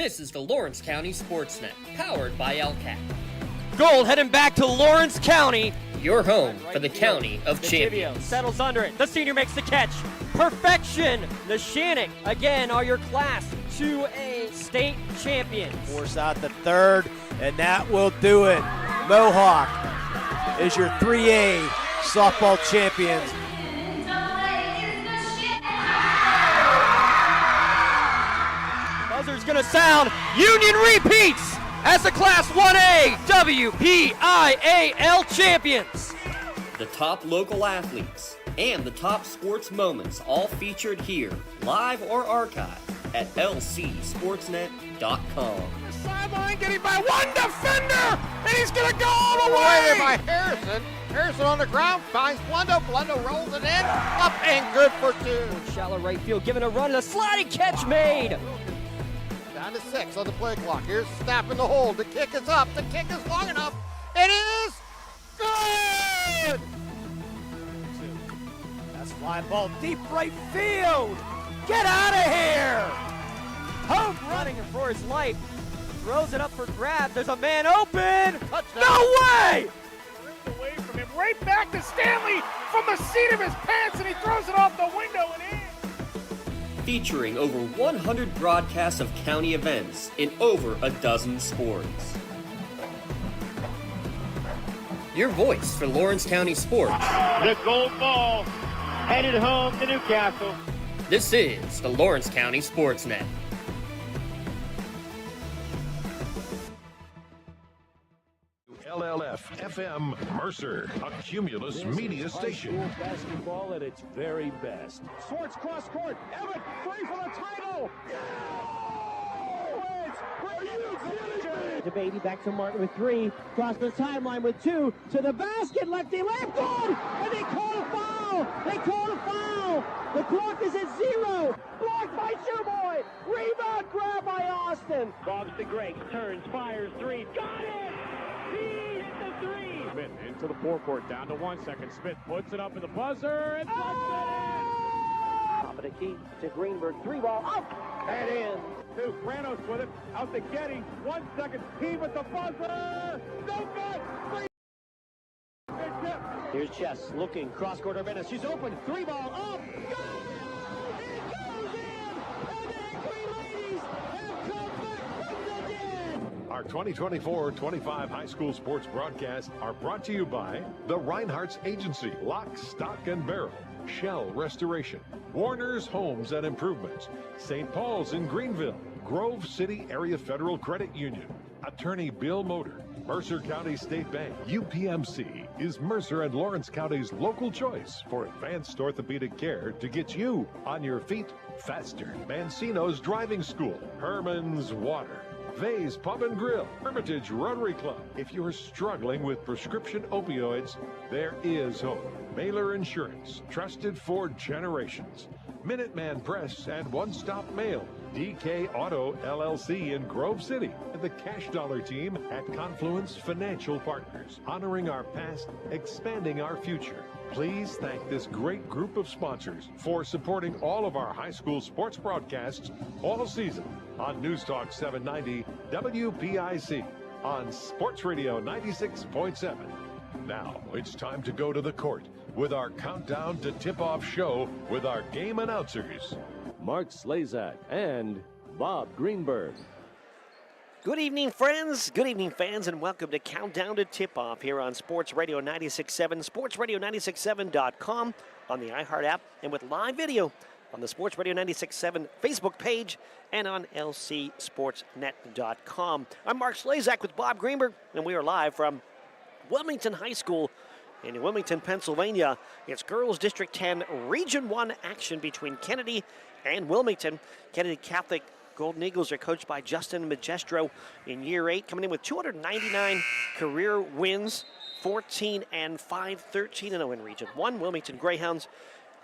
This is the Lawrence County SportsNet, powered by LCAT. Gold heading back to Lawrence County. Your home for the County of Champions. Settles under it. The senior makes the catch. Perfection. The Shannick, again, are your Class 2A state champions. Force out the third, and that will do it. Mohawk is your 3A softball champions. Buzzer's gonna sound. Union repeats as the Class 1A WPIAL champions. The top local athletes and the top sports moments all featured here, live or archived at lcsportsnet.com. Sideline getting by one defender, and he's gonna go all the way by Harrison. Harrison on the ground finds Blundo. Blundo rolls it in, up and good for two. Shallow right field, giving a run, and a sliding catch made. Down to 6 on the play clock. Here's Snap in the hole. The kick is up. The kick is long enough. It is good. That's fly ball deep right field. Get out of here. Hope running for his life. Throws it up for grabs. There's a man open. Touchdown. No way! Ripped away from him, right back to Stanley from the seat of his pants, and he throws it off the window and in. Featuring over 100 broadcasts of county events in over a dozen sports. Your voice for Lawrence County sports. The gold ball headed home to Newcastle. This is the Lawrence County SportsNet. LLF FM Mercer, a Cumulus media station. Basketball at its very best. Swartz cross court. Everett free for the title. To Beatty, back to Martin with 3. Cross the timeline with 2. To the basket, lefty left, good! And they call a foul! They call a foul! The clock is at 0. Blocked by Shoeboy. Rebound grab by Austin. Bobs to Greg, turns, fires, 3. Got it! He hit the 3. Smith into the forecourt, down to 1 second. Smith puts it up in the buzzer and puts it in. Top of the key to Greenberg. 3 ball up and in. Two, Pranos with it, out to Getty, 1 second, heave at the buzzer, no good, 3. Here's Chess looking, cross court Urbana, she's open, 3 ball up, goal! It goes in, and the Green Ladies have come back from the dead. Our 2024-25 high school sports broadcasts are brought to you by the Reinhardt's Agency, Lock, Stock, and Barrel, Shell Restoration, Warner's Homes and Improvements, St. Paul's in Greenville, Grove City Area Federal Credit Union, Attorney Bill Motor, Mercer County State Bank. UPMC is Mercer and Lawrence County's local choice for advanced orthopedic care to get you on your feet faster. Mancino's Driving School, Herman's Water, Vay's Pub and Grill, Hermitage Rotary Club. If you're struggling with prescription opioids, there is hope. Mailer Insurance, trusted for generations. Minuteman Press and One Stop Mail. DK Auto LLC in Grove City. And the Cash Dollar team at Confluence Financial Partners. Honoring our past, expanding our future. Please thank this great group of sponsors for supporting all of our high school sports broadcasts all season on News Talk 790 WPIC on Sports Radio 96.7. Now it's time to go to the court with our countdown to tip-off show with our game announcers, Mark Slazak and Bob Greenberg. Good evening, friends. Good evening, fans, and welcome to Countdown to Tip-Off here on Sports Radio 96.7, sportsradio967.com, on the iHeart app, and with live video on the Sports Radio 96.7 Facebook page and on lcsportsnet.com. I'm Mark Slazak with Bob Greenberg, and we are live from Wilmington High School in Wilmington, Pennsylvania. It's Girls District 10 Region 1 action between Kennedy and Wilmington. Kennedy Catholic Golden Eagles are coached by Justin Magestro in year 8, coming in with 299 career wins, 14-5, 13-0 in Region 1. Wilmington Greyhounds,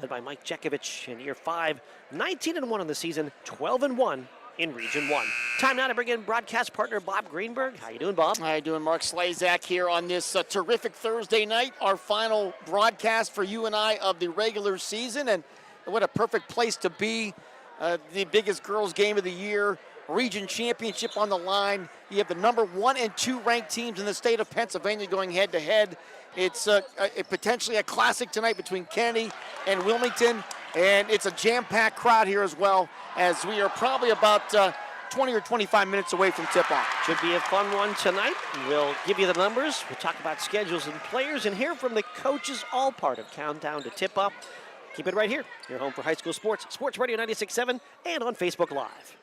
led by Mike Jekovich in year 5, 19-1 on the season, 12-1 in Region 1. Time now to bring in broadcast partner Bob Greenberg. How you doing, Bob? How you doing, Mark Slazak here on this terrific Thursday night, our final broadcast for you and I of the regular season, and what a perfect place to be. The biggest girls game of the year region championship on the line. You have the number 1 and 2 ranked teams in the state of Pennsylvania going head-to-head. It's potentially a classic tonight between Kennedy and Wilmington, and it's a jam-packed crowd here as well, as we are probably about 20 or 25 minutes away from tip-off. Should be a fun one tonight. We'll give you the numbers. We'll talk about schedules and players and hear from the coaches, all part of Countdown to Tip-Off. Keep it right here. Your home for high school sports. Sports Radio 96.7 and on Facebook Live.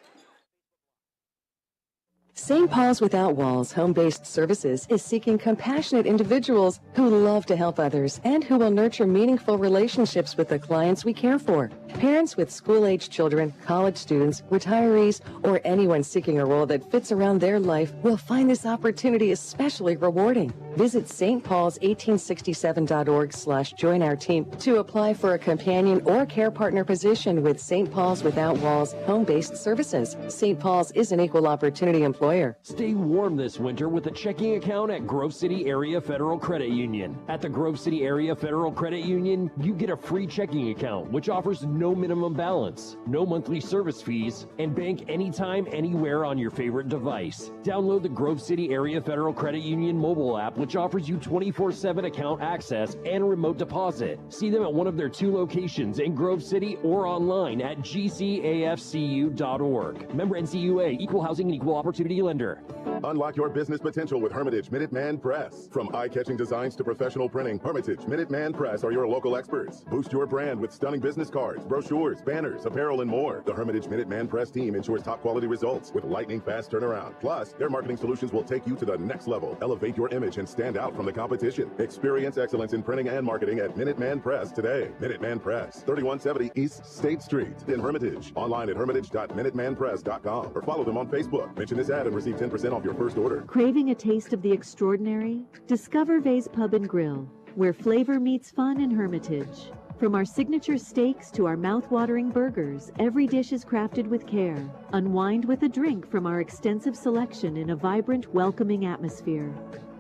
St. Paul's Without Walls Home-Based Services is seeking compassionate individuals who love to help others and who will nurture meaningful relationships with the clients we care for. Parents with school-age children, college students, retirees, or anyone seeking a role that fits around their life will find this opportunity especially rewarding. Visit stpaul's1867.org/join our team to apply for a companion or care partner position with St. Paul's Without Walls Home-Based Services. St. Paul's is an equal opportunity employer. Stay warm this winter with a checking account at Grove City Area Federal Credit Union. At the Grove City Area Federal Credit Union, you get a free checking account, which offers no minimum balance, no monthly service fees, and bank anytime, anywhere on your favorite device. Download the Grove City Area Federal Credit Union mobile app, which offers you 24/7 account access and remote deposit. See them at one of their 2 locations in Grove City or online at gcafcu.org. Member NCUA, Equal Housing and Equal Opportunity Lender. Unlock your business potential with Hermitage Minuteman Press. From eye-catching designs to professional printing, Hermitage Minuteman Press are your local experts. Boost your brand with stunning business cards, brochures, banners, apparel, and more. The Hermitage Minuteman Press team ensures top-quality results with lightning-fast turnaround. Plus, their marketing solutions will take you to the next level. Elevate your image and stand out from the competition. Experience excellence in printing and marketing at Minuteman Press today. Minuteman Press, 3170 East State Street in Hermitage. Online at hermitage.minutemanpress.com or follow them on Facebook. Mention this ad and receive 10% off your first order. Craving a taste of the extraordinary? Discover Vay's Pub and Grill, where flavor meets fun in Hermitage. From our signature steaks to our mouth-watering burgers, every dish is crafted with care. Unwind with a drink from our extensive selection in a vibrant, welcoming atmosphere.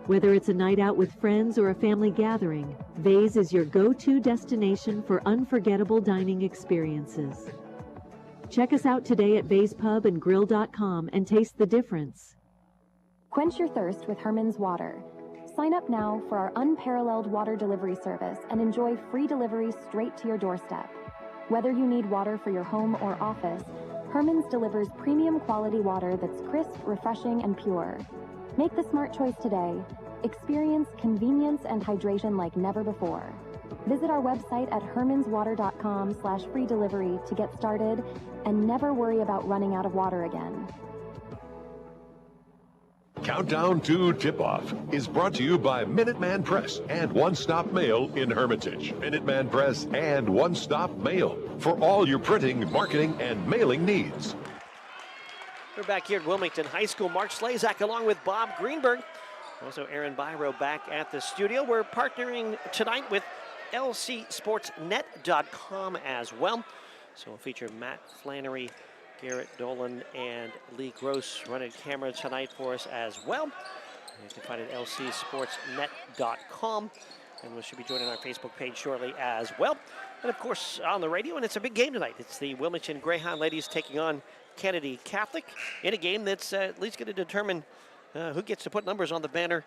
Whether it's a night out with friends or a family gathering, Vay's is your go-to destination for unforgettable dining experiences. Check us out today at vayspubandgrill.com and taste the difference. Quench your thirst with Herman's Water. Sign up now for our unparalleled water delivery service and enjoy free delivery straight to your doorstep. Whether you need water for your home or office, Herman's delivers premium quality water that's crisp, refreshing, and pure. Make the smart choice today. Experience convenience and hydration like never before. Visit our website at hermanswater.com/free delivery to get started and never worry about running out of water again. Countdown to Tip-Off is brought to you by Minuteman Press and One Stop Mail in Hermitage. Minuteman Press and One Stop Mail for all your printing, marketing, and mailing needs. We're back here at Wilmington High School. Mark Slazak along with Bob Greenberg. Also Aaron Byro back at the studio. We're partnering tonight with lcsportsnet.com as well. So we'll feature Matt Flannery, Garrett Dolan, and Lee Gross running camera tonight for us as well. You can find it at lcsportsnet.com. And we should be joining our Facebook page shortly as well. And of course, on the radio, and it's a big game tonight. It's the Wilmington Greyhound ladies taking on Kennedy Catholic in a game that's at least going to determine who gets to put numbers on the banner,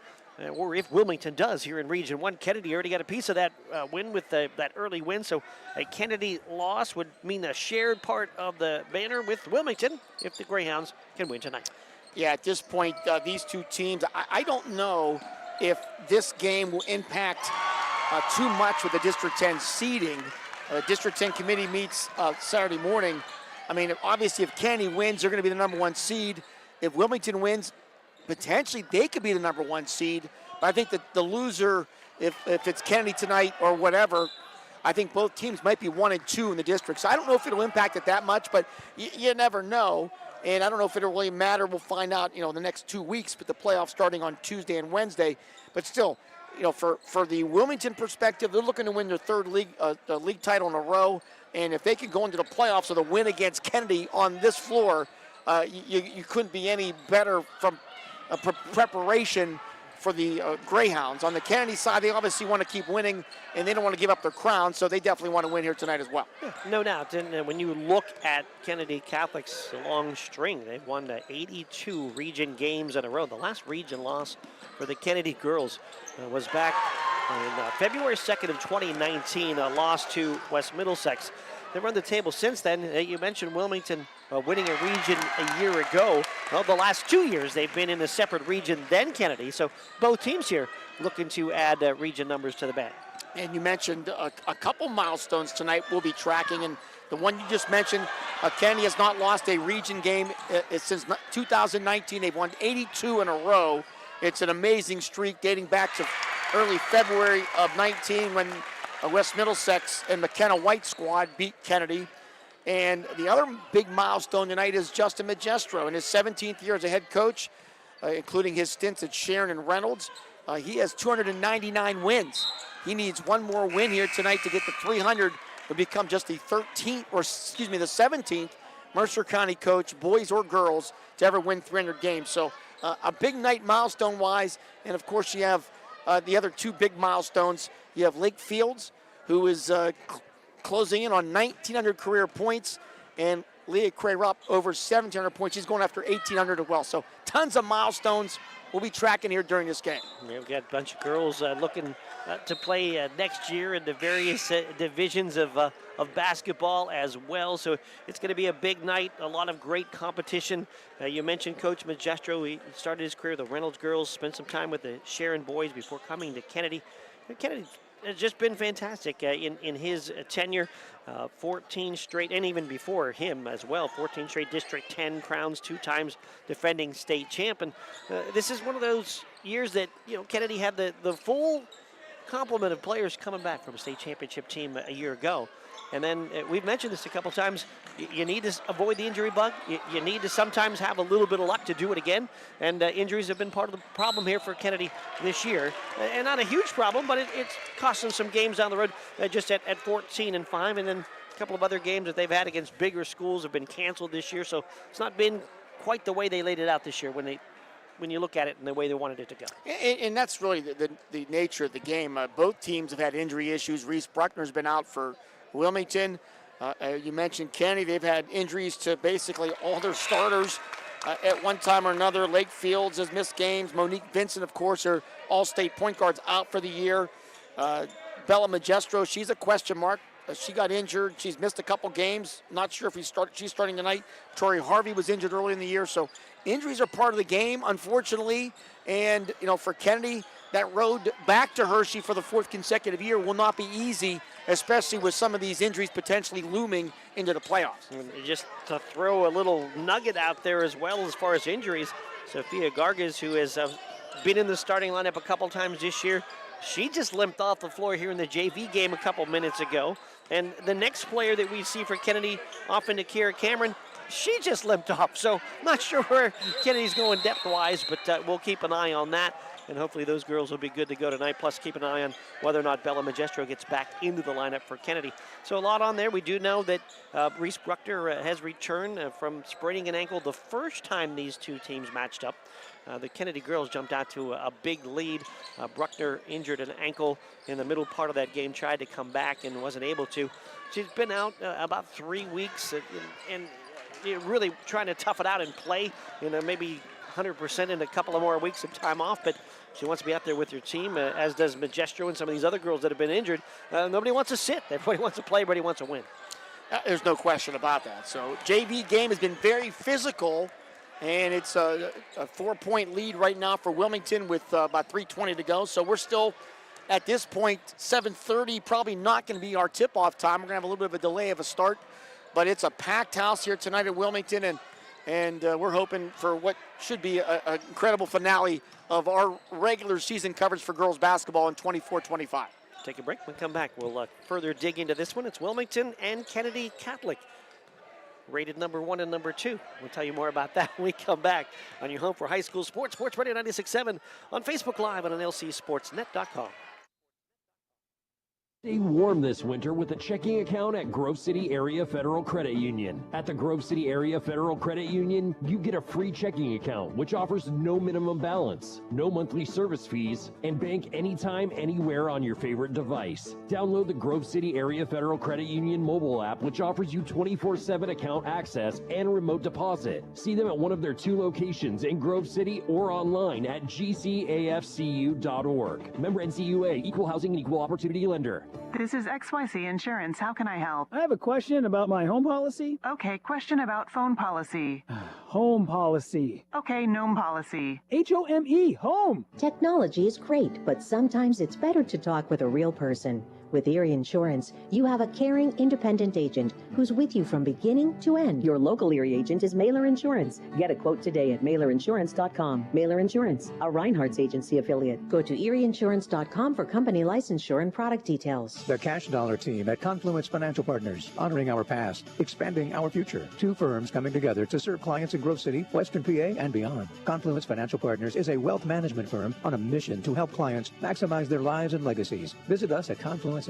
or if Wilmington does here in Region 1. Kennedy already got a piece of that win with that early win, so a Kennedy loss would mean a shared part of the banner with Wilmington if the Greyhounds can win tonight. Yeah, at this point, these two teams, I don't know if this game will impact too much with the District 10 seeding. District 10 committee meets Saturday morning. I mean, obviously, if Kennedy wins, they're going to be the #1 seed. If Wilmington wins, potentially they could be the #1 seed. But I think that the loser, if it's Kennedy tonight or whatever, I think both teams might be 1 and 2 in the district. So I don't know if it'll impact it that much, but you never know. And I don't know if it'll really matter. We'll find out, the next 2 weeks with the playoffs starting on Tuesday and Wednesday. But still, for the Wilmington perspective, they're looking to win their third league title in a row. And if they could go into the playoffs with a win against Kennedy on this floor, you couldn't be any better from preparation for the Greyhounds. On the Kennedy side, they obviously want to keep winning, and they don't want to give up their crown, so they definitely want to win here tonight as well. Yeah, no doubt. And when you look at Kennedy Catholic's long string, they've won 82 region games in a row. The last region loss for the Kennedy girls was back on February 2nd of 2019, a loss to West Middlesex. They've run the table since then. You mentioned Wilmington winning a region a year ago. Well, the last 2 years they've been in a separate region than Kennedy. So both teams here looking to add region numbers to the bag. And you mentioned a couple milestones tonight we'll be tracking. And the one you just mentioned, Kennedy has not lost a region game since 2019. They've won 82 in a row. It's an amazing streak dating back to early February of 19 when West Middlesex and McKenna White squad beat Kennedy. And the other big milestone tonight is Justin Magestro in his 17th year as a head coach, including his stints at Sharon and Reynolds. He has 299 wins. He needs one more win here tonight to get to 300 to become just the 17th Mercer County coach, boys or girls, to ever win 300 games. So a big night milestone-wise, and of course you have the other two big milestones. You have Lake Fields, who is closing in on 1,900 career points, and Leah Cray-Rupp over 1,700 points. She's going after 1,800 as well. So tons of milestones we'll be tracking here during this game. We've got a bunch of girls looking to play next year in the various divisions of basketball as well. So it's going to be a big night, a lot of great competition. You mentioned Coach Magestro. He started his career with the Reynolds girls, spent some time with the Sharon boys before coming to Kennedy. Kennedy has just been fantastic in his tenure. 14 straight, and even before him as well, 14 straight District 10 crowns, 2 times defending state champ. And this is one of those years that, Kennedy had the full complement of players coming back from a state championship team a year ago. And then we've mentioned this a couple times, you need to avoid the injury bug. You need to sometimes have a little bit of luck to do it again. And injuries have been part of the problem here for Kennedy this year. And not a huge problem, but it's cost them some games down the road, just at 14-5. And then a couple of other games that they've had against bigger schools have been canceled this year. So it's not been quite the way they laid it out this year when you look at it and the way they wanted it to go. And that's really the nature of the game. Both teams have had injury issues. Reese Bruckner's been out for Wilmington. You mentioned Kennedy. They've had injuries to basically all their starters at one time or another. Lake Fields has missed games. Monique Vincent, of course, are all-state point guards out for the year. Bella Magestro, she's a question mark. She got injured. She's missed a couple games. Not sure if she's starting tonight. Tori Harvey was injured early in the year. So injuries are part of the game, unfortunately. And, for Kennedy, that road back to Hershey for the 4th consecutive year will not be easy, especially with some of these injuries potentially looming into the playoffs. And just to throw a little nugget out there as well as far as injuries, Sophia Gargas, who has been in the starting lineup a couple times this year, she just limped off the floor here in the JV game a couple minutes ago. And the next player that we see for Kennedy off into Kiera Cameron, she just limped off. So not sure where Kennedy's going depth-wise, but we'll keep an eye on that. And hopefully those girls will be good to go tonight. Plus, keep an eye on whether or not Bella Magestro gets back into the lineup for Kennedy. So a lot on there. We do know that Reese Bruckner has returned from spraining an ankle the first time these two teams matched up. The Kennedy girls jumped out to a big lead. Bruckner injured an ankle in the middle part of that game, tried to come back and wasn't able to. She's been out about 3 weeks and really trying to tough it out and play, maybe 100% in a couple of more weeks of time off, but she wants to be out there with her team, as does Magestro and some of these other girls that have been injured. Nobody wants to sit. Everybody wants to play, everybody wants to win. There's no question about that. So JV game has been very physical, and it's a 4-point lead right now for Wilmington with about 3:20 to go. So we're still, at this point, 7:30, probably not going to be our tip-off time. We're going to have a little bit of a delay of a start, but it's a packed house here tonight at Wilmington, and we're hoping for what should be an incredible finale of our regular season coverage for girls basketball in 24-25. Take a break. When we come back, we'll further dig into this one. It's Wilmington and Kennedy Catholic, rated number 1 and number 2. We'll tell you more about that when we come back on your home for high school sports, Sports Radio 96.7, on Facebook Live and on lcsportsnet.com. Stay warm this winter with a checking account at Grove City Area Federal Credit Union. At the Grove City Area Federal Credit Union, you get a free checking account, which offers no minimum balance, no monthly service fees, and bank anytime, anywhere on your favorite device. Download the Grove City Area Federal Credit Union mobile app, which offers you 24/7 account access and remote deposit. See them at one of their 2 locations in Grove City or online at gcafcu.org. Member NCUA, Equal Housing and Equal Opportunity Lender. This is XYC Insurance. How can I help? I have a question about my home policy. Okay, question about phone policy. Home policy. Okay, gnome policy. HOME, home. Technology is great, but sometimes it's better to talk with a real person. With Erie Insurance, you have a caring, independent agent who's with you from beginning to end. Your local Erie agent is Mailer Insurance. Get a quote today at mailerinsurance.com. Mailer Insurance, a Reinhardt's agency affiliate. Go to erieinsurance.com for company licensure and product details. The Cash Dollar team at Confluence Financial Partners, honoring our past, expanding our future. 2 firms coming together to serve clients in Grove City, Western PA, and beyond. Confluence Financial Partners is a wealth management firm on a mission to help clients maximize their lives and legacies. Visit us at confluencefp.com.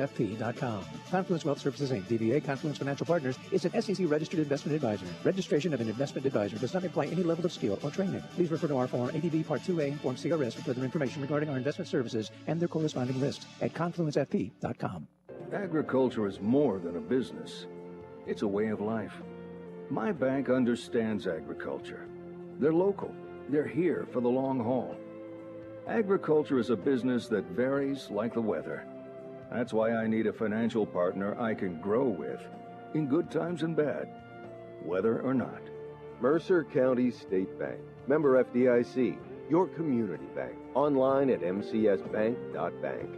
Confluence Wealth Services Inc. DBA Confluence Financial Partners is an SEC registered investment advisor. Registration of an investment advisor does not imply any level of skill or training. Please refer to our Form ADV Part 2A and Form CRS for further information regarding our investment services and their corresponding risks at confluencefp.com. Agriculture is more than a business. It's a way of life. My bank understands agriculture. They're local. They're here for the long haul. Agriculture is a business that varies like the weather. That's why I need a financial partner I can grow with, in good times and bad, weather or not. Mercer County State Bank, member FDIC, your community bank. Online at mcsbank.bank.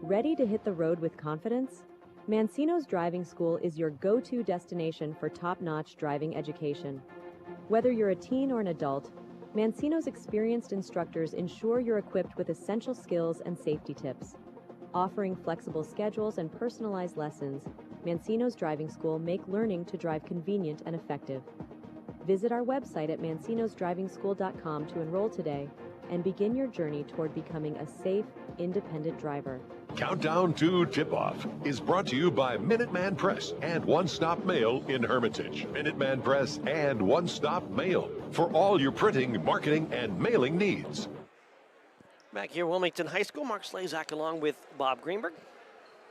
Ready to hit the road with confidence? Mancino's Driving School is your go-to destination for top-notch driving education. Whether you're a teen or an adult, Mancino's experienced instructors ensure you're equipped with essential skills and safety tips. Offering flexible schedules and personalized lessons, Mancino's Driving School make learning to drive convenient and effective. Visit our website at mancinosdrivingschool.com to enroll today and begin your journey toward becoming a safe, independent driver. Countdown to Tip-Off is brought to you by Minuteman Press and One Stop Mail in Hermitage. Minuteman Press and One Stop Mail for all your printing, marketing, and mailing needs. Back here, Wilmington High School, Mark Slazak along with Bob Greenberg.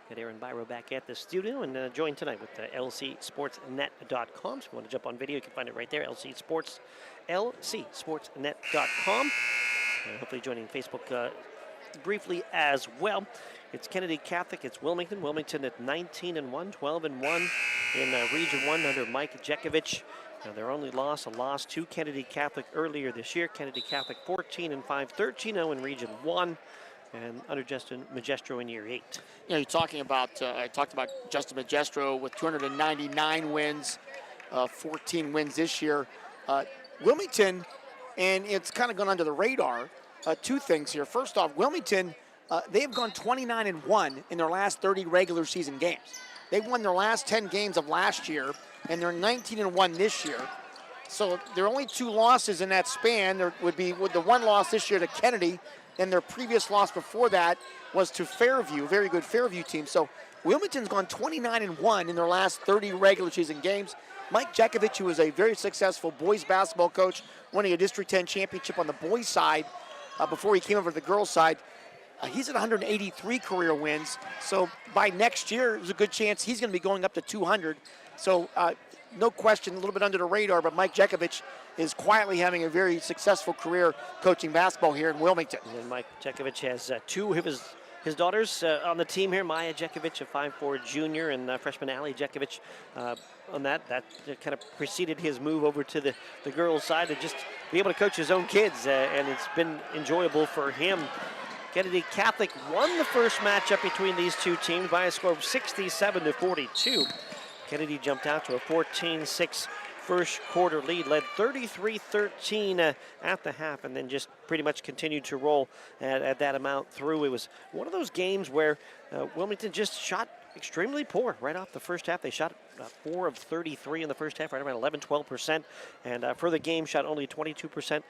Got Aaron Byro back at the studio and joined tonight with lcsportsnet.com. So if you want to jump on video, you can find it right there, lcsportsnet.com. And hopefully joining Facebook briefly as well. It's Kennedy Catholic, it's Wilmington. Wilmington at 19-1, 12-1 in Region 1 under Mike Jekovich. Their only loss, a loss to Kennedy Catholic earlier this year. Kennedy Catholic 14-5, 13-0 in Region 1, and under Justin Magestro in Year 8. You know, you're talking about, I talked about Justin Magestro with 299 wins, 14 wins this year. Wilmington, and it's kind of gone under the radar, 2 things here. First off, Wilmington, they have gone 29-1 in their last 30 regular season games. They won their last 10 games of last year, and they're 19-1 this year. So there are only 2 losses in that span. There would be the 1 loss this year to Kennedy, and their previous loss before that was to Fairview, a very good Fairview team. So Wilmington's gone 29-1 in their last 30 regular season games. Mike Jekovich, who is a very successful boys basketball coach, winning a District 10 championship on the boys side before he came over to the girls side, he's at 183 career wins. So by next year, there's a good chance he's going to be going up to 200. So no question, a little bit under the radar, but Mike Jekovich is quietly having a very successful career coaching basketball here in Wilmington. And Mike Jekovich has 2 of his daughters on the team here. Maya Jekovich, a 5'4" junior, and freshman Allie Jekovich on that. That kind of preceded his move over to the girls' side to just be able to coach his own kids, and it's been enjoyable for him. Kennedy Catholic won the first matchup between these 2 teams by a score of 67-42. Kennedy jumped out to a 14-6 first quarter lead, led 33-13 at the half, and then just pretty much continued to roll at that amount through. It was one of those games where Wilmington just shot extremely poor right off the first half. They shot 4 of 33 in the first half, right around 11-12%. And for the game, shot only 22%.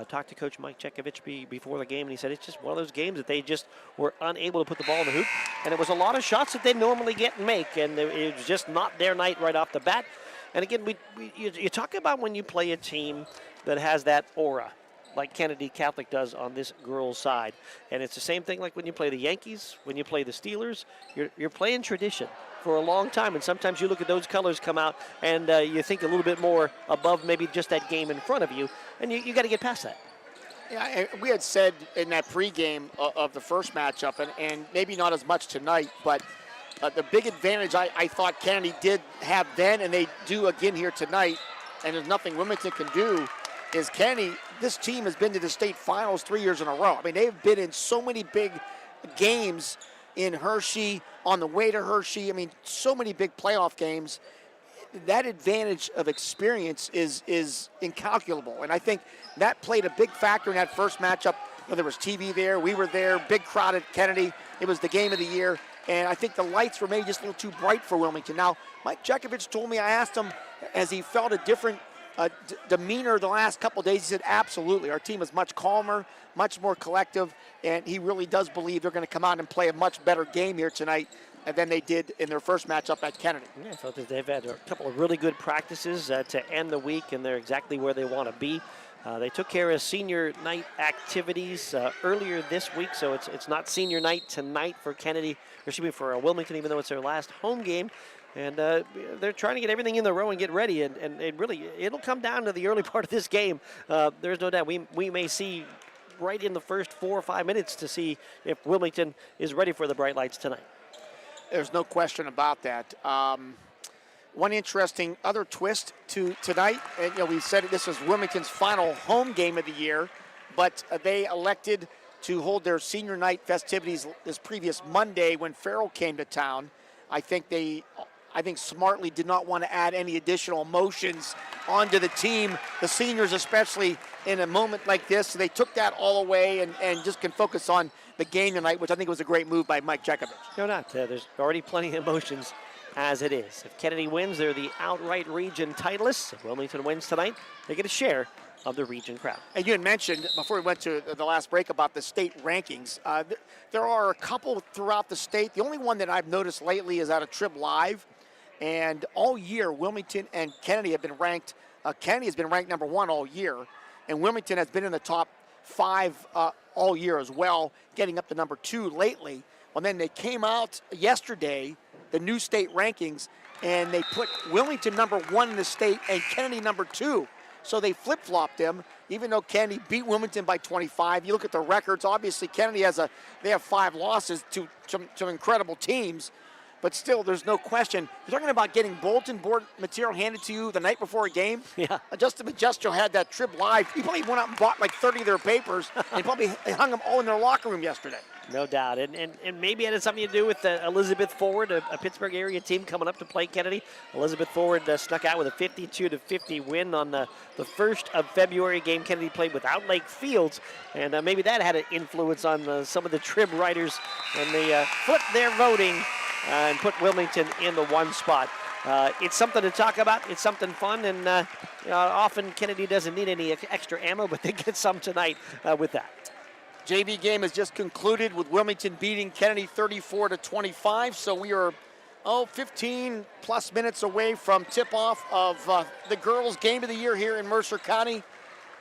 Talked to Coach Mike Chekovich before the game, and he said it's just one of those games that they just were unable to put the ball in the hoop. And it was a lot of shots that they normally get and make, and it was just not their night right off the bat. And again, you talk about when you play a team that has that aura, like Kennedy Catholic does on this girls' side. And it's the same thing like when you play the Yankees, when you play the Steelers. You're playing tradition for a long time, and sometimes you look at those colors come out and you think a little bit more above maybe just that game in front of you, and you got to get past that. Yeah, we had said in that pregame of the first matchup, and maybe not as much tonight, but the big advantage I thought Kennedy did have then, and they do again here tonight, and there's nothing Wilmington can do, is Kennedy, this team has been to the state finals 3 years in a row. I mean, they've been in so many big games in Hershey, on the way to Hershey. I mean, so many big playoff games. That advantage of experience is incalculable, and I think that played a big factor in that first matchup. You know, there was TV there, we were there, big crowd at Kennedy. It was the game of the year, and I think the lights were maybe just a little too bright for Wilmington. Now, Mike Chekovich told me, I asked him, has he felt a different demeanor the last couple of days? He said, absolutely. Our team is much calmer, much more collective, and he really does believe they're going to come out and play a much better game here tonight than they did in their first matchup at Kennedy. Yeah, I felt that they've had a couple of really good practices to end the week, and they're exactly where they want to be. They took care of senior night activities earlier this week, so it's not senior night tonight for Kennedy, or excuse me, for Wilmington, even though it's their last home game. And they're trying to get everything in the row and get ready, and it'll come down to the early part of this game. There's no doubt we may see right in the first 4 or 5 minutes to see if Wilmington is ready for the bright lights tonight. There's no question about that. One interesting other twist to tonight, and we said this was Wilmington's final home game of the year, but they elected to hold their senior night festivities this previous Monday when Farrell came to town. I think smartly did not want to add any additional emotions onto the team, the seniors especially, in a moment like this. So they took that all away and just can focus on the game tonight, which I think was a great move by Mike Chekovich. No doubt. There's already plenty of emotions as it is. If Kennedy wins, they're the outright region titleists. If Wilmington wins tonight, they get a share of the region crowd. And you had mentioned before we went to the last break about the state rankings. There are a couple throughout the state. The only one that I've noticed lately is out of Trib Live. And all year, Wilmington and Kennedy have been ranked. Kennedy has been ranked #1 all year, and Wilmington has been in the top 5 all year as well, getting up to #2 lately. Well, then they came out yesterday, the new state rankings, and they put Wilmington #1 in the state and Kennedy #2. So they flip-flopped them, even though Kennedy beat Wilmington by 25. You look at the records, obviously Kennedy they have 5 losses to incredible teams. But still, there's no question. You're talking about getting bulletin board material handed to you the night before a game. Yeah. Justin Majesto had that Trib Live. He probably went out and bought like 30 of their papers, and probably hung them all in their locker room yesterday. No doubt. And maybe it had something to do with Elizabeth Forward, a Pittsburgh area team coming up to play Kennedy. Elizabeth Forward snuck out with a 52-50 win on the 1st of February game Kennedy played without Lake Fields. And maybe that had an influence on some of the Trib writers when they flipped their voting and put Wilmington in the 1 spot. It's something to talk about. It's something fun, and often Kennedy doesn't need any extra ammo, but they get some tonight with that. JV game has just concluded with Wilmington beating Kennedy 34-25, so we are 15 plus minutes away from tip-off of the girls' game of the year here in Mercer County,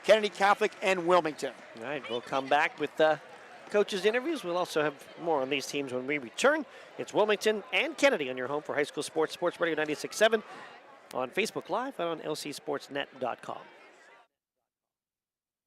Kennedy Catholic and Wilmington. All right, we'll come back with coaches' interviews. We'll also have more on these teams when we return. It's Wilmington and Kennedy on your home for high school sports, Sports Radio 96.7 on Facebook Live and on lcsportsnet.com.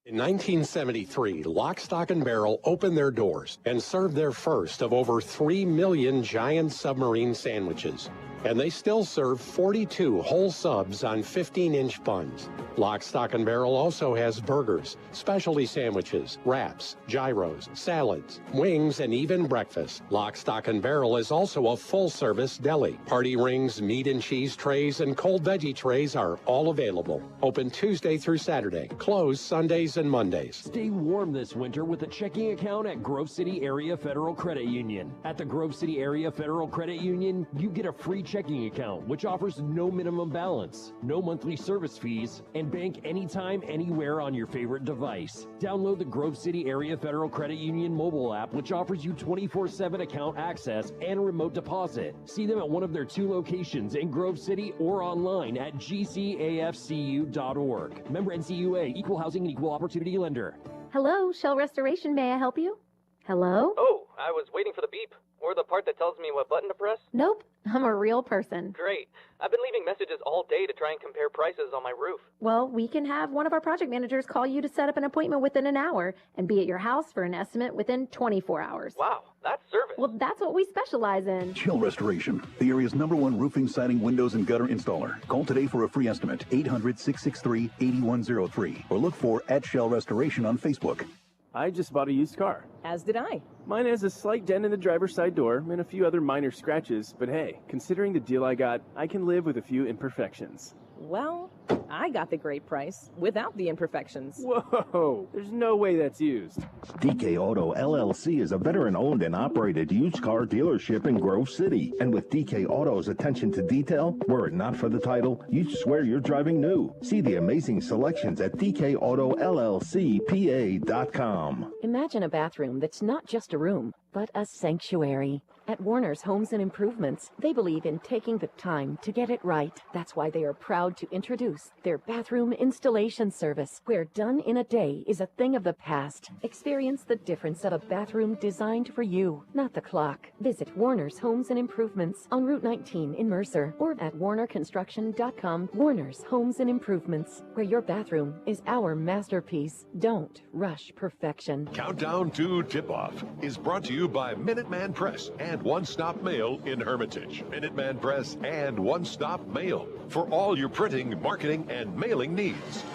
In 1973, Lock, Stock, and Barrel opened their doors and served their first of over 3 million giant submarine sandwiches. And they still serve 42 whole subs on 15-inch buns. Lock, Stock, and Barrel also has burgers, specialty sandwiches, wraps, gyros, salads, wings, and even breakfast. Lock, Stock, and Barrel is also a full-service deli. Party rings, meat and cheese trays, and cold veggie trays are all available. Open Tuesday through Saturday. Closed Sundays and Mondays. Stay warm this winter with a checking account at Grove City Area Federal Credit Union. At the Grove City Area Federal Credit Union, you get a free checking account, which offers no minimum balance, no monthly service fees, and bank anytime, anywhere on your favorite device. Download the Grove City Area Federal Credit Union mobile app, which offers you 24/7 account access and remote deposit. See them at one of their 2 locations in Grove City or online at gcafcu.org. Member NCUA, Equal Housing and Equal Opportunity Lender. Hello, Shell Restoration. May I help you? Hello? Oh, I was waiting for the beep. Or the part that tells me what button to press. Nope, I'm a real person. Great. I've been leaving messages all day to try and compare prices on my roof. Well, we can have one of our project managers call you to set up an appointment within an hour and be at your house for an estimate within 24 hours. Wow, that's service. Well, that's what we specialize in. Shell Restoration, the area's #1 roofing, siding, windows, and gutter installer. Call today for a free estimate, 800-663-8103, or look for @Shell Restoration on Facebook. I just bought a used car. As did I. Mine has a slight dent in the driver's side door and a few other minor scratches, but hey, considering the deal I got, I can live with a few imperfections. Well, I got the great price without the imperfections. Whoa, there's no way that's used. DK Auto LLC is a veteran-owned and operated used car dealership in Grove City. And with DK Auto's attention to detail, were it not for the title, you'd swear you're driving new. See the amazing selections at DKAutoLLCPA.com. Imagine a bathroom that's not just a room, but a sanctuary. At Warner's Homes and Improvements, they believe in taking the time to get it right. That's why they are proud to introduce their bathroom installation service, where done in a day is a thing of the past. Experience the difference of a bathroom designed for you, not the clock. Visit Warner's Homes and Improvements on Route 19 in Mercer or at warnerconstruction.com. Warner's Homes and Improvements, where your bathroom is our masterpiece. Don't rush perfection. Countdown to Tip-Off is brought to you by Minuteman Press and One Stop Mail in Hermitage. Minuteman Press and One Stop Mail for all your printing, marketing, and mailing needs.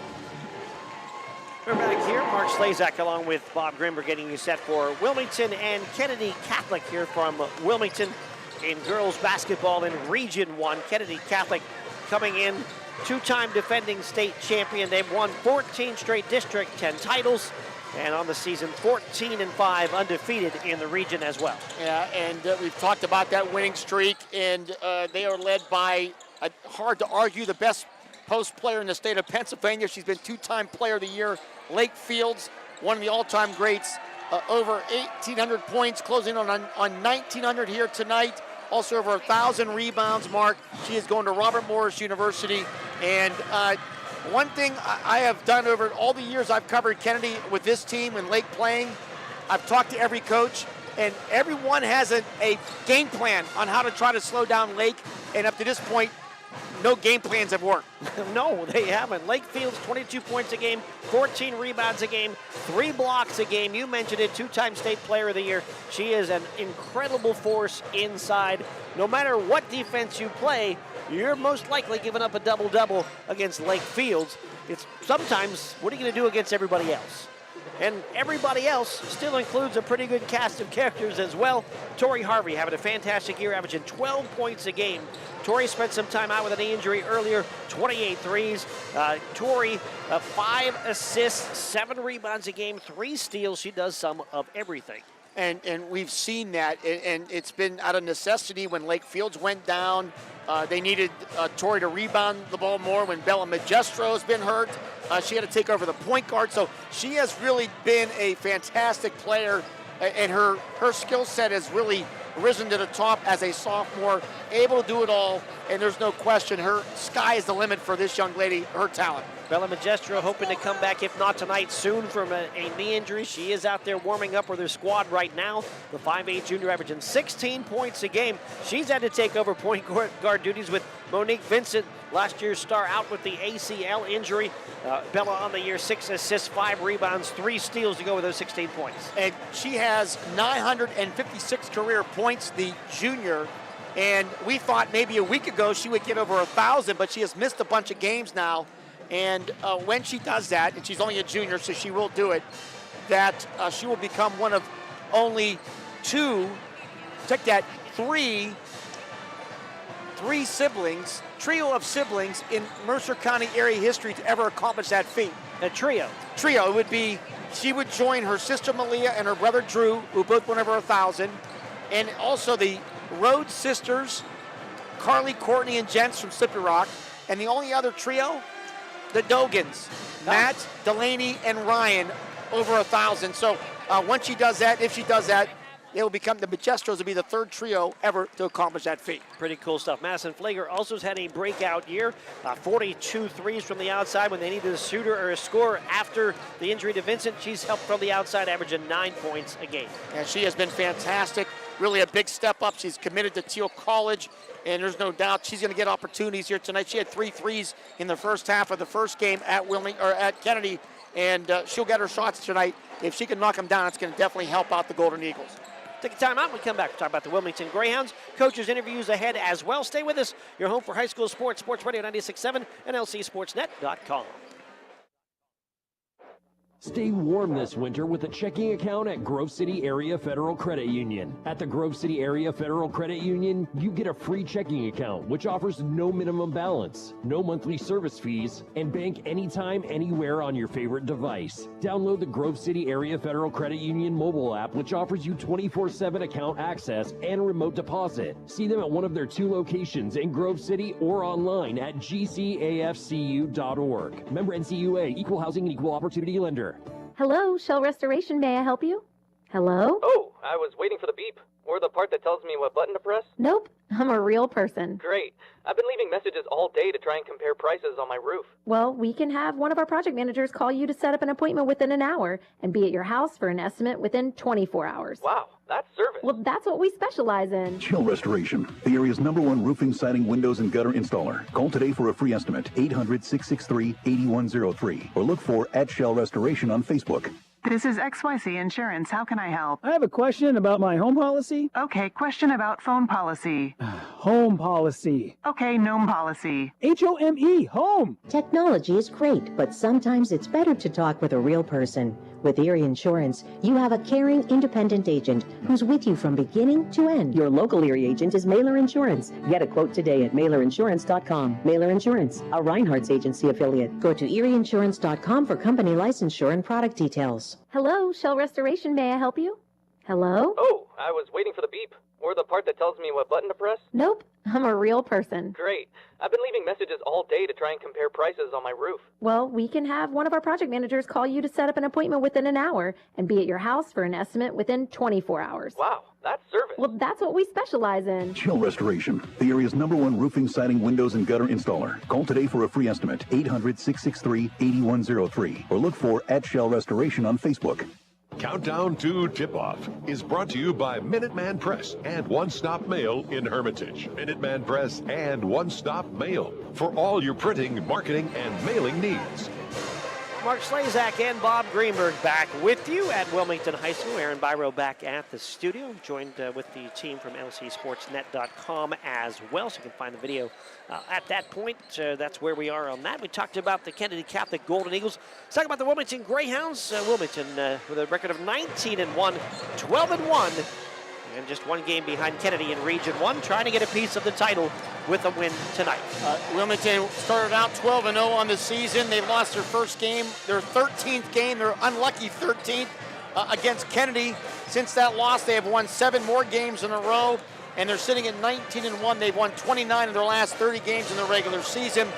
We're back here. Mark Slazak along with Bob Grimber getting you set for Wilmington and Kennedy Catholic here from Wilmington in girls basketball in Region 1. Kennedy Catholic coming in, 2-time defending state champion. They've won 14 straight District 10 titles. And on the season, 14-5, undefeated in the region as well. Yeah, and we've talked about that winning streak, and they are led by, hard to argue, the best post player in the state of Pennsylvania. She's been 2-time player of the year. Lake Fields, one of the all-time greats, over 1,800 points, closing on 1,900 here tonight. Also over 1,000 rebounds, Mark. She is going to Robert Morris University, and one thing I have done over all the years I've covered Kennedy with this team and Lake playing, I've talked to every coach, and everyone has a game plan on how to try to slow down Lake, and up to this point, no game plans have worked. No, they haven't. Lake Fields, 22 points a game, 14 rebounds a game, 3 blocks a game. You mentioned it, 2-time state player of the year. She is an incredible force inside. No matter what defense you play, you're most likely giving up a double-double against Lake Fields. It's sometimes, what are you going to do against everybody else? And everybody else still includes a pretty good cast of characters as well. Tori Harvey having a fantastic year, averaging 12 points a game. Tori spent some time out with a knee injury earlier, 28 threes. Tori, 5 assists, 7 rebounds a game, 3 steals. She does some of everything. And we've seen that, and it's been out of necessity when Lake Fields went down. They needed Tori to rebound the ball more. When Bella Magistro has been hurt, she had to take over the point guard. So she has really been a fantastic player, and her skill set has really risen to the top as a sophomore, able to do it all, and there's no question her sky is the limit for this young lady, her talent. Bella Magistro hoping to come back, if not tonight, soon from a knee injury. She is out there warming up with her squad right now. The 5'8" junior averaging 16 points a game. She's had to take over point guard duties with Monique Vincent, last year's star, out with the ACL injury. Bella on the year, 6 assists, 5 rebounds, 3 steals to go with those 16 points. And she has 956 career points, the junior, And we thought maybe a week ago she would get over 1,000, but she has missed a bunch of games now. And when she does that, and she's only a junior, so she will do it, that she will become one of only three siblings, trio of siblings in Mercer County area history to ever accomplish that feat. A trio. Trio. It would be, she would join her sister Malia and her brother Drew, who both went over 1,000, and also the Rhodes sisters, Carly, Courtney, and Jens from Slippery Rock, and the only other trio, the Dogans, Matt, Delaney, and Ryan, over 1,000. So once she does that, if she does that, it will become, the Majestros will be the third trio ever to accomplish that feat. Pretty cool stuff. Madison Flager also has had a breakout year. 42 threes from the outside when they needed a shooter or a scorer after the injury to Vincent. She's helped from the outside, averaging 9 points a game. And she has been fantastic. Really a big step up. She's committed to Teal College, and there's no doubt she's going to get opportunities here tonight. She had 3 threes in the first half of the first game at at Kennedy, and she'll get her shots tonight. If she can knock them down, it's going to definitely help out the Golden Eagles. Take a time out. We come back to talk about the Wilmington Greyhounds. Coaches' interviews ahead as well. Stay with us. Your home for high school sports, Sports Radio 96.7 and LCSportsNet.com. Stay warm this winter with a checking account at Grove City Area Federal Credit Union. At the Grove City Area Federal Credit Union, you get a free checking account, which offers no minimum balance, no monthly service fees, and bank anytime, anywhere on your favorite device. Download the Grove City Area Federal Credit Union mobile app, which offers you 24/7 account access and remote deposit. See them at one of their 2 locations in Grove City or online at gcafcu.org. Member NCUA, Equal Housing and Equal Opportunity Lender. Hello, Shell Restoration, may I help you? Hello? Oh, I was waiting for the beep. Or the part that tells me what button to press. Nope, I'm a real person. Great. I've been leaving messages all day to try and compare prices on my roof. Well, we can have one of our project managers call you to set up an appointment within an hour and be at your house for an estimate within 24 hours. Wow, that's service. Well, that's what we specialize in. Shell Restoration, the area's #1 roofing, siding, windows, and gutter installer. Call today for a free estimate, 800-663-8103, or look for @Shell Restoration on Facebook. This is XYC Insurance. How can I help? I have a question about my home policy. Okay, question about phone policy. Home policy. Okay, gnome policy. HOME, home. Technology is great, but sometimes it's better to talk with a real person. With Erie Insurance, you have a caring, independent agent who's with you from beginning to end. Your local Erie agent is Mailer Insurance. Get a quote today at mailerinsurance.com. Mailer Insurance, a Reinhardt's agency affiliate. Go to erieinsurance.com for company licensure and product details. Hello, Shell Restoration, may I help you? Hello? Oh, I was waiting for the beep. Or the part that tells me what button to press. Nope, I'm a real person. Great. I've been leaving messages all day to try and compare prices on my roof. Well, we can have one of our project managers call you to set up an appointment within an hour and be at your house for an estimate within 24 hours. Wow, that's service. Well, that's what we specialize in. Shell Restoration, the area's #1 roofing, siding, windows, and gutter installer. Call today for a free estimate, 800-663-8103, or look for @Shell Restoration on Facebook. Countdown to Tip-Off is brought to you by Minuteman Press and One Stop Mail in Hermitage. Minuteman Press and One Stop Mail for all your printing, marketing, and mailing needs. Mark Slazak and Bob Greenberg back with you at Wilmington High School. Aaron Byro back at the studio, joined with the team from LCSportsNet.com as well, so you can find the video at that point. That's where we are on that. We talked about the Kennedy Catholic Golden Eagles. Let's talk about the Wilmington Greyhounds. Wilmington with a record of 19-1, 12-1, and just 1 game behind Kennedy in Region 1, trying to get a piece of the title with a win tonight. Wilmington started out 12-0 on the season. They lost their first game, their 13th game, their unlucky 13th against Kennedy. Since that loss, they have won 7 more games in a row, and they're sitting at 19-1. They've won 29 of their last 30 games in the regular season.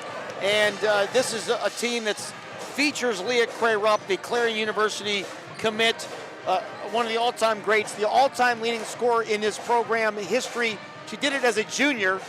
And this is a team that features Leah Cray-Rupp, the Clarion University commit, one of the all-time greats, the all-time leading scorer in this program history. She did it as a junior,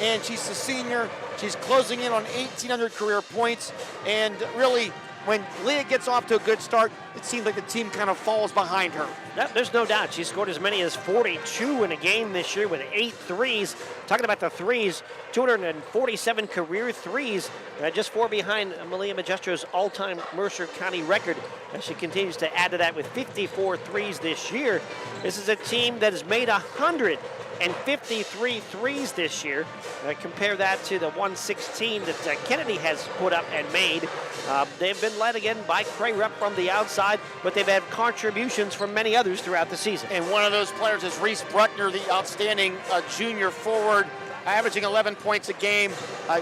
and she's a senior. She's closing in on 1,800 career points, and really, when Leah gets off to a good start, it seems like the team kind of falls behind her. There's no doubt. She scored as many as 42 in a game this year with 8 threes. Talking about the threes, 247 career threes, just 4 behind Malia Majestro's all-time Mercer County record. As she continues to add to that with 54 threes this year. This is a team that has made 100 and 53 threes this year. Compare that to the 116 that Kennedy has put up and made. They've been led again by Cray Rupp from the outside, but they've had contributions from many others throughout the season. And one of those players is Reese Bruckner, the outstanding junior forward, averaging 11 points a game.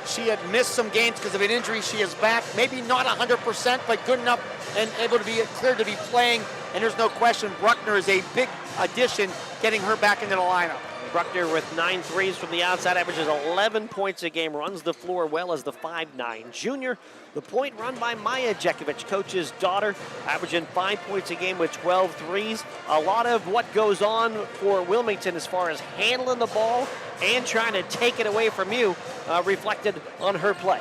She had missed some games because of an injury. She is back, maybe not 100%, but good enough and able to be cleared to be playing. And there's no question Bruckner is a big addition, getting her back into the lineup. Bruckner with 9 threes from the outside, averages 11 points a game, runs the floor well as the 5'9" junior. The point run by Maya Jekovic, coach's daughter, averaging 5 points a game with 12 threes. A lot of what goes on for Wilmington as far as handling the ball and trying to take it away from you reflected on her play.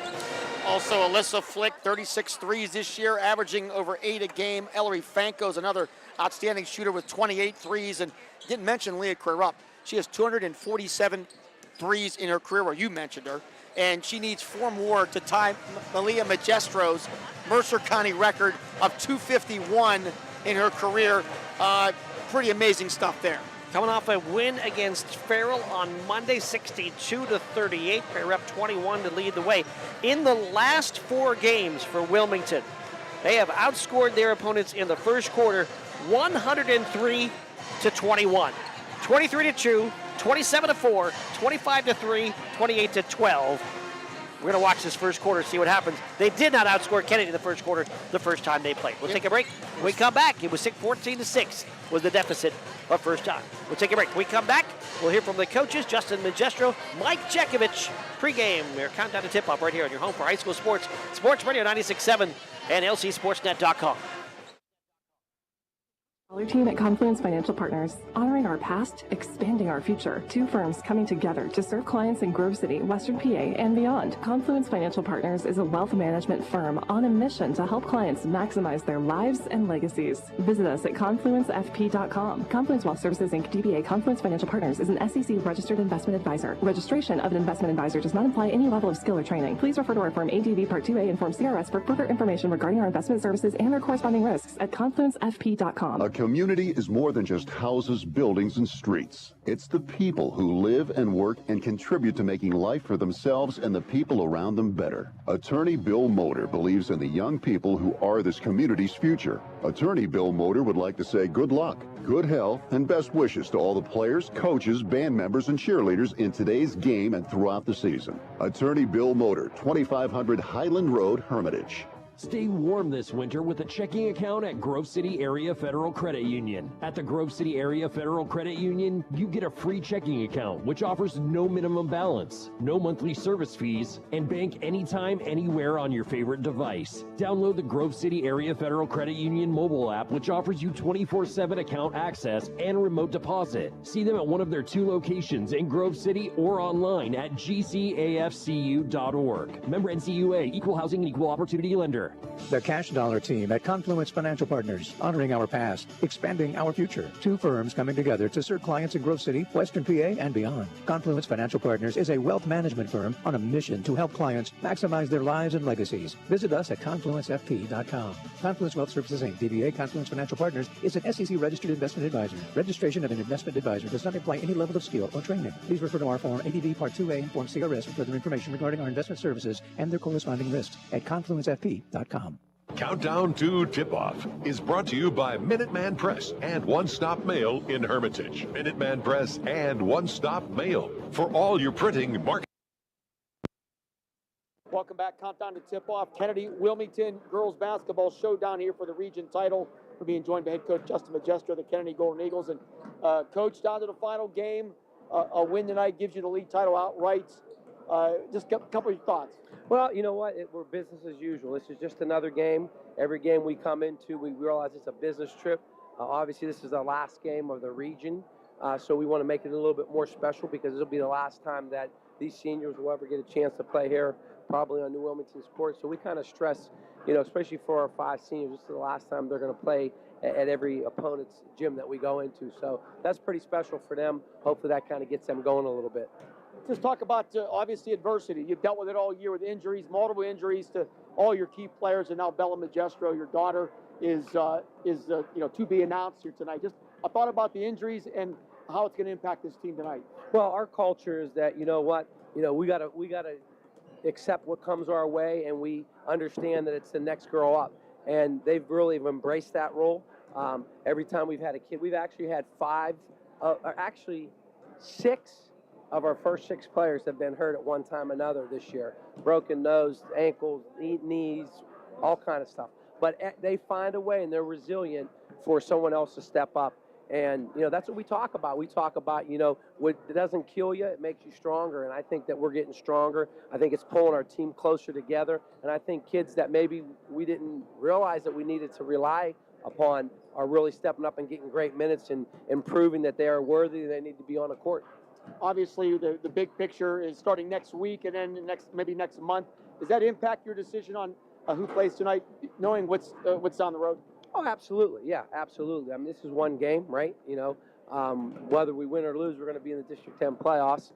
Also, Alyssa Flick, 36 threes this year, averaging over 8 a game. Ellery Fanko's another outstanding shooter with 28 threes. And didn't mention Leah Cray-Rupp. She has 247 threes in her career, where you mentioned her. And she needs 4 more to tie Malia Majestro's Mercer County record of 251 in her career. Pretty amazing stuff there. Coming off a win against Farrell on Monday, 62-38. Cray-Rupp 21 to lead the way. In the last 4 games for Wilmington, they have outscored their opponents in the first quarter 103-21. 23-2, 27-4, 25-3, 28-12. We're going to watch this first quarter, see what happens. They did not outscore Kennedy in the first quarter the first time they played. We'll take a break. When we come back, it was 14-6 was the deficit of first time. We'll take a break. When we come back, we'll hear from the coaches, Justin Magestro, Mike Jekovic. Pregame, your countdown to tip-off right here on your home for high school sports. Sports Radio 96.7 and LCSportsNet.com. Our team at Confluence Financial Partners, honoring our past, expanding our future. 2 firms coming together to serve clients in Grove City, Western PA, and beyond. Confluence Financial Partners is a wealth management firm on a mission to help clients maximize their lives and legacies. Visit us at confluencefp.com. Confluence Wealth Services, Inc., DBA Confluence Financial Partners is an SEC registered investment advisor. Registration of an investment advisor does not imply any level of skill or training. Please refer to our Form ADV Part 2A and Form CRS for further information regarding our investment services and their corresponding risks at confluencefp.com. A community is more than just houses, buildings, and streets. It's the people who live and work and contribute to making life for themselves and the people around them better. Attorney Bill Motor believes in the young people who are this community's future. Attorney Bill Motor would like to say good luck, good health, and best wishes to all the players, coaches, band members, and cheerleaders in today's game and throughout the season. Attorney Bill Motor, 2500 Highland Road, Hermitage. Stay warm this winter with a checking account at Grove City Area Federal Credit Union. At the Grove City Area Federal Credit Union, you get a free checking account, which offers no minimum balance, no monthly service fees, and bank anytime, anywhere on your favorite device. Download the Grove City Area Federal Credit Union mobile app, which offers you 24/7 account access and remote deposit. See them at one of their 2 locations in Grove City or online at gcafcu.org. Member NCUA, Equal Housing and Equal Opportunity Lender. The Cash Dollar team at Confluence Financial Partners, honoring our past, expanding our future. 2 firms coming together to serve clients in Grove City, Western PA, and beyond. Confluence Financial Partners is a wealth management firm on a mission to help clients maximize their lives and legacies. Visit us at confluencefp.com. Confluence Wealth Services, Inc., DBA Confluence Financial Partners is an SEC registered investment advisor. Registration of an investment advisor does not imply any level of skill or training. Please refer to our Form ADV Part 2A and Form CRS for further information regarding our investment services and their corresponding risks at confluencefp.com. Countdown to Tip-Off is brought to you by Minuteman Press and One Stop Mail in Hermitage. Minuteman Press and One Stop Mail for all your printing, marketing. Welcome back. Countdown to tip-off. Kennedy Wilmington girls basketball showdown here for the region title. We're being joined by head coach Justin Magestro of the Kennedy Golden Eagles. And coach, down to the final game. A win tonight gives you the league title outright. Just a couple of your thoughts. Well, you know what? We're business as usual. This is just another game. Every game we come into, we realize it's a business trip. Obviously, this is the last game of the region, so we want to make it a little bit more special because this will be the last time that these seniors will ever get a chance to play here, probably on New Wilmington's court. So we kind of stress, you know, especially for our 5 seniors, this is the last time they're going to play at every opponent's gym that we go into. So that's pretty special for them. Hopefully that kind of gets them going a little bit. Just talk about, obviously, adversity. You've dealt with it all year with injuries, multiple injuries to all your key players, and now Bella Magestro, your daughter, is to be announced here tonight. Just a thought about the injuries and how it's going to impact this team tonight. Well, our culture is that, you know what, we gotta accept what comes our way, and we understand that it's the next girl up. And they've really embraced that role. Every time we've had a kid, we've actually had six of our first 6 players have been hurt at one time or another this year. Broken nose, ankles, knees, all kind of stuff. But they find a way, and they're resilient for someone else to step up. And, that's what we talk about. We talk about, what it doesn't kill you, it makes you stronger. And I think that we're getting stronger. I think it's pulling our team closer together. And I think kids that maybe we didn't realize that we needed to rely upon are really stepping up and getting great minutes and proving that they are worthy, they need to be on the court. Obviously, the big picture is starting next week and then maybe next month. Does that impact your decision on who plays tonight, knowing what's down the road? Oh, absolutely. Yeah, absolutely. I mean, this is one game, right? Whether we win or lose, we're going to be in the District 10 playoffs.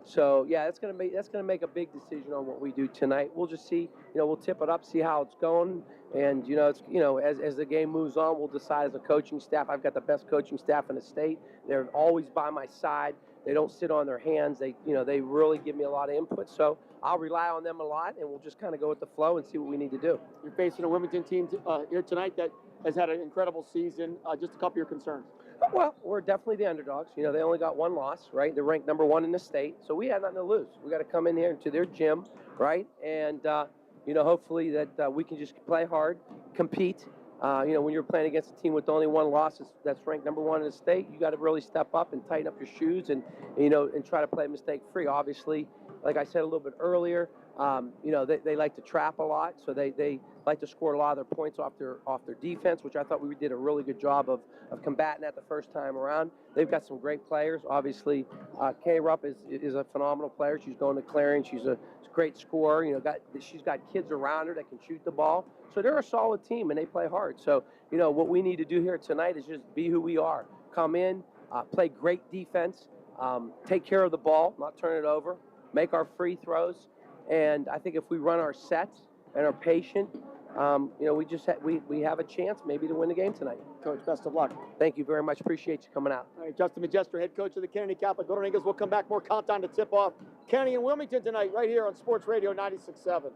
So yeah, that's going to make a big decision on what we do tonight. We'll just see. We'll tip it up, see how it's going, and as the game moves on, we'll decide as a coaching staff. I've got the best coaching staff in the state. They're always by my side. They don't sit on their hands. They really give me a lot of input. So I'll rely on them a lot, and we'll just kind of go with the flow and see what we need to do. You're facing a Wilmington team here tonight that has had an incredible season. Just a couple of your concerns. Well, we're definitely the underdogs. They only got 1 loss, right? They're ranked number 1 in the state, so we had nothing to lose. We got to come in here into their gym, right? And hopefully that we can just play hard, compete. When you're playing against a team with only 1 loss that's ranked number 1 in the state, you got to really step up and tighten up your shoes and try to play mistake-free. Obviously, like I said a little bit earlier, they like to trap a lot, so they like to score a lot of their points off their defense, which I thought we did a really good job of combating that the first time around. They've got some great players. Obviously, Kay Rupp is a phenomenal player. She's going to Clarion. She's a great scorer. She's got kids around her that can shoot the ball. So they're a solid team, and they play hard. So, what we need to do here tonight is just be who we are. Come in, play great defense, take care of the ball, not turn it over, make our free throws. And I think if we run our sets and are patient, we have a chance maybe to win the game tonight. Coach, best of luck. Thank you very much. Appreciate you coming out. All right, Justin Magester, head coach of the Kennedy Catholic Golden Eagles. We'll come back, more countdown to tip-off. Kennedy and Wilmington tonight, right here on Sports Radio 96.7.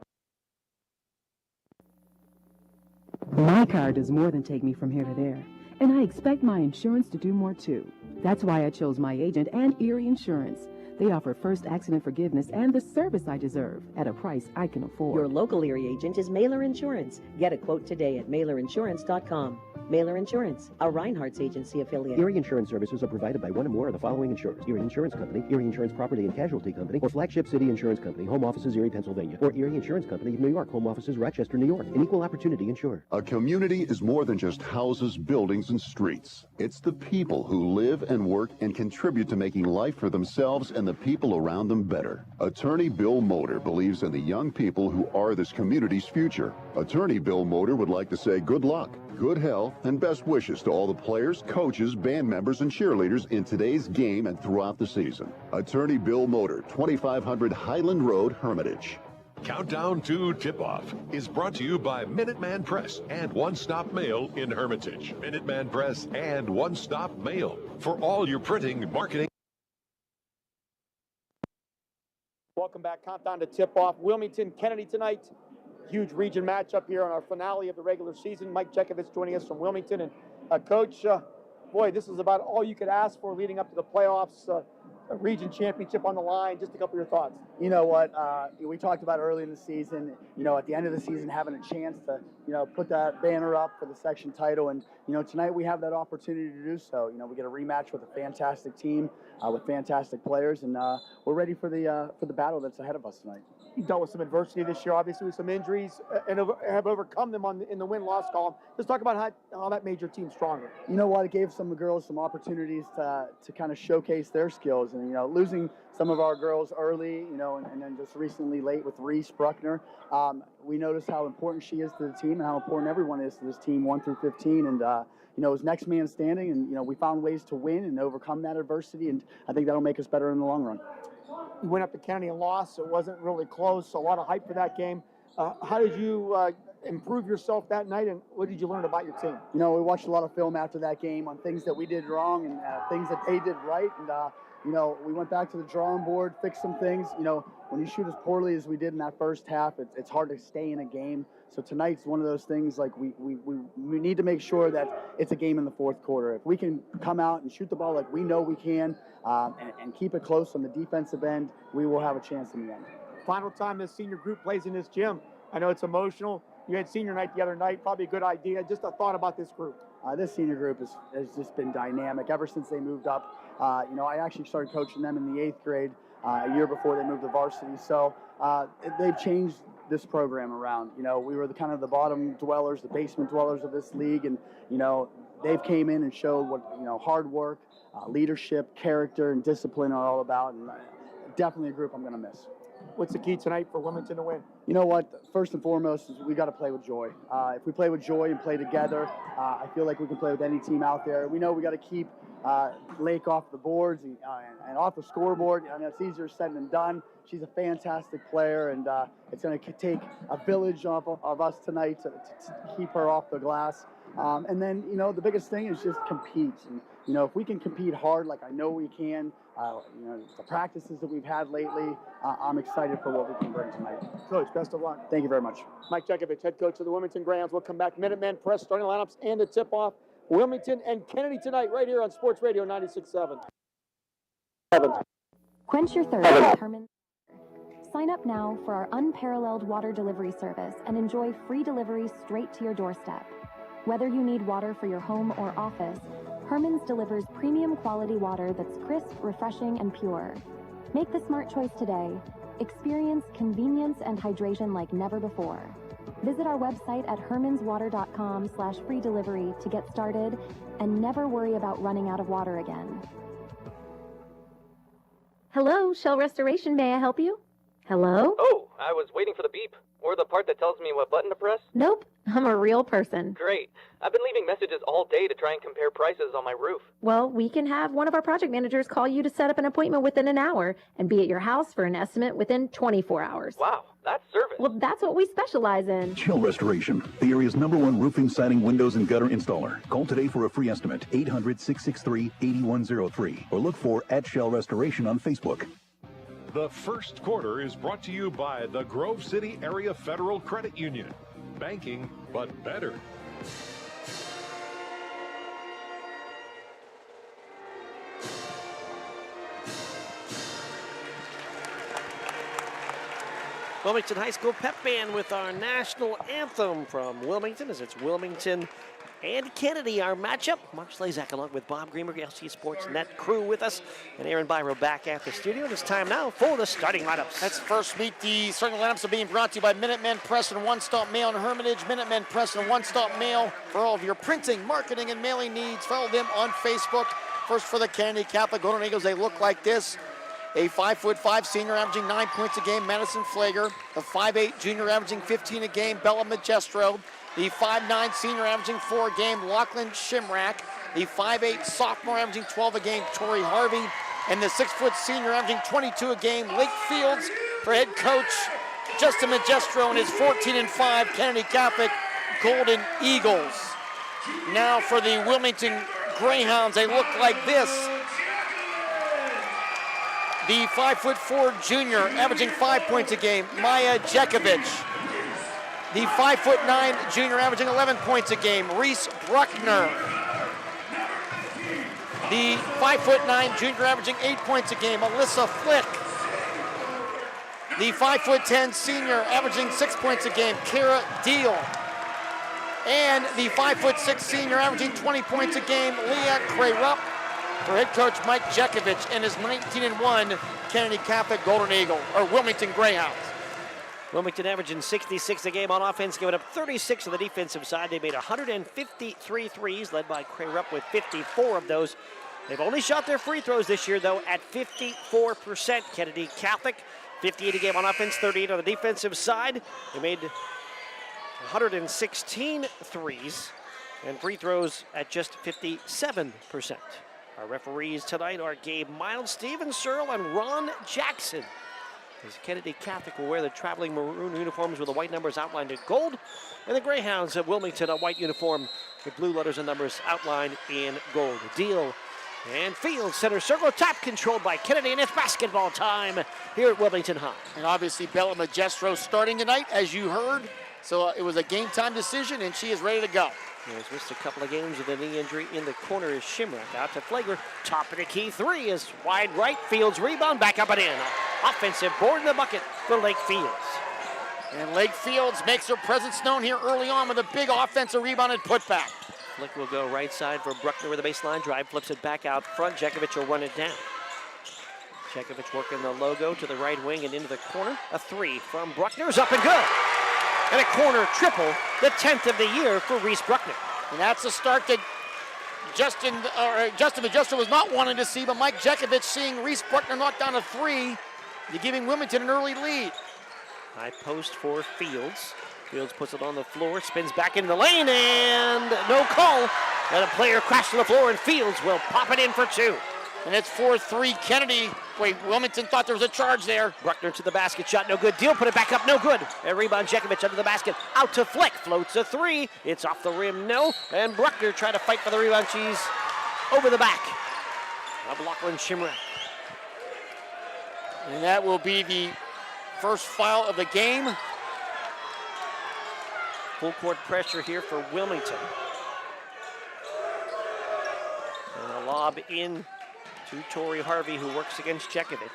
My car does more than take me from here to there, and I expect my insurance to do more too. That's why I chose my agent and Erie Insurance. They offer first accident forgiveness and the service I deserve at a price I can afford. Your local Erie agent is Mailer Insurance. Get a quote today at mailerinsurance.com. Mailer Insurance, a Reinhardt's agency affiliate. Erie Insurance services are provided by one or more of the following insurers: Erie Insurance Company, Erie Insurance Property and Casualty Company, or Flagship City Insurance Company, home offices Erie, Pennsylvania, or Erie Insurance Company of New York, home offices Rochester, New York. An equal opportunity insurer. A community is more than just houses, buildings, and streets. It's the people who live and work and contribute to making life for themselves and the people around them better. Attorney Bill Motor believes in the young people who are this community's future. Attorney Bill Motor would like to say good luck, good health, and best wishes to all the players, coaches, band members, and cheerleaders in today's game and throughout the season. Attorney Bill Motor, 2500 Highland Road, Hermitage. Countdown to Tip-Off is brought to you by Minuteman Press and One Stop Mail in Hermitage. Minuteman Press and One Stop Mail for all your printing, marketing. Welcome back. Countdown to tip-off. Wilmington, Kennedy tonight. Huge region matchup here on our finale of the regular season. Mike Jekovich joining us from Wilmington. And Coach, boy, this is about all you could ask for leading up to the playoffs. A region championship on the line. Just a couple of your thoughts. You know what? We talked about early in the season, at the end of the season, having a chance to, put that banner up for the section title. And, tonight we have that opportunity to do so. We get a rematch with a fantastic team, with fantastic players. And we're ready for the battle that's ahead of us tonight. You dealt with some adversity this year, obviously, with some injuries, and have overcome them in the win-loss column. Let's talk about how that made your team stronger. You know what? It gave some girls some opportunities to kind of showcase their skills. And, losing some of our girls early, and then just recently late with Reese Bruckner, we noticed how important she is to the team and how important everyone is to this team, 1 through 15. And, it was next man standing, and, we found ways to win and overcome that adversity. And I think that'll make us better in the long run. You went up to Kennedy and lost. It wasn't really close. A lot of hype for that game. How did you improve yourself that night, and what did you learn about your team? You know, we watched a lot of film after that game on things that we did wrong and things that they did right. And, you know, we went back to the drawing board, fixed some things. You know, when you shoot as poorly as we did in that first half, it's hard to stay in a game. So tonight's one of those things, like we need to make sure that it's a game in the fourth quarter. If we can come out and shoot the ball like we know we can and keep it close on the defensive end, we will have a chance in the end. Final time this senior group plays in this gym. I know it's emotional. You had senior night the other night, probably a good idea. Just a thought about this group. This senior group has just been dynamic ever since they moved up. You know, I actually started coaching them in the 8th grade a year before they moved to varsity. So they've changed this program around. You know, we were kind of the bottom dwellers, the basement dwellers of this league, and you know, they've came in and showed what, you know, hard work, leadership, character, and discipline are all about. And definitely a group I'm going to miss. What's the key tonight for Wilmington to win? You know what? First and foremost is we got to play with joy. If we play with joy and play together, I feel like we can play with any team out there. We know we got to keep Lake off the boards and off the scoreboard. I know it's easier said than done. She's a fantastic player, and it's going to take a village of us tonight to keep her off the glass. And then, you know, the biggest thing is just compete. And, you know, if we can compete hard like I know we can, you know, the practices that we've had lately, I'm excited for what we can bring tonight. Coach, best of luck. Thank you very much. Mike Jekovich, head coach of the Wilmington Greyhounds. We'll come back. Minutemen press, starting lineups, and the tip-off. Wilmington and Kennedy tonight, right here on Sports Radio 96.7. Quench your thirst with Herman's. Sign up now for our unparalleled water delivery service and enjoy free delivery straight to your doorstep. Whether you need water for your home or office, Herman's delivers premium quality water that's crisp, refreshing, and pure. Make the smart choice today. Experience convenience and hydration like never before. Visit our website at hermanswater.com/free delivery to get started and never worry about running out of water again. Hello, Shell Restoration. May I help you? Hello? Oh, I was waiting for the beep. Or the part that tells me what button to press. Nope, I'm a real person. Great. I've been leaving messages all day to try and compare prices on my roof. Well, we can have one of our project managers call you to set up an appointment within an hour and be at your house for an estimate within 24 hours. Wow, that's service. Well, that's what we specialize in. Shell Restoration, the area's #1 roofing, siding, windows, and gutter installer. Call today for a free estimate, 800-663-8103, or look for @Shell Restoration on Facebook. The first quarter is brought to you by the Grove City Area Federal Credit Union. Banking, but better. Wilmington High School pep band with our national anthem from Wilmington, as it's Wilmington and Kennedy, our matchup. Mark Slazak along with Bob Greenberg, LC SportsNet crew with us, and Aaron Byro back at the studio. It's time now for the starting lineups. Let's first meet the starting lineups are being brought to you by Minutemen Press and One Stop Mail in Hermitage. Minutemen Press and One Stop Mail for all of your printing, marketing, and mailing needs. Follow them on Facebook. First for the Kennedy Catholic Golden Eagles, they look like this. A 5'5" senior averaging 9 points a game, Madison Flager. The 5'8" junior averaging 15 a game, Bella Magestro. The 5'9" senior averaging 4 a game, Lachlan Shimrack. The 5'8" sophomore averaging 12 a game, Tori Harvey. And the 6' senior averaging 22 a game, Lake Fields, for head coach Justin Magestro and his 14-5 Kennedy Catholic Golden Eagles. Now for the Wilmington Greyhounds, they look like this. The 5'4" junior averaging 5 points a game, Maya Jekovich. The 5'9" junior averaging 11 points a game, Reese Bruckner. The 5'9" junior averaging 8 points a game, Alyssa Flick. The 5'10" senior averaging 6 points a game, Kara Deal. And the 5'6" senior averaging 20 points a game, Leah Krayrup, for head coach Mike Jekovich and his 19-1 Kennedy Catholic Golden Eagle, or Wilmington Greyhounds. Wilmington averaging 66 a game on offense, giving up 36 on the defensive side. They made 153 threes, led by Krayrup with 54 of those. They've only shot their free throws this year, though, at 54%. Kennedy Catholic, 58 a game on offense, 38 on the defensive side. They made 116 threes and free throws at just 57%. Our referees tonight are Gabe Miles, Steven Searle, and Ron Jackson. As Kennedy Catholic will wear the traveling maroon uniforms with the white numbers outlined in gold, and the Greyhounds at Wilmington, a white uniform with blue letters and numbers outlined in gold. Deal and field center circle, tap controlled by Kennedy, and it's basketball time here at Wilmington High. And obviously Bella Magestro starting tonight, as you heard. So it was a game time decision, and she is ready to go. He's missed a couple of games with a knee injury. In the corner is Shimrock. Out to Flagler. Top of the key three is wide right. Fields rebound. Back up and in. Offensive board in the bucket for Lake Fields. And Lake Fields makes her presence known here early on with a big offensive rebound and putback. Flick will go right side for Bruckner with a baseline drive. Flips it back out front. Jekovic will run it down. Jekovic working the logo to the right wing and into the corner. A three from Bruckner is up and good. And a corner triple, the 10th of the year for Reese Bruckner. And that's a start that Justin Magestro was not wanting to see, but Mike Jekovic seeing Reese Bruckner knock down a three, giving Wilmington an early lead. High post for Fields. Fields puts it on the floor, spins back into the lane, and no call. And a player crashed to the floor, and Fields will pop it in for two. And it's 4-3 Kennedy. Wait, Wilmington thought there was a charge there. Bruckner to the basket, shot no good. Deal, put it back up, no good. And rebound, Jekovic under the basket. Out to Flick, floats a three. It's off the rim, no. And Bruckner trying to fight for the rebound. She's over the back of Lachlan Shimrock. And that will be the first foul of the game. Full court pressure here for Wilmington. And a lob in to Tori Harvey, who works against Jekovic.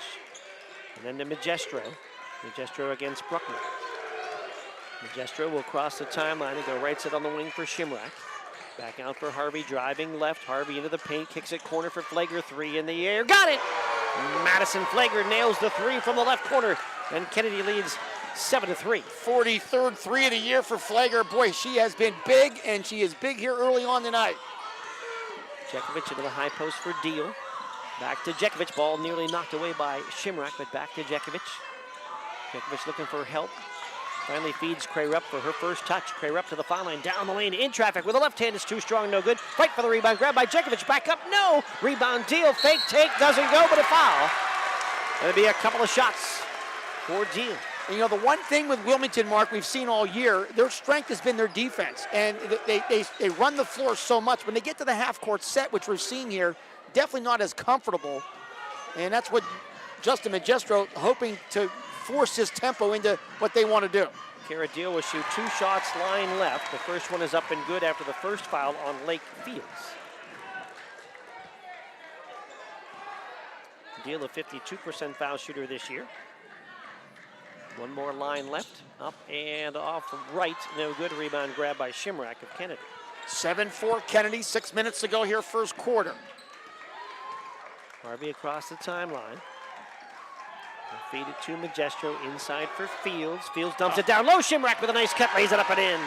And then to Magestro. Magestro against Bruckner. Magestro will cross the timeline and go right side on the wing for Shimrock. Back out for Harvey, driving left. Harvey into the paint, kicks it corner for Flagler. Three in the air, got it! Madison Flagler nails the three from the left corner. And Kennedy leads 7-3. 43rd three of the year for Flagler. Boy, she has been big, and she is big here early on tonight. Jekovic into the high post for Deal. Back to Jekovic, ball nearly knocked away by Shimrock, but back to Jekovic. Jekovic looking for help. Finally feeds Cray-Rupp for her first touch. Cray-Rupp to the foul line, down the lane, in traffic with the left hand. It's too strong, no good. Fight for the rebound, grab by Jekovic, back up, no! Rebound, Deal, fake take, doesn't go, but a foul. It'll be a couple of shots for Deal. And you know, the one thing with Wilmington, Mark, we've seen all year, their strength has been their defense. And they run the floor so much. When they get to the half-court set, which we're seeing here, definitely not as comfortable. And that's what Justin Magestro hoping to force his tempo into what they want to do. Kara Deal will shoot two shots, line left. The first one is up and good after the first foul on Lake Fields. Deal, a 52% foul shooter this year. One more line left, up and off right, no good. Rebound grab by Shimrock of Kennedy. 7-4 Kennedy, 6 minutes to go here, first quarter. Harvey across the timeline. Feed it to Magestro, inside for Fields. Fields dumps it down low. Shimrock with a nice cut, lays it up and in.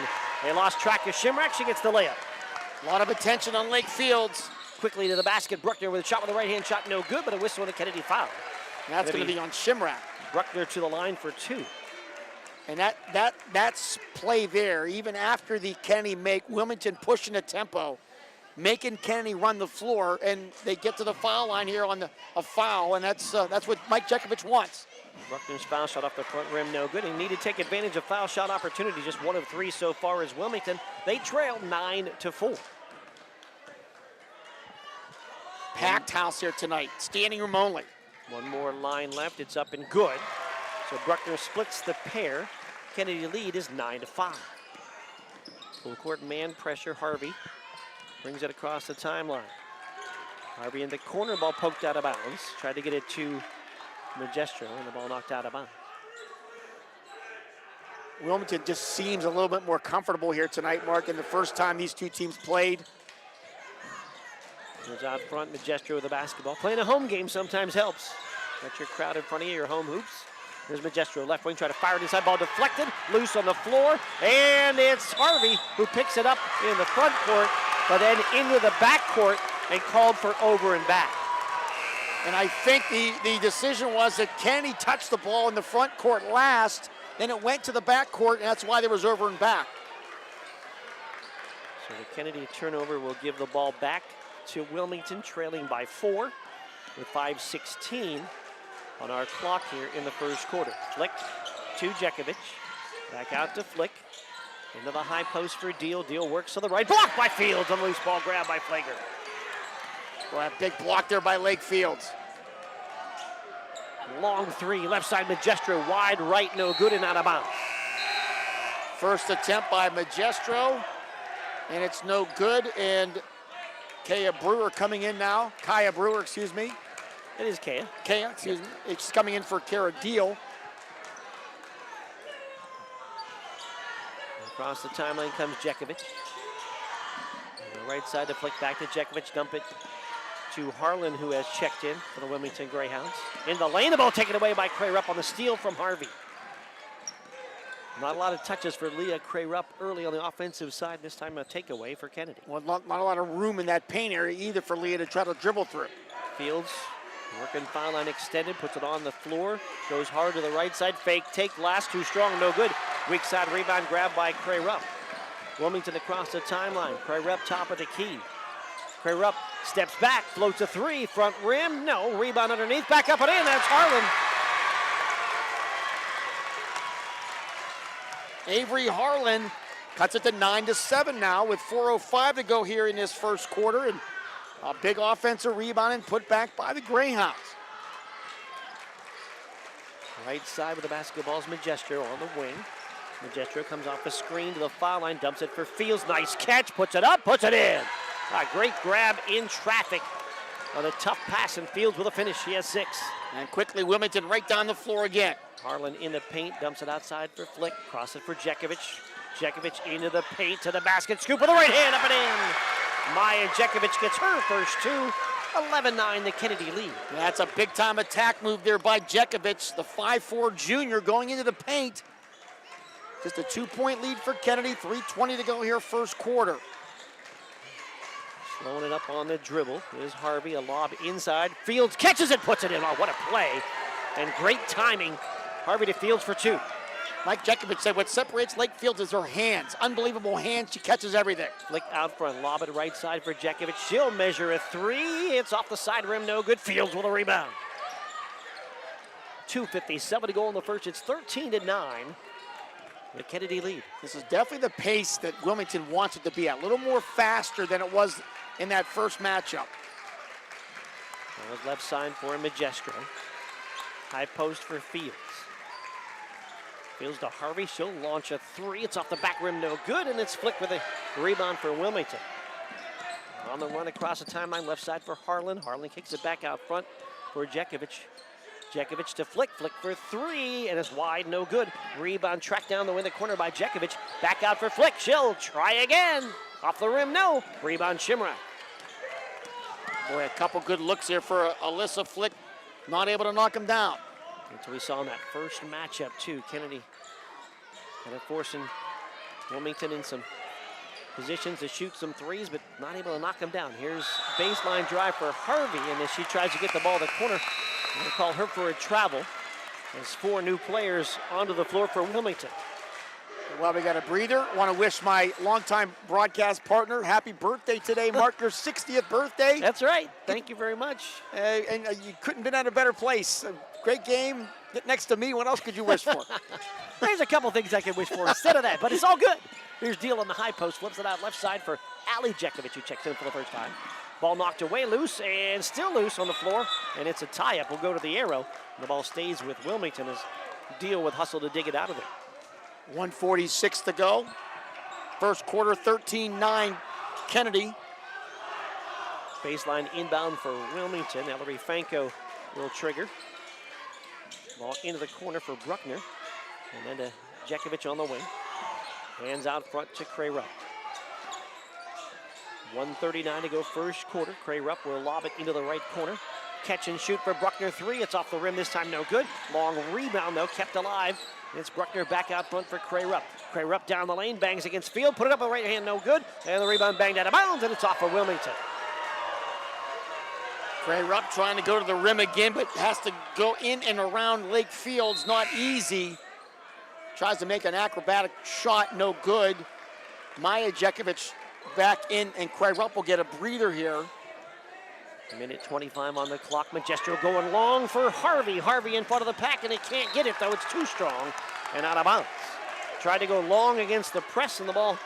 They lost track of Shimrock, she gets the layup. A lot of attention on Lake Fields. Quickly to the basket, Bruckner with a shot with a right-hand shot, no good, but a whistle and a Kennedy foul. And that's going to be on Shimrock. Bruckner to the line for two. And that's play there, even after the Kennedy make, Wilmington pushing the tempo, making Kennedy run the floor, and they get to the foul line here on a foul, and that's what Mike Jekovic wants. Bruckner's foul shot off the front rim, no good. He needed to take advantage of foul shot opportunity, just one of three so far as Wilmington. They trail 9-4. Packed house here tonight, standing room only. One more line left, it's up and good. So Bruckner splits the pair. Kennedy lead is 9-5. Full court man pressure, Harvey. Brings it across the timeline. Harvey in the corner, ball poked out of bounds. Tried to get it to Magestro, and the ball knocked out of bounds. Wilmington just seems a little bit more comfortable here tonight, Mark, than the first time these two teams played. Goes out front, Magestro with the basketball. Playing a home game sometimes helps. Got your crowd in front of you, your home hoops. There's Magestro, left wing, try to fire it inside, ball deflected, loose on the floor, and it's Harvey who picks it up in the front court, but then into the back court and called for over and back. And I think the decision was that Kennedy touched the ball in the front court last, then it went to the back court, and that's why there was over and back. So the Kennedy turnover will give the ball back to Wilmington, trailing by 4 with 5:16 on our clock here in the first quarter. Flick to Jekovic. Back out to Flick. Into the high post for Deal. Deal works to the right. Blocked by Fields. On loose ball grab by Flager. Well, that big block there by Lake Fields. Long three. Left side Magestro. Wide right. No good and out of bounds. First attempt by Magestro. And it's no good. And Kaya Brewer coming in now. Kaya Brewer, excuse me. It is Kaya. Kaya, excuse me. It's coming in for Kara Deal. Across the timeline comes Jekovic. On the right side to flick back to Jekovic. Dump it to Harlan, who has checked in for the Wilmington Greyhounds. In the lane, the ball taken away by Cray-Rupp on the steal from Harvey. Not a lot of touches for Leah Cray-Rupp early on the offensive side. This time a takeaway for Kennedy. Well, not a lot of room in that paint area either for Leah to try to dribble through. Fields working foul line extended, puts it on the floor, goes hard to the right side, fake take, last too strong, no good. Weak side rebound grab by Cray-Rupp. Wilmington across the timeline. Cray-Rupp top of the key. Cray-Rupp steps back, floats a three, front rim, no, rebound underneath, back up and in, that's Harlan. Avery Harlan cuts it to 9-7 now with 4:05 to go here in this first quarter, and a big offensive rebound and put back by the Greyhounds. Right side with the basketball is Magestro on the wing. Magestro comes off the screen to the foul line, dumps it for Fields. Nice catch, puts it up, puts it in. A great grab in traffic on a tough pass, and Fields with a finish. He has 6. And quickly Wilmington right down the floor again. Harlan in the paint, dumps it outside for Flick. Cross it for Jekovic. Jekovic into the paint to the basket. Scoop with the right hand, up and in. Maya Jekovic gets her first 2. 11-9, the Kennedy lead. That's a big-time attack move there by Jekovic, the 5'4" junior going into the paint. Just a 2-point lead for Kennedy, 3:20 to go here first quarter. Slowing it up on the dribble is Harvey, a lob inside. Fields catches it, puts it in. Oh, what a play. And great timing. Harvey to Fields for 2. Mike Jekovic said what separates Lake Fields is her hands. Unbelievable hands, she catches everything. Flick out front, lob it right side for Jekovic. She'll measure a 3. It's off the side rim, no good. Fields with a rebound. 2:57 to go in the first. It's 13-9. The Kennedy lead. This is definitely the pace that Wilmington wants it to be at. A little more faster than it was in that first matchup. That was left side for Magestro. High post for Fields. Fields to Harvey. She'll launch a 3. It's off the back rim, no good, and it's Flick with a rebound for Wilmington. On the run across the timeline, left side for Harlan. Harlan kicks it back out front for Jekovic. Jekovic to Flick. Flick for 3, and it's wide, no good. Rebound tracked down the wing the corner by Jekovic. Back out for Flick. She'll try again. Off the rim, no. Rebound Shimrak. Boy, a couple good looks here for Alyssa Flick. Not able to knock him down. Until we saw in that first matchup, too. Kennedy kind of forcing Wilmington in some positions to shoot some 3s, but not able to knock them down. Here's baseline drive for Harvey, and as she tries to get the ball to the corner, we'll call her for a travel. There's 4 new players onto the floor for Wilmington. Well, we got a breather. Want to wish my longtime broadcast partner happy birthday today. Mark your 60th birthday. That's right. Thank you very much. And you couldn't have been at a better place. Great game. Get next to me. What else could you wish for? There's a couple things I could wish for instead of that, but it's all good. Here's Deal on the high post. Flips it out left side for Ali Jekovic, who checks in for the first time. Ball knocked away, loose, and still loose on the floor. And it's a tie-up. We'll go to the arrow. The ball stays with Wilmington as Deal with hustle to dig it out of there. 1:46 to go. First quarter, 13-9 Kennedy. Baseline inbound for Wilmington. Ellery Fanko will trigger. Ball into the corner for Bruckner. And then to Jekovic on the wing. Hands out front to Cray-Rupp. 1:39 to go first quarter. Cray-Rupp will lob it into the right corner. Catch and shoot for Bruckner 3. It's off the rim this time, no good. Long rebound though, kept alive. It's Bruckner back out front for Cray-Rupp. Cray-Rupp down the lane, bangs against Field, put it up with the right hand, no good. And the rebound banged out of bounds, and it's off for Wilmington. Cray-Rupp trying to go to the rim again, but has to go in and around Lake Fields, not easy. Tries to make an acrobatic shot, no good. Maya Jekovic back in, and Cray-Rupp will get a breather here. Minute 25 on the clock. Magestro going long for Harvey. Harvey in front of the pack, and he can't get it, though. It's too strong and out of bounds. Tried to go long against the press, and the ball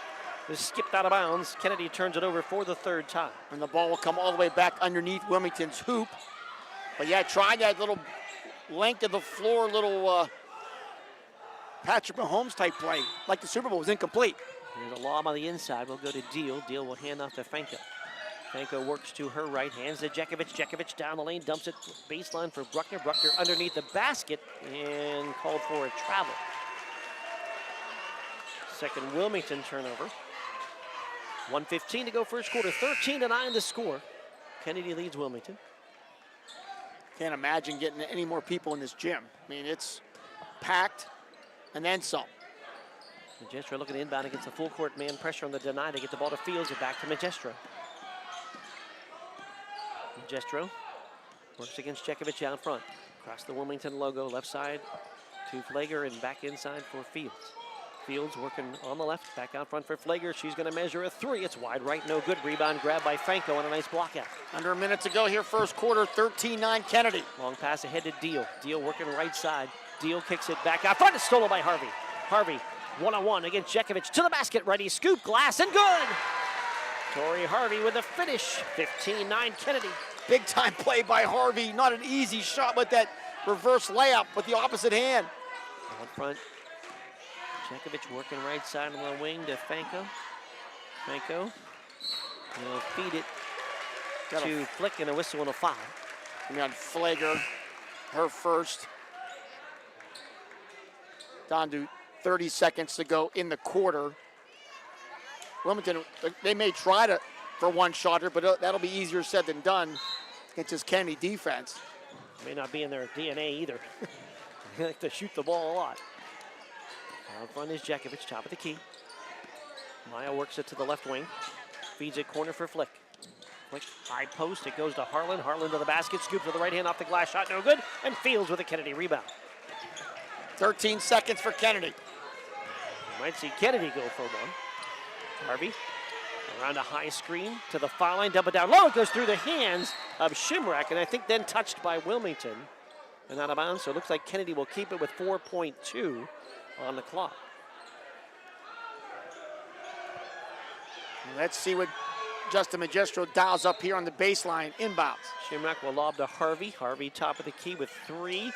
just skipped out of bounds. Kennedy turns it over for the third time. And the ball will come all the way back underneath Wilmington's hoop. But yeah, tried that little length of the floor, little Patrick Mahomes type play. Like the Super Bowl, was incomplete. There's a lob on the inside. We'll go to Deal. Deal will hand off to Fanko. Fanko works to her right, hands to Jekovic. Jekovic down the lane, dumps it baseline for Bruckner. Bruckner underneath the basket and called for a travel. Second Wilmington turnover. 1:15 to go first quarter, 13-9 the score. Kennedy leads Wilmington. Can't imagine getting any more people in this gym. I mean, it's packed and then some. Magestro looking to inbound against the full court man. Pressure on the deny. They get the ball to Fields and back to Magestro. Magestro works against Jekovic out front. Across the Wilmington logo, left side to Flager and back inside for Fields. Fields working on the left, back out front for Flager. She's going to measure a three. It's wide right, no good. Rebound grab by Fanko on a nice block out. Under a minute to go here, first quarter, 13-9 Kennedy. Long pass ahead to Deal. Deal working right side. Deal kicks it back out front. It's stolen by Harvey. Harvey, one-on-one against Jekovic. To the basket, ready, scoop, glass, and good! Tori Harvey with a finish. 15-9 Kennedy. Big time play by Harvey. Not an easy shot with that reverse layup with the opposite hand. Out front. Jekovic working right side on the wing to Fanko. Fanko will feed it to Flick and a whistle and a foul. We got Flager, her first. Down to 30 seconds to go in the quarter. Wilmington, they may try to for one shotter, but that'll be easier said than done against this Kennedy defense. May not be in their DNA either. They like to shoot the ball a lot. Out front is Jekovic, top of the key. Maya works it to the left wing. Feeds it corner for Flick. Flick, high post, it goes to Harlan. Harlan to the basket, scoops with the right hand off the glass, shot no good, and Fields with a Kennedy rebound. 13 seconds for Kennedy. You might see Kennedy go for one. Harvey around a high screen to the foul line, double down low. It goes through the hands of Shimrak, and I think then touched by Wilmington and out of bounds. So it looks like Kennedy will keep it with 4.2 on the clock. Let's see what Justin Magestro dials up here on the baseline, inbounds. Shimrak will lob to Harvey. Harvey top of the key with three.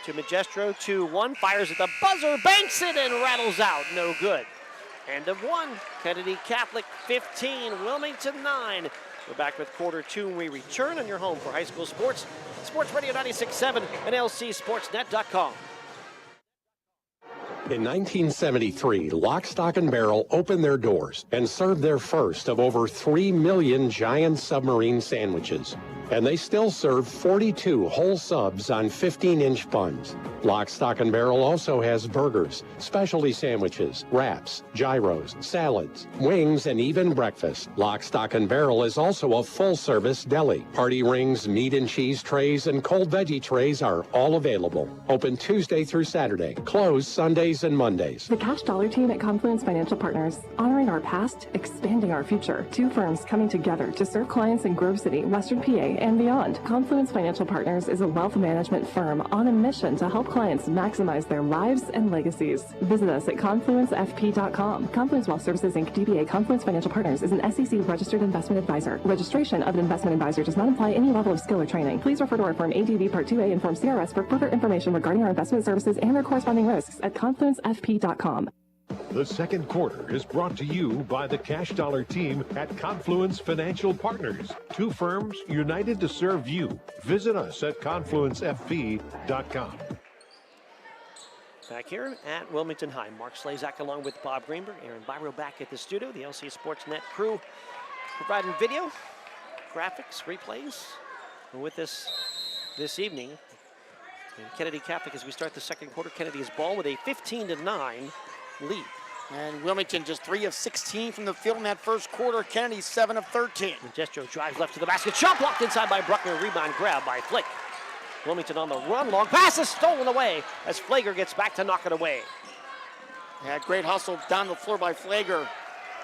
To Magestro, 2-1, fires at the buzzer, banks it and rattles out, no good. End of one, Kennedy Catholic 15, Wilmington 9. We're back with quarter two when we return on your home for high school sports. Sports Radio 96.7 and LCSportsNet.com. In 1973, Lock, Stock, and Barrel opened their doors and served their first of over 3 million giant submarine sandwiches. And they still serve 42 whole subs on 15-inch buns. Lock, Stock, and Barrel also has burgers, specialty sandwiches, wraps, gyros, salads, wings, and even breakfast. Lock, Stock, and Barrel is also a full-service deli. Party rings, meat and cheese trays, and cold veggie trays are all available. Open Tuesday through Saturday. Closed Sundays and Mondays. The Cash Dollar team at Confluence Financial Partners, honoring our past, expanding our future. Two firms coming together to serve clients in Grove City, Western PA, and beyond. Confluence Financial Partners is a wealth management firm on a mission to help clients maximize their lives and legacies. Visit us at confluencefp.com. Confluence Wealth Services Inc. DBA Confluence Financial Partners is an SEC registered investment advisor. Registration of an investment advisor does not imply any level of skill or training. Please refer to our Form ADV Part 2A and Form CRS for further information regarding our investment services and their corresponding risks at confluencefp.com. The second quarter is brought to you by the Cash Dollar team at Confluence Financial Partners. Two firms united to serve you. Visit us at confluencefp.com. Back here at Wilmington High, Mark Slazak along with Bob Greenberg, Aaron Byro back at the studio. The LC SportsNet crew providing video, graphics, replays with us this evening. And Kennedy Catholic, as we start the second quarter, Kennedy's ball with a 15-9 lead. And Wilmington just 3 of 16 from the field in that first quarter. Kennedy 7 of 13. Magestro drives left to the basket. Shot blocked inside by Bruckner. Rebound grab by Flick. Wilmington on the run. Long pass is stolen away as Flager gets back to knock it away. Yeah, great hustle down the floor by Flager.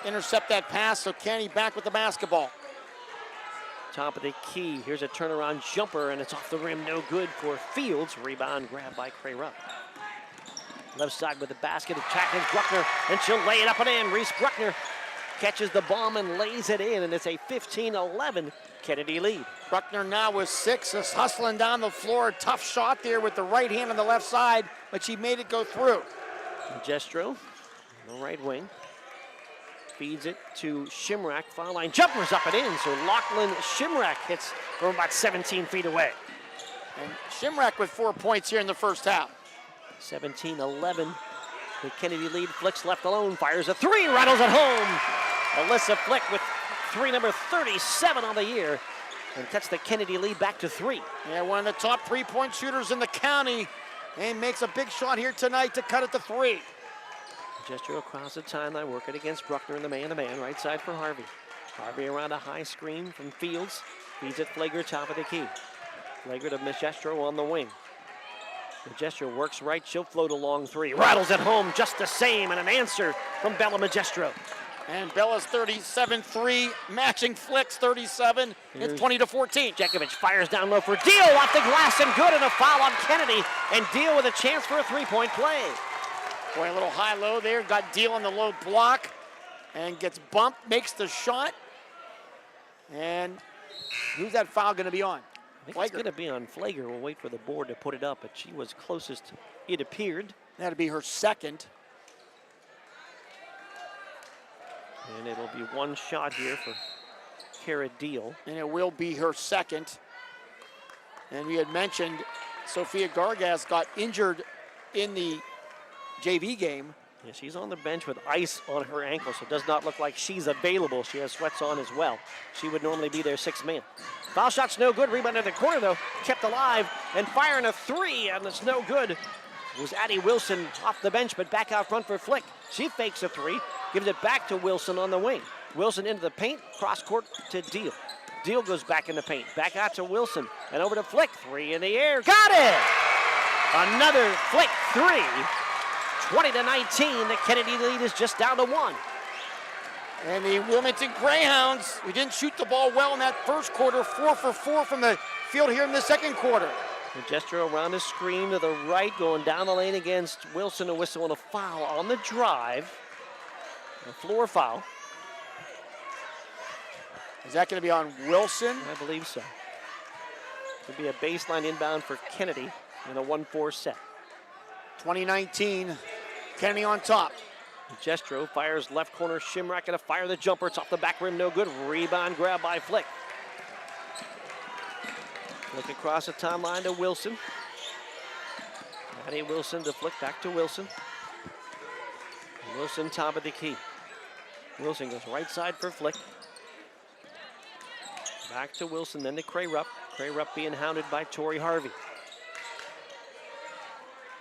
Intercept that pass, so Kennedy back with the basketball. Top of the key. Here's a turnaround jumper, and it's off the rim. No good for Fields. Rebound grab by Cray Rupp. Left side with the basket. Attacking Bruckner, and she'll lay it up and in. Reese Bruckner catches the bomb and lays it in, and it's a 15-11 Kennedy lead. Bruckner now with 6, is hustling down the floor. Tough shot there with the right hand on the left side, but she made it go through. Magestro, the right wing. Feeds it to Shimrack. Foul line jumpers up and in. So Lachlan Shimrack hits from about 17 feet away. And Shimrack with 4 points here in the first half. 17-11. The Kennedy lead. Flick's left alone. Fires a 3. Rattles it home. Alyssa Flick with 3 number 37 on the year. And cuts the Kennedy lead back to 3. Yeah, one of the top 3-point shooters in the county. And makes a big shot here tonight to cut it to 3. Gesture across the timeline, working against Bruckner in the man-to-man, right side for Harvey. Harvey around a high screen from Fields. Feeds it Flager, top of the key. Flager to Magestro on the wing. Magestro works right, she'll float a long 3. Rattles it home just the same, and an answer from Bella Magestro. And Bella's 37-3, matching Flick's 37. It's 20-14. Jekovic fires down low for Deal, off the glass and good, and a foul on Kennedy. And Deal with a chance for a 3-point play. Boy, a little high-low there. Got Deal on the low block and gets bumped, makes the shot. And who's that foul going to be on? I think it's going to be on Flager. We'll wait for the board to put it up, but she was closest, it appeared. That'll be her second. And it'll be one shot here for Kara Deal. And it will be her second. And we had mentioned Sophia Gargas got injured in the JV game. Yeah, she's on the bench with ice on her ankle, so it does not look like she's available. She has sweats on as well. She would normally be their 6th man. Foul shot's no good. Rebound in the corner, though. Kept alive and firing a 3, and it's no good. It was Addie Wilson off the bench, but back out front for Flick. She fakes a 3, gives it back to Wilson on the wing. Wilson into the paint, cross court to Deal. Deal goes back in the paint. Back out to Wilson, and over to Flick. 3 in the air. Got it! Another Flick 3. 20-19, the Kennedy lead is just down to 1. And the Wilmington Greyhounds, who didn't shoot the ball well in that first quarter, 4 for 4 from the field here in the second quarter. Magestro around the screen to the right, going down the lane against Wilson, a whistle and a foul on the drive. A floor foul. Is that going to be on Wilson? I believe so. It'll be a baseline inbound for Kennedy in a 1-4 set. 2019, Kennedy on top. Magestro fires left corner. Shimrack gonna fire the jumper. It's off the back rim, no good. Rebound grab by Flick. Look across the timeline to Wilson. Addie Wilson to Flick, back to Wilson. Wilson top of the key. Wilson goes right side for Flick. Back to Wilson, then to Cray Rupp. Cray Rupp being hounded by Tori Harvey.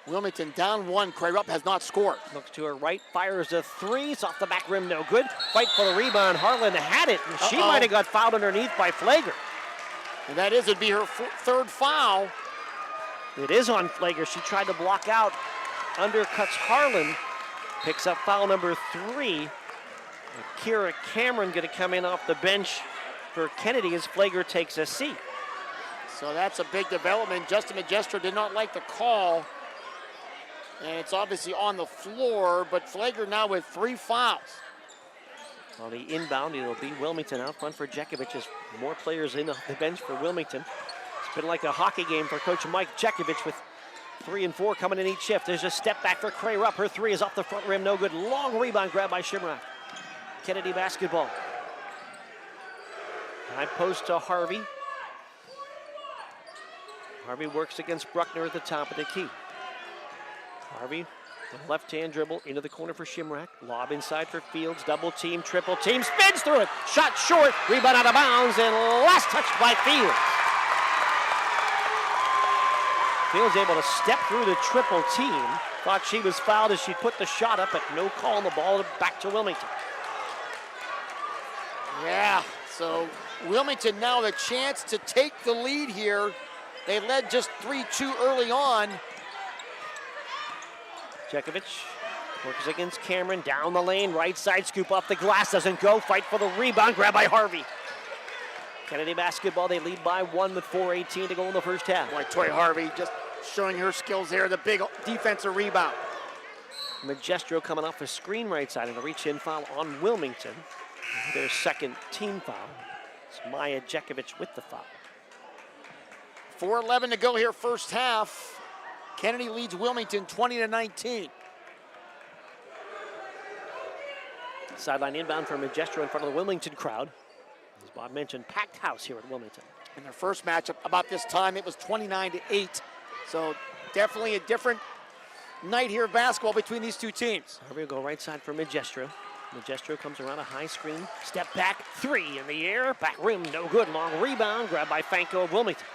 Wilmington down 1. Cray Rupp has not scored. Looks to her right, fires a 3. It's off the back rim, no good. Fight for the rebound. Harlan had it, and she might have got fouled underneath by Flager. And that it'd be her 3rd foul. It is on Flager. She tried to block out, undercuts Harlan. Picks up foul number 3. Kira Cameron going to come in off the bench for Kennedy as Flager takes a seat. So that's a big development. Justin Magestro did not like the call. And it's obviously on the floor, but Flager now with 3 fouls. On the inbound, it'll be Wilmington out front for Jekovic as more players in off the bench for Wilmington. It's been like a hockey game for Coach Mike Jekovic with 3 and 4 coming in each shift. There's a step back for Cray Rupp. Her 3 is off the front rim, no good. Long rebound grab by Shimrack. Kennedy basketball. High post to Harvey. Harvey works against Bruckner at the top of the key. Harvey, the left-hand dribble into the corner for Shimrack. Lob inside for Fields. Double team, triple team, spins through it. Shot short, rebound out of bounds, and last touch by Fields. Fields able to step through the triple team. Thought she was fouled as she put the shot up, but no call on the ball. Back to Wilmington. Yeah, so Wilmington now the chance to take the lead here. They led just 3-2 early on. Jekovic works against Cameron, down the lane, right side scoop off the glass, doesn't go, fight for the rebound, grab by Harvey. Kennedy basketball, they lead by 1 with 4:18 to go in the first half. Boy, Toy Harvey just showing her skills there, the big defensive rebound. Magestro coming off a screen right side and a reach-in foul on Wilmington. Their second team foul. It's Maya Jekovic with the foul. 4:11 to go here first half. Kennedy leads Wilmington 20-19. Sideline inbound for Magestro in front of the Wilmington crowd. As Bob mentioned, packed house here at Wilmington. In their first matchup, about this time, it was 29-8. So definitely a different night here of basketball between these two teams. Here we go, right side for Magestro. Magestro comes around a high screen, step back, 3 in the air, back rim, no good. Long rebound, grabbed by Fanko of Wilmington.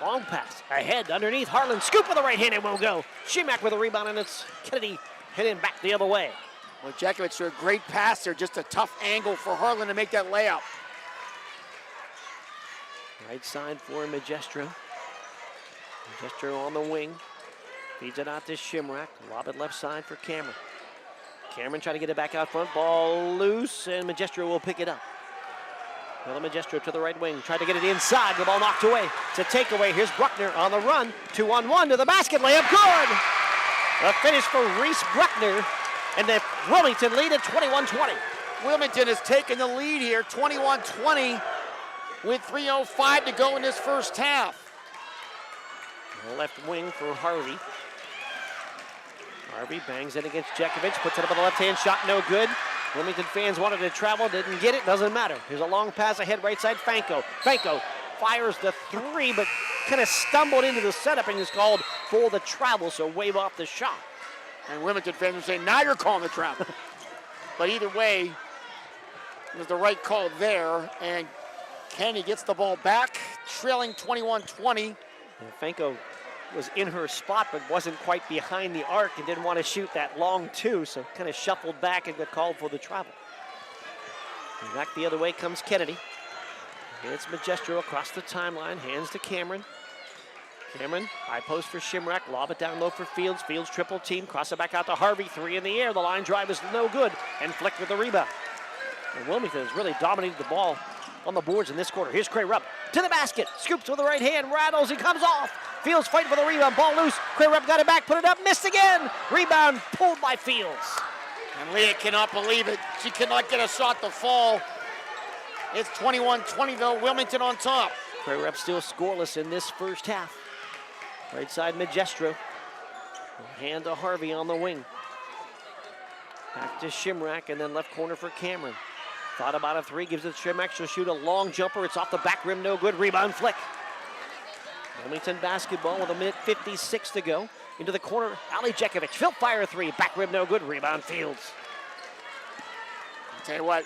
A long pass, ahead, underneath, Harlan, scoop with the right hand, it won't go. Shimak with a rebound, and it's Kennedy heading back the other way. Well, Jekovic threw a great pass there, just a tough angle for Harlan to make that layup. Right side for Magestro. Magestro on the wing. Feeds it out to Shimrak. Lob it left side for Cameron. Cameron trying to get it back out front. Ball loose, and Magestro will pick it up. Another Magestro to the right wing. Tried to get it inside. The ball knocked away. It's a takeaway. Here's Bruckner on the run. 2-on-1 to the basket. Layup good. A finish for Reese Bruckner. And the Wilmington lead at 21-20. Wilmington has taken the lead here, 21-20, with 3:05 to go in this first half. The left wing for Harvey. Harvey bangs it against Jekovic, puts it up on the left-hand shot, no good. Wilmington fans wanted to travel, didn't get it, doesn't matter. Here's a long pass ahead, right side, Fanko. Fanko fires the 3, but kind of stumbled into the setup and is called for the travel, so wave off the shot. And Wilmington fans are saying, now you're calling the travel. But either way, it was the right call there, and Kennedy gets the ball back, trailing 21-20. And Fanko was in her spot, but wasn't quite behind the arc and didn't want to shoot that long 2, so kind of shuffled back and got called for the travel. And back the other way comes Kennedy. It's Magestro across the timeline, hands to Cameron. Cameron, high post for Shimrak, lob it down low for Fields. Fields triple team, cross it back out to Harvey, 3 in the air. The line drive is no good, and Flick with the rebound. And Wilmington has really dominated the ball on the boards in this quarter. Here's Cray Rupp to the basket, scoops with the right hand, rattles, he comes off. Fields fighting for the rebound, ball loose. Cray Rupp got it back, put it up, missed again. Rebound pulled by Fields. And Leah cannot believe it. She cannot get a shot to fall. It's 21-20 though, Wilmington on top. Cray Rupp still scoreless in this first half. Right side, Magestro. Hand to Harvey on the wing. Back to Shimrak, and then left corner for Cameron. Thought about a 3, gives it to Shimrak. She'll shoot a long jumper. It's off the back rim, no good. Rebound, Flick. Wilmington basketball with 1:56 to go. Into the corner, Ali Jekovic. Phil fire 3, back rim, no good. Rebound, Fields. I'll tell you what,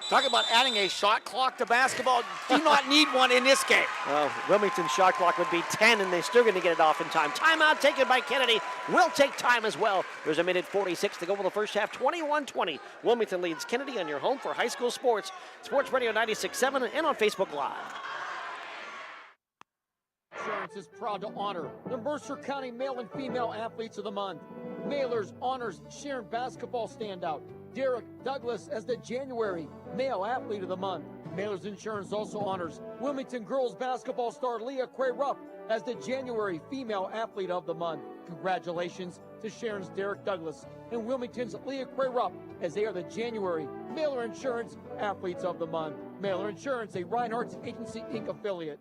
talk about adding a shot clock to basketball. Do not need one in this game. Well, Wilmington's shot clock would be 10, and they're still going to get it off in time. Timeout taken by Kennedy. Will take time as well. There's 1:46 to go in the first half. 21-20. Wilmington leads Kennedy on your home for high school sports. Sports Radio 96.7 and on Facebook Live. Insurance is proud to honor the Mercer County Male and Female Athletes of the Month. Mailers honors Sharon basketball standout Derek Douglas as the January Male Athlete of the Month. Mailers Insurance also honors Wilmington girls basketball star Leah Cray Rupp as the January Female Athlete of the Month. Congratulations to Sharon's Derek Douglas and Wilmington's Leah Cray Rupp as they are the January Mailer Insurance Athletes of the Month. Mailer Insurance, a Reinhardt's Agency Inc. affiliate.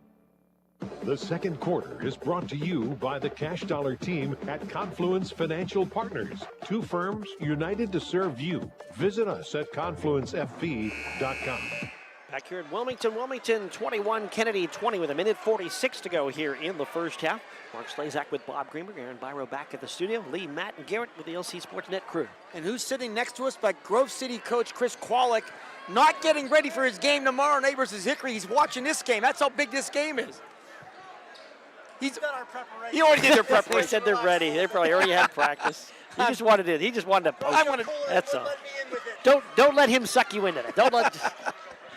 The second quarter is brought to you by the Cash Dollar team at Confluence Financial Partners. 2 firms united to serve you. Visit us at confluencefp.com. Back here at Wilmington 21, Kennedy 20 with 1:46 to go here in the first half. Mark Slazak with Bob Greenberg, Aaron Byro back at the studio. Lee, Matt, and Garrett with the LC SportsNet crew. And who's sitting next to us but Grove City coach Chris Kwolek, not getting ready for his game tomorrow night versus Hickory. He's watching this game. That's how big this game is. He's done our preparation. He already did their preparation. They said they're ready. They probably already had practice. He just wanted it. He just wanted to post. That's all. Don't let him suck you into that. Don't let.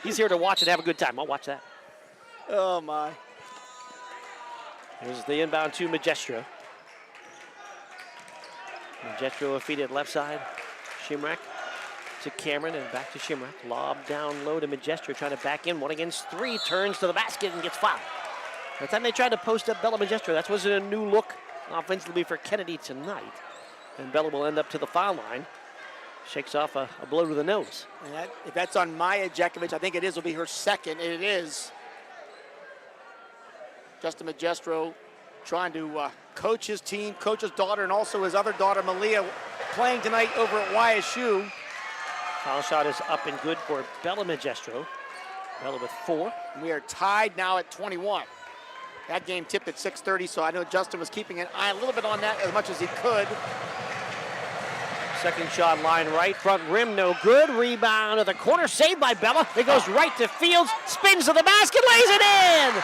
He's here to watch and have a good time. I'll watch that. Oh my. Here's the inbound to Magestro. Magestro feed it left side. Shimrak to Cameron and back to Shimrock. Lob down low to Magestro, trying to back in. 1 against 3, turns to the basket and gets fouled. By the time they tried to post up Bella Magestro, that wasn't a new look offensively for Kennedy tonight. And Bella will end up to the foul line. Shakes off a blow to the nose. And if that's on Maya Jekovic, I think it will be her second, and it is. Justin Magestro trying to coach his team, coach his daughter, and also his other daughter, Malia, playing tonight over at YSU. Foul shot is up and good for Bella Magestro. Bella with 4. We are tied now at 21. That game tipped at 6:30, so I know Justin was keeping an eye a little bit on that as much as he could. Second shot line right, front rim, no good. Rebound to the corner, saved by Bella. It goes right to Fields, spins to the basket, lays it in!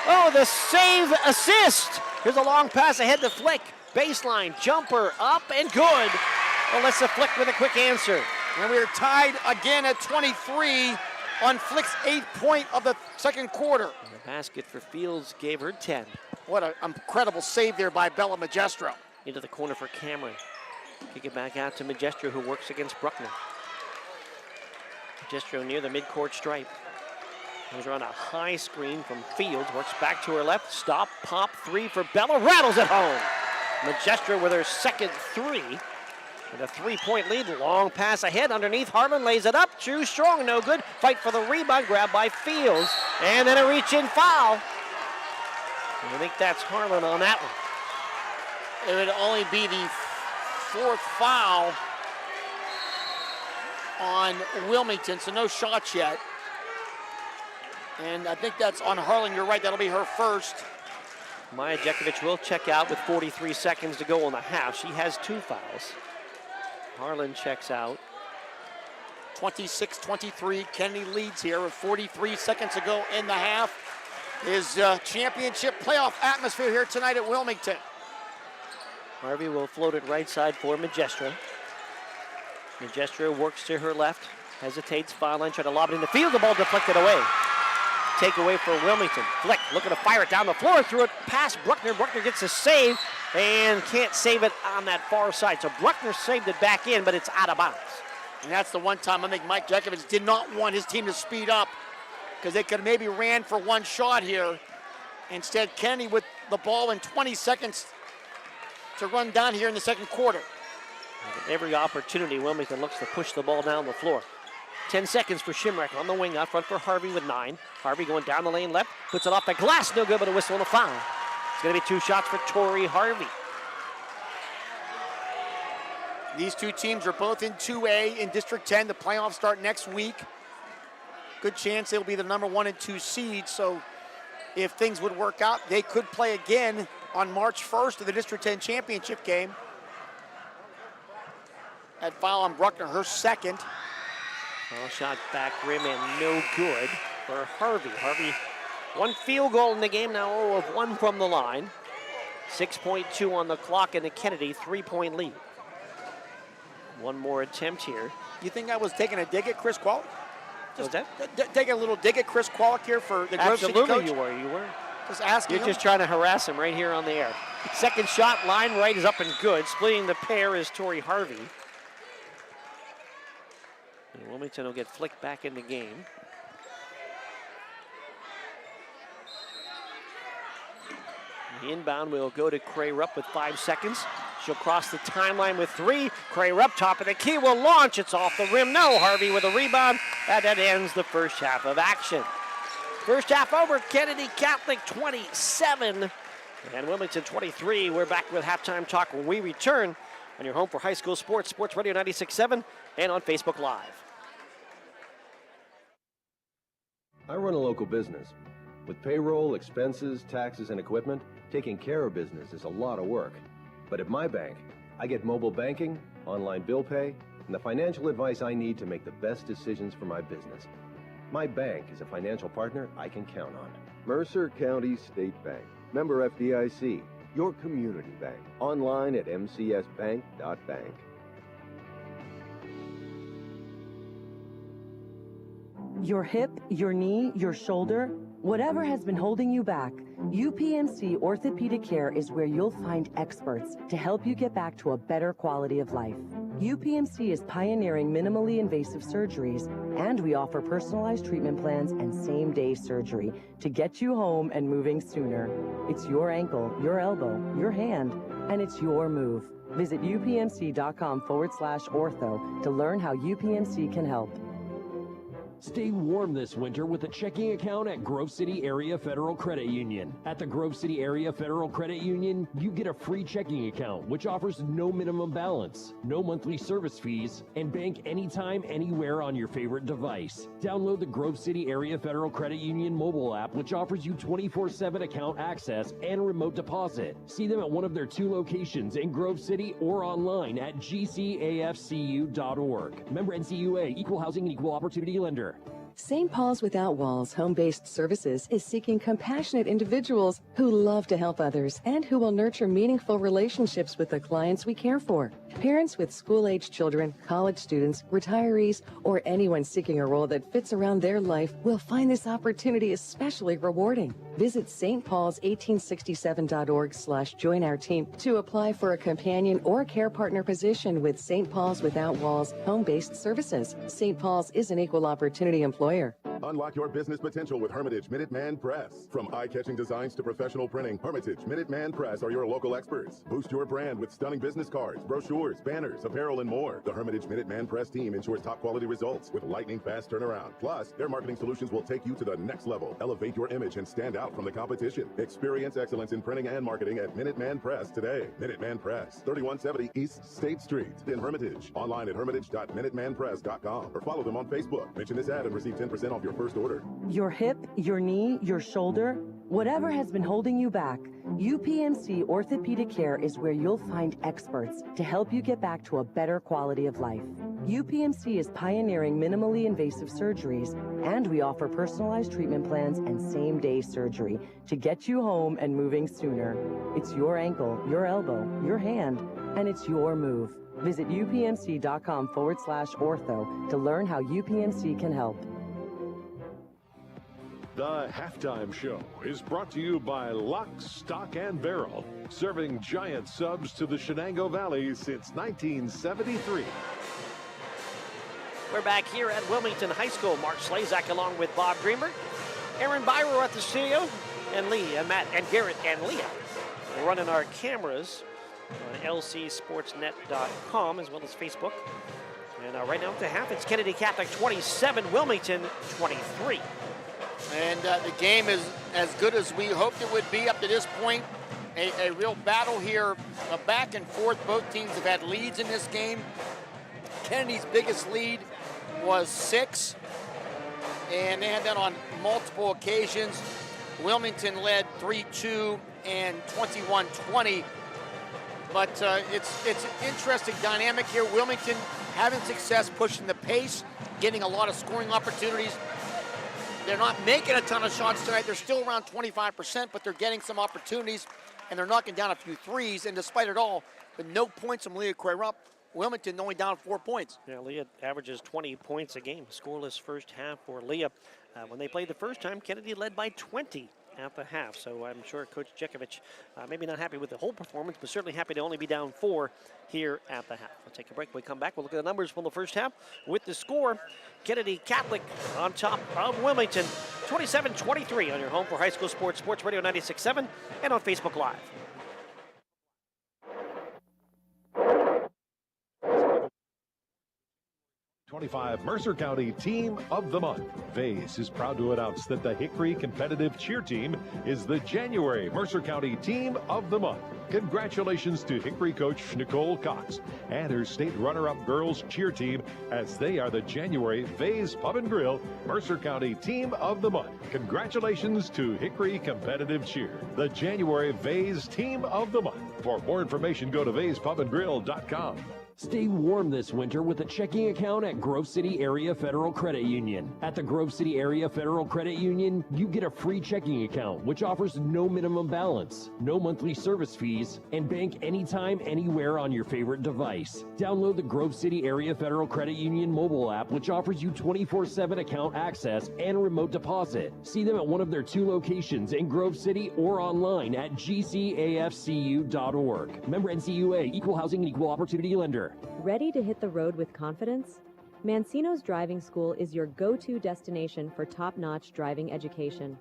Oh, the save assist. Here's a long pass ahead to Flick. Baseline, jumper, up and good. Alyssa Flick with a quick answer. And we are tied again at 23 on Flick's 8th point of the second quarter. And the basket for Fields gave her 10. What an incredible save there by Bella Magestro. Into the corner for Cameron. Kick it back out to Magestro, who works against Bruckner. Magestro near the midcourt stripe. Comes around a high screen from Fields, works back to her left, stop, pop, 3 for Bella, rattles it home. Magestro with her second 3. And a 3-point lead, long pass ahead underneath. Harlan lays it up, too strong, no good. Fight for the rebound, grab by Fields. And then a reach-in foul. And I think that's Harlan on that one. It would only be the 4th foul on Wilmington, so no shots yet. And I think that's on Harlan, you're right, that'll be her first. Maya Jekovic will check out with 43 seconds to go in the half. She has 2 fouls. Harlan checks out. 26-23, Kennedy leads here with 43 seconds to go in the half. Is championship playoff atmosphere here tonight at Wilmington. Harvey will float it right side for Magestro. Magestro works to her left, hesitates, foul line, try to lob it in the field, the ball deflected away. Takeaway for Wilmington. Flick looking to fire it down the floor, threw it past Bruckner. Bruckner gets a save and can't save it on that far side. So Bruckner saved it back in, but it's out of bounds. And that's the one time I think Mike Jekovic did not want his team to speed up because they could have maybe ran for one shot here. Instead, Kennedy with the ball in 20 seconds to run down here in the second quarter. Every opportunity, Wilmington looks to push the ball down the floor. 10 seconds for Shimrock on the wing, out front for Harvey with 9. Harvey going down the lane left, puts it off the glass, no good, but a whistle and a foul. It's going to be 2 shots for Tori Harvey. These two teams are both in 2A in District 10. The playoffs start next week. Good chance they'll be the number 1 and 2 seeds, so if things would work out, they could play again on March 1st of the District 10 championship game. That foul on Bruckner, her second. Foul shot back rim and no good for Harvey. Harvey, 1 field goal in the game, now 0 of 1 from the line. 6.2 on the clock and the Kennedy 3-point lead. One more attempt here. You think I was taking a dig at Chris Qualick? What's that? Taking a little dig at Chris Qualick here for the Grove City coach? Absolutely you were. Just asking You're just trying to harass him right here on the air. Second shot, line right is up and good. Splitting the pair is Tori Harvey. And Wilmington will get flicked back in the game. The inbound will go to Cray Rupp with 5 seconds. She'll cross the timeline with 3. Cray Rupp, top of the key, will launch. It's off the rim. No, Harvey with a rebound. And that ends the first half of action. First half over, Kennedy Catholic 27 and Wilmington 23. We're back with halftime talk when we return on your home for high school sports, Sports Radio 96.7 and on Facebook Live. I run a local business. With payroll, expenses, taxes, and equipment, taking care of business is a lot of work. But at my bank, I get mobile banking, online bill pay, and the financial advice I need to make the best decisions for my business. My bank is a financial partner I can count on. Mercer County State Bank. Member FDIC. Your community bank. Online at mcsbank.bank. Your hip, your knee, your shoulder, whatever has been holding you back, UPMC Orthopedic Care is where you'll find experts to help you get back to a better quality of life. UPMC is pioneering minimally invasive surgeries, and we offer personalized treatment plans and same-day surgery to get you home and moving sooner. It's your ankle, your elbow, your hand, and it's your move. Visit upmc.com/ortho to learn how UPMC can help. Stay warm this winter with a checking account at Grove City Area Federal Credit Union. At the Grove City Area Federal Credit Union, you get a free checking account, which offers no minimum balance, no monthly service fees, and bank anytime, anywhere on your favorite device. Download the Grove City Area Federal Credit Union mobile app, which offers you 24/7 account access and remote deposit. See them at one of their 2 locations in Grove City or online at gcafcu.org. Member NCUA, Equal Housing and Equal Opportunity Lender. St. Paul's Without Walls Home-Based Services is seeking compassionate individuals who love to help others and who will nurture meaningful relationships with the clients we care for. Parents with school-aged children, college students, retirees, or anyone seeking a role that fits around their life will find this opportunity especially rewarding. Visit stpaul's1867.org/join our team to apply for a companion or care partner position with St. Paul's Without Walls Home-Based Services. St. Paul's is an equal opportunity employer. Unlock your business potential with Hermitage Minuteman Press. From eye-catching designs to professional printing, Hermitage Minuteman Press are your local experts. Boost your brand with stunning business cards, brochures, banners, apparel, and more. The Hermitage Minuteman Press team ensures top-quality results with lightning-fast turnaround. Plus, their marketing solutions will take you to the next level. Elevate your image and stand out from the competition. Experience excellence in printing and marketing at Minuteman Press today. Minuteman Press, 3170 East State Street in Hermitage. Online at hermitage.minutemanpress.com or follow them on Facebook. Mention this ad and receive 10% off your first order. Your hip, your knee, your shoulder, whatever has been holding you back, UPMC Orthopedic Care is where you'll find experts to help you get back to a better quality of life. UPMC is pioneering minimally invasive surgeries, and we offer personalized treatment plans and same-day surgery to get you home and moving sooner. It's your ankle, your elbow, your hand, and it's your move. Visit upmc.com/ortho to learn how UPMC can help. The halftime show is brought to you by Lock, Stock, and Barrel, serving giant subs to the Shenango Valley since 1973. We're back here at Wilmington High School. Mark Slazak along with Bob Greenberg. Aaron Byro at the studio, and Lee and Matt and Garrett and Leah. We're running our cameras on lcsportsnet.com as well as Facebook. And right now at the half, it's Kennedy Catholic 27, Wilmington 23. And the game is as good as we hoped it would be up to this point. A real battle here, back and forth. Both teams have had leads in this game. Kennedy's biggest lead was 6, and they had that on multiple occasions. Wilmington led 3-2 and 21-20. But it's an interesting dynamic here. Wilmington having success pushing the pace, getting a lot of scoring opportunities. They're not making a ton of shots tonight. They're still around 25%, but they're getting some opportunities, and they're knocking down a few threes. And despite it all, with no points from Leah Crarup, Wilmington only down 4 points. Yeah, Leah averages 20 points a game. Scoreless first half for Leah. When they played the first time, Kennedy led by 20 at the half. So I'm sure Coach Jekovic maybe not happy with the whole performance, but certainly happy to only be down 4 here at the half. We'll take a break. When we come back, we'll look at the numbers from the first half with the score. Kennedy Catholic on top of Wilmington, 27-23 on your home for high school sports, Sports Radio 96.7 and on Facebook Live. '25 Mercer County Team of the Month. Vase is proud to announce that the Hickory Competitive Cheer Team is the January Mercer County Team of the Month. Congratulations to Hickory coach Nicole Cox and her state runner-up girls cheer team, as they are the January Vase Pub and Grill Mercer County Team of the Month. Congratulations to Hickory Competitive Cheer, the January Vase Team of the Month. For more information, go to vasepubandgrill.com. Stay warm this winter with a checking account at Grove City Area Federal Credit Union. At the Grove City Area Federal Credit Union, you get a free checking account, which offers no minimum balance, no monthly service fees, and bank anytime, anywhere on your favorite device. Download the Grove City Area Federal Credit Union mobile app, which offers you 24/7 account access and remote deposit. See them at one of their 2 locations in Grove City or online at gcafcu.org. Member NCUA, Equal Housing and Equal Opportunity Lender. driver. Ready to hit the road with confidence? Mancino's Driving School is your go-to destination for top-notch driving education.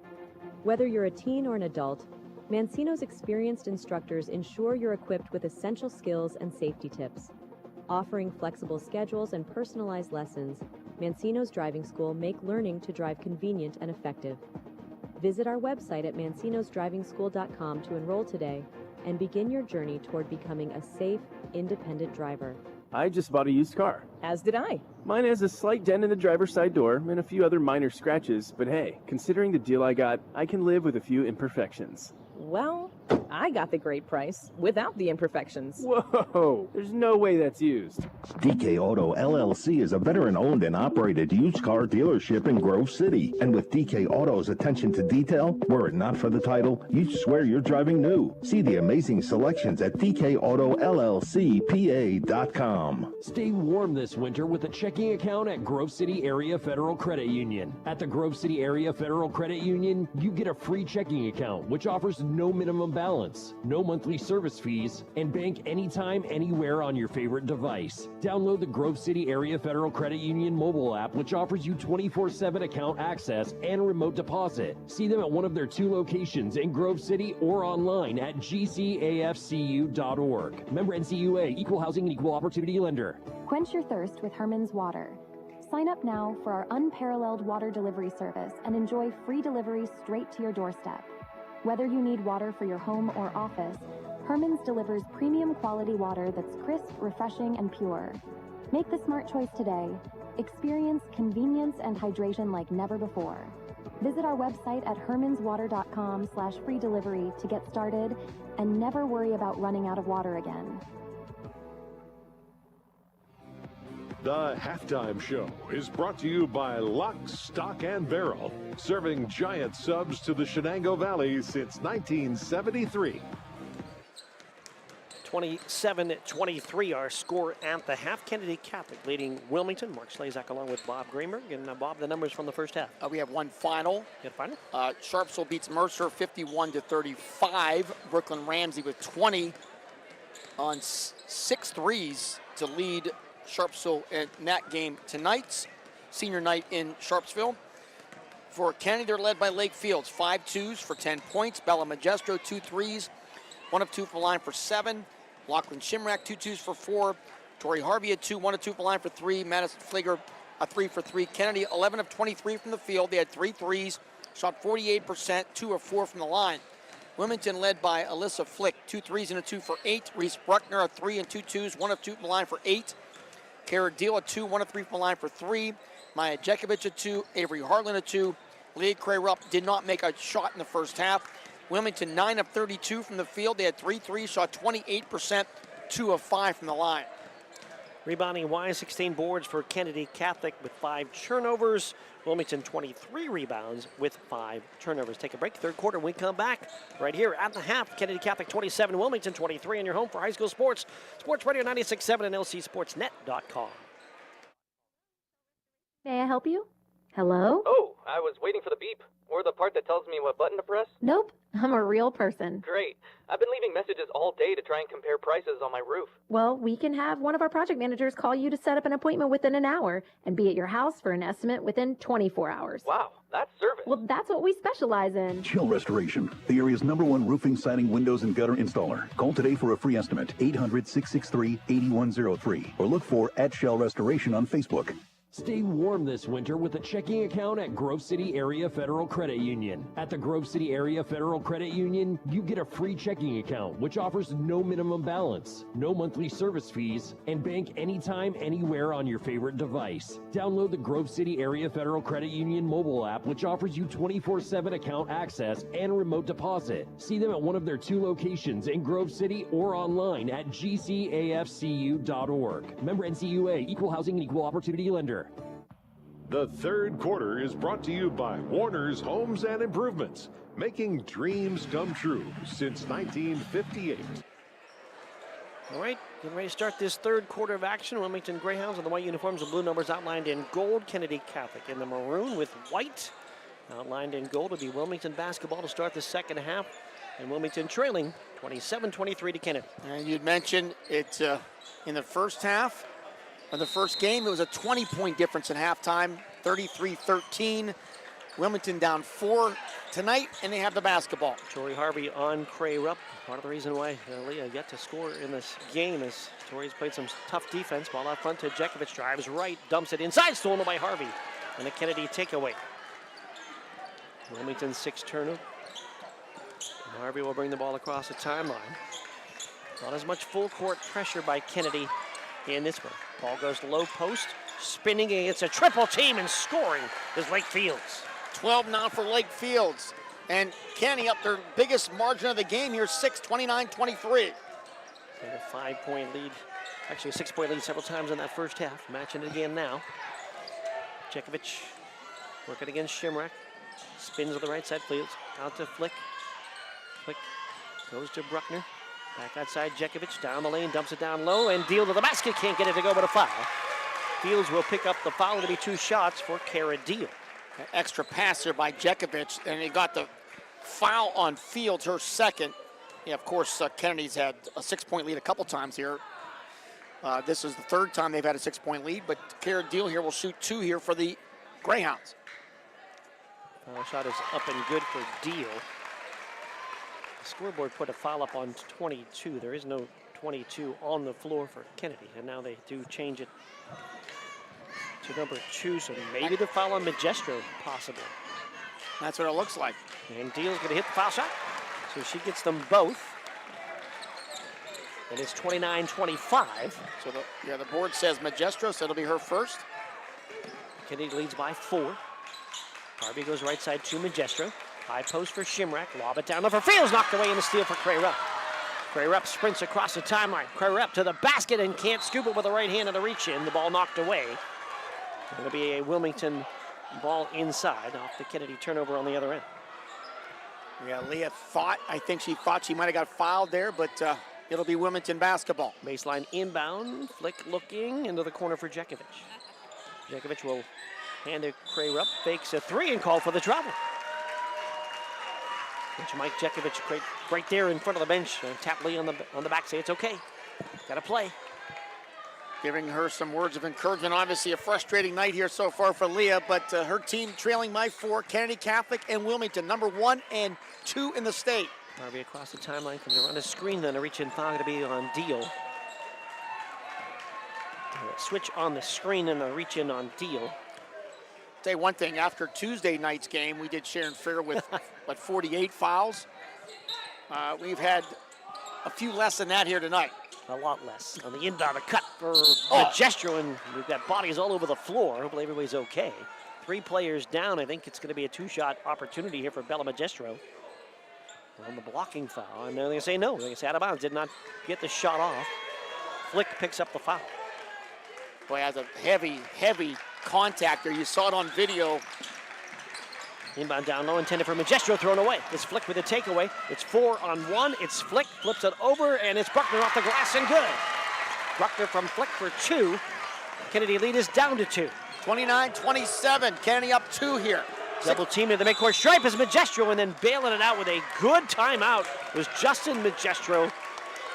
Whether you're a teen or an adult, Mancino's experienced instructors ensure you're equipped with essential skills and safety tips. Offering flexible schedules and personalized lessons, Mancino's Driving School make learning to drive convenient and effective. Visit our website at mancinosdrivingschool.com to enroll today and begin your journey toward becoming a safe, independent driver. I just bought a used car. As did I. Mine has a slight dent in the driver's side door and a few other minor scratches, but hey, considering the deal I got, I can live with a few imperfections. Well, I got the great price without the imperfections. Whoa, there's no way that's used. DK Auto LLC is a veteran-owned and operated used car dealership in Grove City. And with DK Auto's attention to detail, were it not for the title, you'd swear you're driving new. See the amazing selections at DKAutoLLCPA.com. Stay warm this winter with a checking account at Grove City Area Federal Credit Union. At the Grove City Area Federal Credit Union, you get a free checking account, which offers no minimum balance, no monthly service fees, and bank anytime, anywhere on your favorite device. Download the Grove City Area Federal Credit Union mobile app, which offers you 24/7 account access and remote deposit. See them at one of their 2 locations in Grove City or online at gcafcu.org. Member NCUA, Equal Housing and Equal Opportunity Lender. Quench your thirst with Herman's Water. Sign up now for our unparalleled water delivery service and enjoy free delivery straight to your doorstep. Whether you need water for your home or office, Herman's delivers premium quality water that's crisp, refreshing, and pure. Make the smart choice today. Experience convenience and hydration like never before. Visit our website at hermanswater.com/free delivery to get started and never worry about running out of water again. The halftime show is brought to you by Lock, Stock, and Barrel, serving giant subs to the Shenango Valley since 1973. 27-23 our score at the half. Kennedy Catholic leading Wilmington. Mark Slazak along with Bob Greenberg. And Bob, the numbers from the first half. We have one final. Final? Sharpsville beats Mercer 51-35. Brooklyn Ramsey with 20 on 6 threes to lead Sharpsville in that game tonight. Senior night in Sharpsville. For Kennedy, they're led by Lake Fields. 5 twos for 10 points. Bella Magestro, 2 threes. 1 of 2 from the line for 7. Lachlan Shimrack, 2 twos for 4. Tori Harvey had 2, 1 of 2 from the line for 3. Madison Fligger, a 3 for 3. Kennedy, 11 of 23 from the field. They had 3 threes, shot 48%, 2 of 4 from the line. Wilmington led by Alyssa Flick, 2 threes and a 2 for 8. Reese Bruckner, a 3 and 2 twos, 1 of 2 from the line for 8. Kara Deal, a 2, 1 of 3 from the line for 3. Maya Jekovic, a 2. Avery Harlan, a 2. Leah Cray-Rupp did not make a shot in the first half. Wilmington, 9 of 32 from the field. They had 3 threes, shot 28%, 2 of 5 from the line. Rebounding wise, 16 boards for Kennedy Catholic with 5 turnovers. Wilmington 23 rebounds with 5 turnovers. Take a break. Third quarter, we come back right here at the half. Kennedy Catholic 27, Wilmington 23, and your home for high school sports. Sports Radio 96.7 and LCSportsNet.com. May I help you? Hello? Oh, I was waiting for the beep. Or the part that tells me what button to press. Nope, I'm a real person. Great. I've been leaving messages all day to try and compare prices on my roof. Well, we can have one of our project managers call you to set up an appointment within an hour and be at your house for an estimate within 24 hours. Wow, that's service. Well, that's what we specialize in. Chill Restoration, the area's #1 roofing, siding, windows, and gutter installer. Call today for a free estimate, 800-663-8103, or look for @Shell Restoration on Facebook. Stay warm this winter with a checking account at Grove City Area Federal Credit Union. At the Grove City Area Federal Credit Union, you get a free checking account, which offers no minimum balance, no monthly service fees, and bank anytime, anywhere on your favorite device. Download the Grove City Area Federal Credit Union mobile app, which offers you 24/7 account access and remote deposit. See them at one of their 2 locations in Grove City or online at gcafcu.org. Member NCUA, Equal Housing and Equal Opportunity Lender. The third quarter is brought to you by Warner's Homes and Improvements, making dreams come true since 1958. All right, getting ready to start this third quarter of action. Wilmington Greyhounds in the white uniforms and blue numbers outlined in gold. Kennedy Catholic in the maroon with white outlined in gold. It'll be Wilmington basketball to start the second half. And Wilmington trailing 27-23 to Kennedy. And you'd mentioned it in the first half. In the first game, it was a 20-point difference at halftime, 33-13. Wilmington down 4 tonight, and they have the basketball. Tori Harvey on Cray Rupp. Part of the reason why Leah yet to score in this game is Tori's played some tough defense. Ball out front to Jekovic, drives right, dumps it inside, stolen by Harvey. And a Kennedy takeaway. Wilmington 6 turnover. Harvey will bring the ball across the timeline. Not as much full court pressure by Kennedy in this one. Ball goes low post, spinning against a triple team and scoring is Lake Fields. 12 now for Lake Fields. And Kennedy up their biggest margin of the game here, 29-23. A 5-point lead, actually a 6-point lead several times in that first half. Matching it again now. Jekovic working against Shimrack. Spins to the right side, Fields. Out to Flick. Flick goes to Bruckner. Back outside, Jekovic down the lane, dumps it down low, and Deal to the basket. Can't get it to go, but a foul. Fields will pick up the foul. It'll be 2 shots for Kara Deal. An extra pass here by Jekovic, and he got the foul on Fields, her second. Yeah, of course, Kennedy's had a 6-point lead a couple times here. This is the 3rd time they've had a 6-point lead, but Kara Deal here will shoot 2 here for the Greyhounds. Foul shot is up and good for Deal. The scoreboard put a foul up on 22. There is no 22 on the floor for Kennedy, and now they do change it to number 2, so maybe the foul on Magestro, possibly. That's what it looks like. And Deal's going to hit the foul shot, so she gets them both. And it's 29-25. So the board says Magestro, so it'll be her first. Kennedy leads by 4. Harvey goes right side to Magestro. High post for Shimrack. Lob it down low for Fields. Knocked away in the steal for Cray Rupp. Cray Rupp sprints across the timeline. Cray Rupp to the basket and can't scoop it with the right hand of the reach in. The ball knocked away. It'll be a Wilmington ball inside off the Kennedy turnover on the other end. Yeah, Leah I think she thought she might have got fouled there, but it'll be Wilmington basketball. Baseline inbound. Flick looking into the corner for Jekovic. Jekovic will hand to Cray Rupp. Fakes a 3 and call for the travel. Which Mike Jekovic right there in front of the bench. Tap Lee on the back, say it's okay. Gotta play. Giving her some words of encouragement. Obviously a frustrating night here so far for Leah, but her team trailing by 4, Kennedy Catholic and Wilmington, number 1 and 2 in the state. Harvey across the timeline, comes around the screen, then a reach-in foul to be on Deal. Switch on the screen and a reach-in on Deal. Say one thing, after Tuesday night's game, we did Sharon Fair with, 48 fouls. We've had a few less than that here tonight. A lot less. On the inbound, a cut for Magestro, and we've got bodies all over the floor. Hopefully everybody's okay. 3 players down. I think it's going to be a 2-shot opportunity here for Bella Magestro. On the blocking foul, and they're going to say no. They're going to say out of bounds. Did not get the shot off. Flick picks up the foul. Boy, has a heavy, heavy contact there. You saw it on video. Inbound down low, intended for Magestro, thrown away. It's Flick with a takeaway. It's 4-on-1. It's Flick, flips it over, and it's Bruckner off the glass and good. Bruckner from Flick for 2. Kennedy lead is down to 2. 29-27, Kennedy up 2 here. Double team in the midcourt stripe is Magestro, and then bailing it out with a good timeout was Justin Magestro.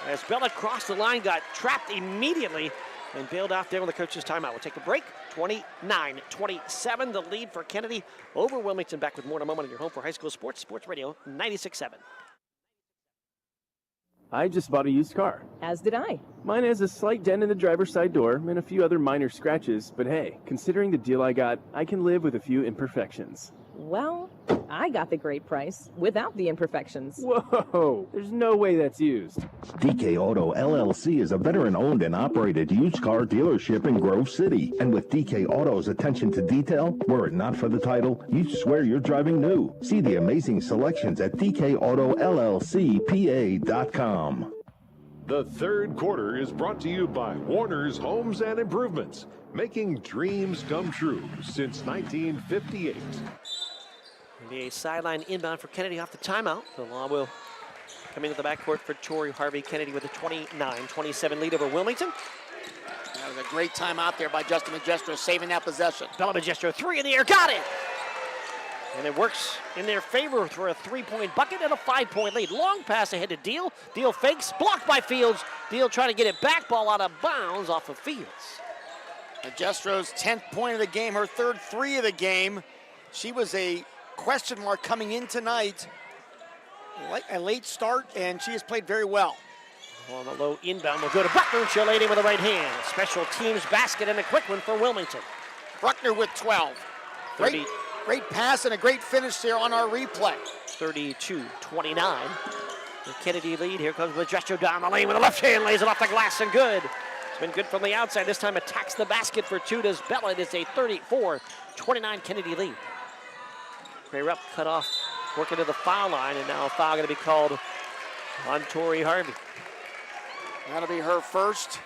As Bella crossed the line, got trapped immediately, and bailed out there with the coach's timeout. We'll take a break. 29-27, the lead for Kennedy over Wilmington. Back with more in a moment on your home for high school sports, Sports Radio 96.7. I just bought a used car. As did I. Mine has a slight dent in the driver's side door and a few other minor scratches, but hey, considering the deal I got, I can live with a few imperfections. Well, I got the great price without the imperfections. Whoa, there's no way that's used. DK Auto LLC is a veteran-owned and operated used car dealership in Grove City. And with DK Auto's attention to detail, were it not for the title, you'd swear you're driving new. See the amazing selections at DKAutoLLCPA.com. The third quarter is brought to you by Warner's Homes and Improvements, making dreams come true since 1958. A sideline inbound for Kennedy off the timeout. The law will come into the backcourt for Tori Harvey. Kennedy with a 29-27 lead over Wilmington. That was a great timeout there by Justin Magestro, saving that possession. Bella Magestro, 3 in the air, got it! And it works in their favor for a 3-point bucket and a 5-point lead. Long pass ahead to Deal. Deal fakes, blocked by Fields. Deal trying to get it back, ball out of bounds off of Fields. Majestro's 10th point of the game, her third 3 of the game. She was a question mark coming in tonight. A late start, and she has played very well. On the low inbound will go to Bruckner, and she'll lay it in with the right hand. Special teams basket and a quick one for Wilmington. Bruckner with 12. Great pass and a great finish there on our replay. 32-29. The Kennedy lead. Here comes Majestro down the lane with a left hand, lays it off the glass and good. It's been good from the outside. This time attacks the basket for 2. Does Bella. It is a 34-29 Kennedy lead. Gray Rupp cut off, working to the foul line, and now a foul going to be called on Tori Harvey. That'll be her first.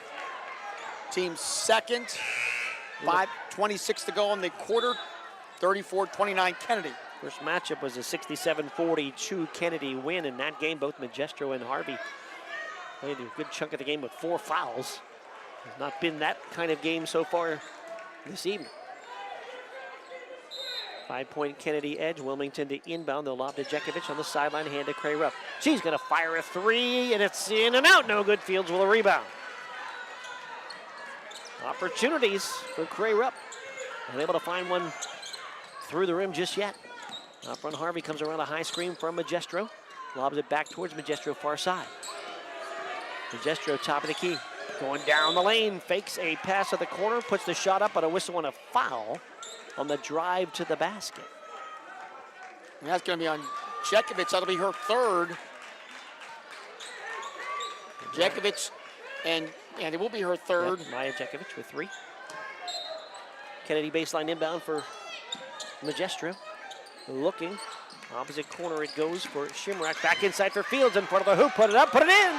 Team second. 5:26 to go in the quarter. 34-29 Kennedy. First matchup was a 67-42 Kennedy win. In that game, both Majestro and Harvey played a good chunk of the game with 4 fouls. Has not been that kind of game so far this evening. 5-point Kennedy edge. Wilmington to inbound. They'll lob to Jekovic on the sideline, hand to Cray Rupp. She's going to fire a 3, and it's in and out. No good. Fields with a rebound. Opportunities for Cray Rupp. Unable to find one through the rim just yet. Up front, Harvey comes around a high screen from Majestro. Lobs it back towards Majestro, far side. Majestro, top of the key. Going down the lane, fakes a pass at the corner, puts the shot up on a whistle and a foul on the drive to the basket. And that's going to be on Jekovic. That'll be her third. Jekovic, and it will be her third. Yep, Maya Jekovic with 3. Kennedy baseline inbound for Majestro. Looking, opposite corner it goes for Shimrak. Back inside for Fields, in front of the hoop, put it up, put it in.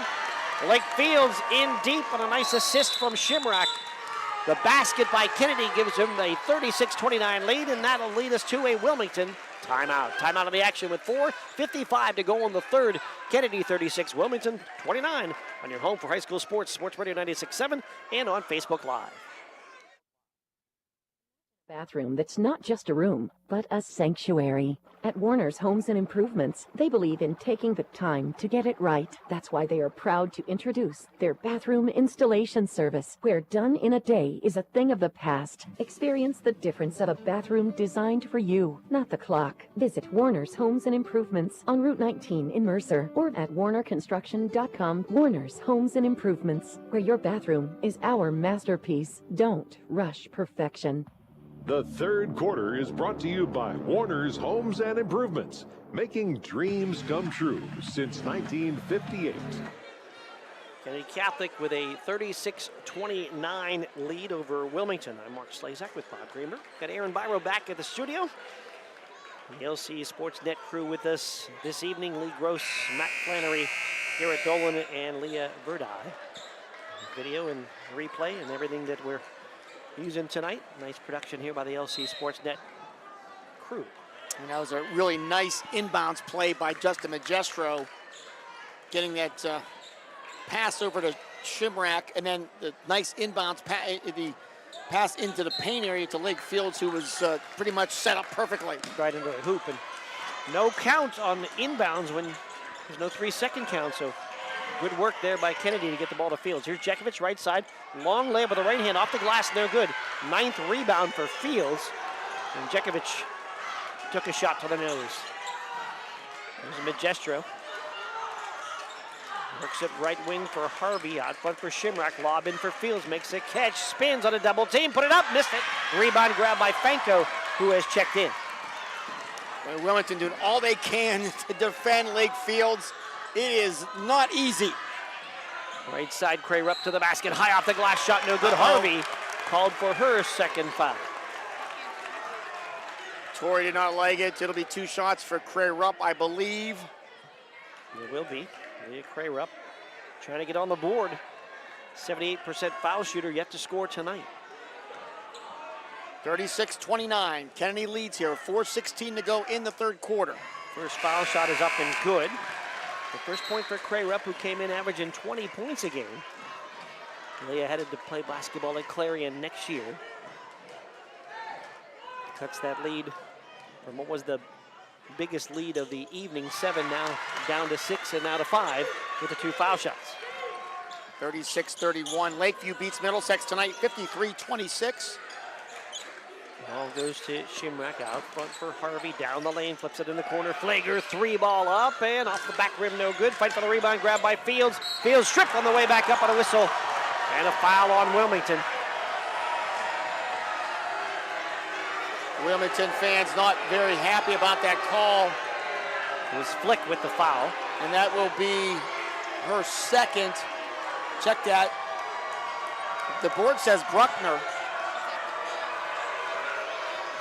Blake Fields in deep on a nice assist from Shimrak. The basket by Kennedy gives him a 36-29 lead, and that'll lead us to a Wilmington timeout. Timeout of the action with 4:55 to go on the third. Kennedy 36, Wilmington 29 on your home for high school sports, Sports Radio 96.7, and on Facebook Live. Bathroom that's not just a room, but a sanctuary. At Warner's Homes and Improvements, they believe in taking the time to get it right. That's why they are proud to introduce their bathroom installation service, where done in a day is a thing of the past. Experience the difference of a bathroom designed for you, not the clock. Visit Warner's Homes and Improvements on Route 19 in Mercer or at warnerconstruction.com. Warner's Homes and Improvements, where your bathroom is our masterpiece. Don't rush perfection. The third quarter is brought to you by Warner's Homes and Improvements, making dreams come true since 1958. Kennedy Catholic with a 36-29 lead over Wilmington. I'm Mark Slazak with Bob Greenberg. Got Aaron Byro back at the studio. The LC SportsNet crew with us this evening. Lee Gross, Matt Flannery, Garrett Dolan, and Leah Verdi. Video and replay and everything that we're using tonight. Nice production here by the LC SportsNet crew. And that was a really nice inbounds play by Justin Majestro, getting that pass over to Shimrak, and then the nice inbounds the pass into the paint area to Lake Fields, who was pretty much set up perfectly. Right into the hoop, and no count on inbounds when there's no 3-second count, so good work there by Kennedy to get the ball to Fields. Here's Jekovic, right side. Long layup with the right hand off the glass, and they're good. 9th rebound for Fields. And Jekovic took a shot to the nose. There's Majestro. Works it right wing for Harvey. Out front for Shimrak. Lob in for Fields. Makes a catch. Spins on a double team. Put it up. Missed it. Rebound grab by Fanko, who has checked in. Well, Wilmington doing all they can to defend Lake Fields. It is not easy. Right side, Cray Rupp to the basket. High off the glass shot, no good. Harvey called for her second foul. Tori did not like it. It'll be 2 shots for Cray Rupp, I believe. It will be. Leah Cray Rupp trying to get on the board. 78% foul shooter, yet to score tonight. 36-29. Kennedy leads here. 4:16 to go in the third quarter. First foul shot is up and good. The first point for Cray Rupp, who came in averaging 20 points a game. Leah headed to play basketball at Clarion next year. Cuts that lead from what was the biggest lead of the evening. 7 now down to 6 and now to 5 with the 2 foul shots. 36-31. Lakeview beats Middlesex tonight, 53-26. Ball goes to Shimrack, out front for Harvey, down the lane, flips it in the corner. Flager, 3-ball up, and off the back rim, no good. Fight for the rebound, grabbed by Fields. Fields stripped on the way back up on a whistle, and a foul on Wilmington. Wilmington fans not very happy about that call. It was Flick with the foul. And that will be her second. Check that. The board says Bruckner.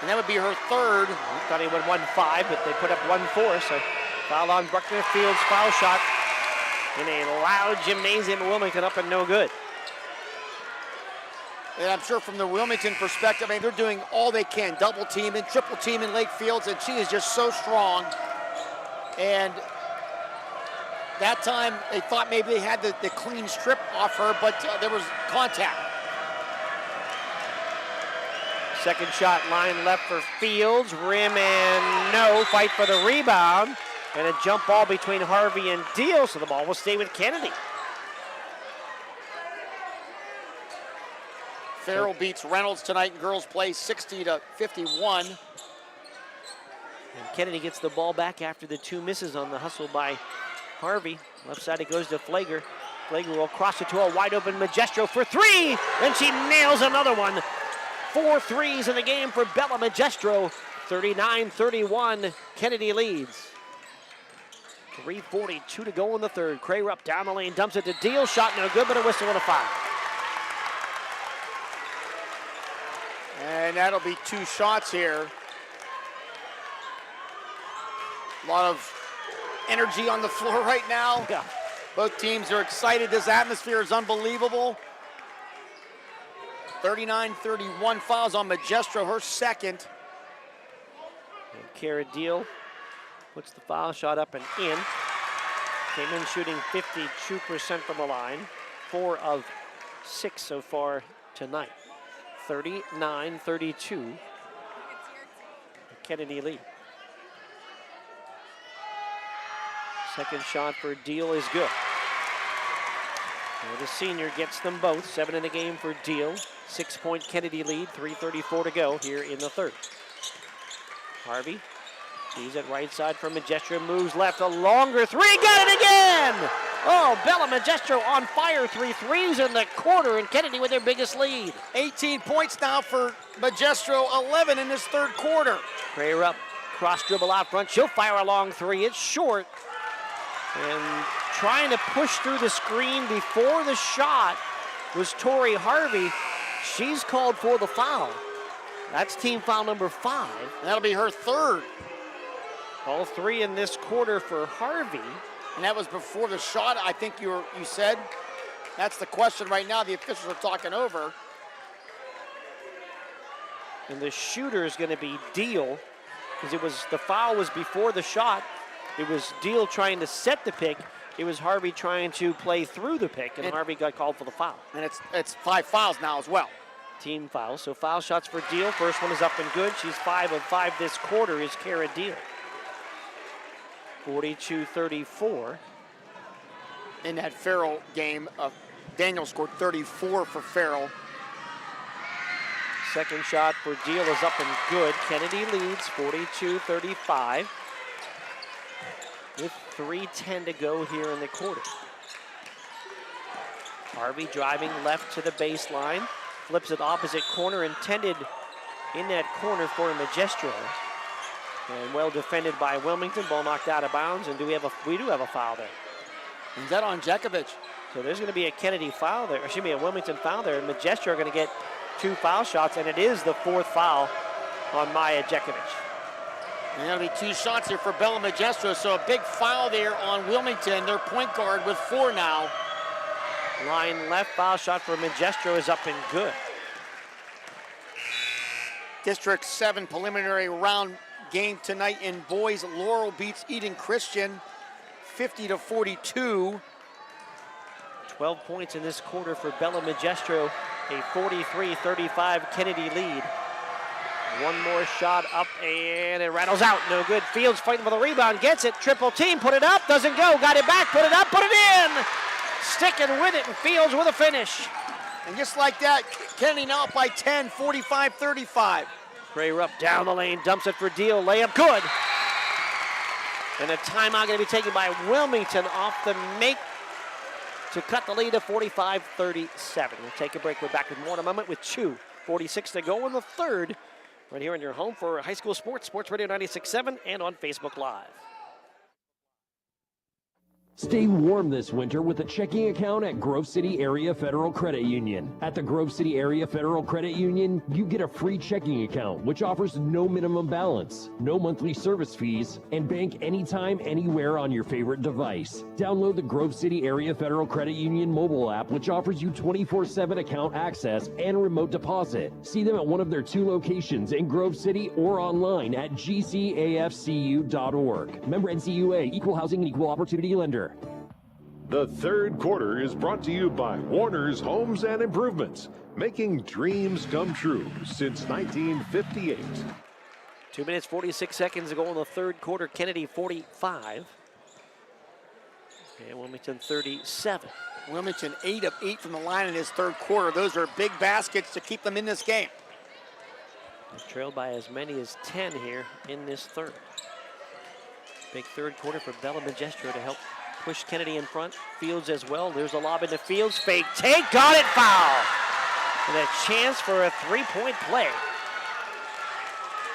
And that would be her third. We thought he would have won 5, but they put up 1-4, so foul on Bruckner. Fields foul shot in a loud gymnasium in Wilmington, up and no good. And I'm sure from the Wilmington perspective, I mean, they're doing all they can, double teaming, triple teaming Lake Fields, and she is just so strong. And that time, they thought maybe they had the clean strip off her, but there was contact. Second shot, line left for Fields, rim and no, fight for the rebound, and a jump ball between Harvey and Deal, so the ball will stay with Kennedy. Farrell beats Reynolds tonight in girls play, 60-51. And Kennedy gets the ball back after the 2 misses on the hustle by Harvey. Left side it goes to Flager. Flager will cross it to a wide open Magestro for 3, and she nails another one. 4 threes in the game for Bella Magestro. 39-31, Kennedy leads. 3:42 to go in the third. Crayer down the lane, dumps it to Deal. Shot no good, but a whistle and a foul. And that'll be 2 shots here. A lot of energy on the floor right now. Yeah. Both teams are excited. This atmosphere is unbelievable. 39-31, fouls on Magestro, her second. And Kara Deal puts the foul shot up and in. Came in shooting 52% from the line. 4 of 6 so far tonight. 39-32. Kennedy lead. Second shot for Deal is good. And the senior gets them both. 7 in the game for Deal. 6-point Kennedy lead. 3:34 to go here in the third. Harvey, he's at right side for Magestro. Moves left, a longer 3. Got it again! Oh, Bella Magestro on fire. 3 threes in the quarter, and Kennedy with their biggest lead. 18 points now for Magestro, 11 in this third quarter. Crayer up, cross dribble out front. She'll fire a long 3. It's short. And trying to push through the screen before the shot was Tori Harvey. She's called for the foul. That's team foul number 5. And that'll be her third. All 3 in this quarter for Harvey. And that was before the shot, I think you said. That's the question right now the officials are talking over. And the shooter is going to be Deal, because the foul was before the shot. It was Deal trying to set the pick. It was Harvey trying to play through the pick, and Harvey got called for the foul. And it's 5 fouls now as well. Team fouls, so foul shots for Deal. First one is up and good. She's 5 of 5 this quarter is Kara Deal. 42-34. In that Farrell game, Daniel scored 34 for Farrell. Second shot for Deal is up and good. Kennedy leads 42-35. With 3:10 to go here in the quarter. Harvey driving left to the baseline. Flips it opposite corner, intended in that corner for Magestro. And well defended by Wilmington. Ball knocked out of bounds. And we do have a foul there. Is that on Jekovic? So there's going to be a Kennedy foul there. Or excuse me, a Wilmington foul there. And Magestro are going to get 2 foul shots. And it is the 4th foul on Maya Jekovic. And that'll be 2 shots here for Bella Magestro. So a big foul there on Wilmington. Their point guard with 4 now. Line left, foul shot for Magestro is up and good. District 7 preliminary round game tonight in boys. Laurel beats Eden Christian 50-42. 12 points in this quarter for Bella Magestro. A 43-35 Kennedy lead. One more shot up, and it rattles out. No good. Fields fighting for the rebound. Gets it. Triple team. Put it up. Doesn't go. Got it back. Put it up. Put it in. Sticking with it, and Fields with a finish. And just like that, Kennedy now up by 10, 45-35. Gray Rupp down the lane. Dumps it for Deal. Layup. Good. And a timeout going to be taken by Wilmington off the make to cut the lead to 45-37. We'll take a break. We're back with more in a moment with 2:46 to go in the third. Right here in your home for high school sports, Sports Radio 96.7 and on Facebook Live. Stay warm this winter with a checking account at Grove City Area Federal Credit Union. At the Grove City Area Federal Credit Union, you get a free checking account, which offers no minimum balance, no monthly service fees, and bank anytime, anywhere on your favorite device. Download the Grove City Area Federal Credit Union mobile app, which offers you 24/7 account access and remote deposit. See them at one of their 2 locations in Grove City or online at gcafcu.org. Member NCUA, Equal Housing and Equal Opportunity Lender. The third quarter is brought to you by Warner's Homes and Improvements, making dreams come true since 1958. 2 minutes, 46 seconds to go in the third quarter. Kennedy 45. And Wilmington 37. Wilmington 8 of 8 from the line in his third quarter. Those are big baskets to keep them in this game. They're trailed by as many as 10 here in this third. Big third quarter for Bella Magestro to help push Kennedy in front. Fields as well. There's a lob into Fields. Fake take. Got it. Foul. And a chance for a three-point play.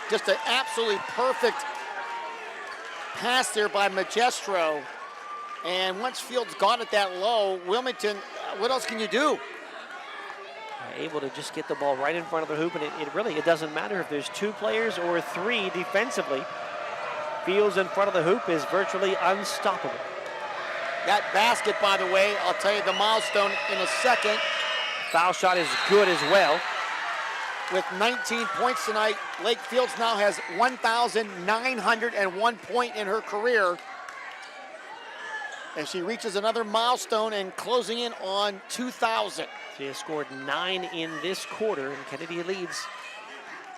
Just an absolutely perfect pass there by Magestro. And once Fields got it that low, Wilmington, what else can you do? Able to just get the ball right in front of the hoop, and it doesn't matter if there's 2 players or 3 defensively. Fields in front of the hoop is virtually unstoppable. That basket, by the way, I'll tell you the milestone in a second. Foul shot is good as well. With 19 points tonight, Lake Fields now has 1,901 point in her career. And she reaches another milestone and closing in on 2,000. She has scored 9 in this quarter, and Kennedy leads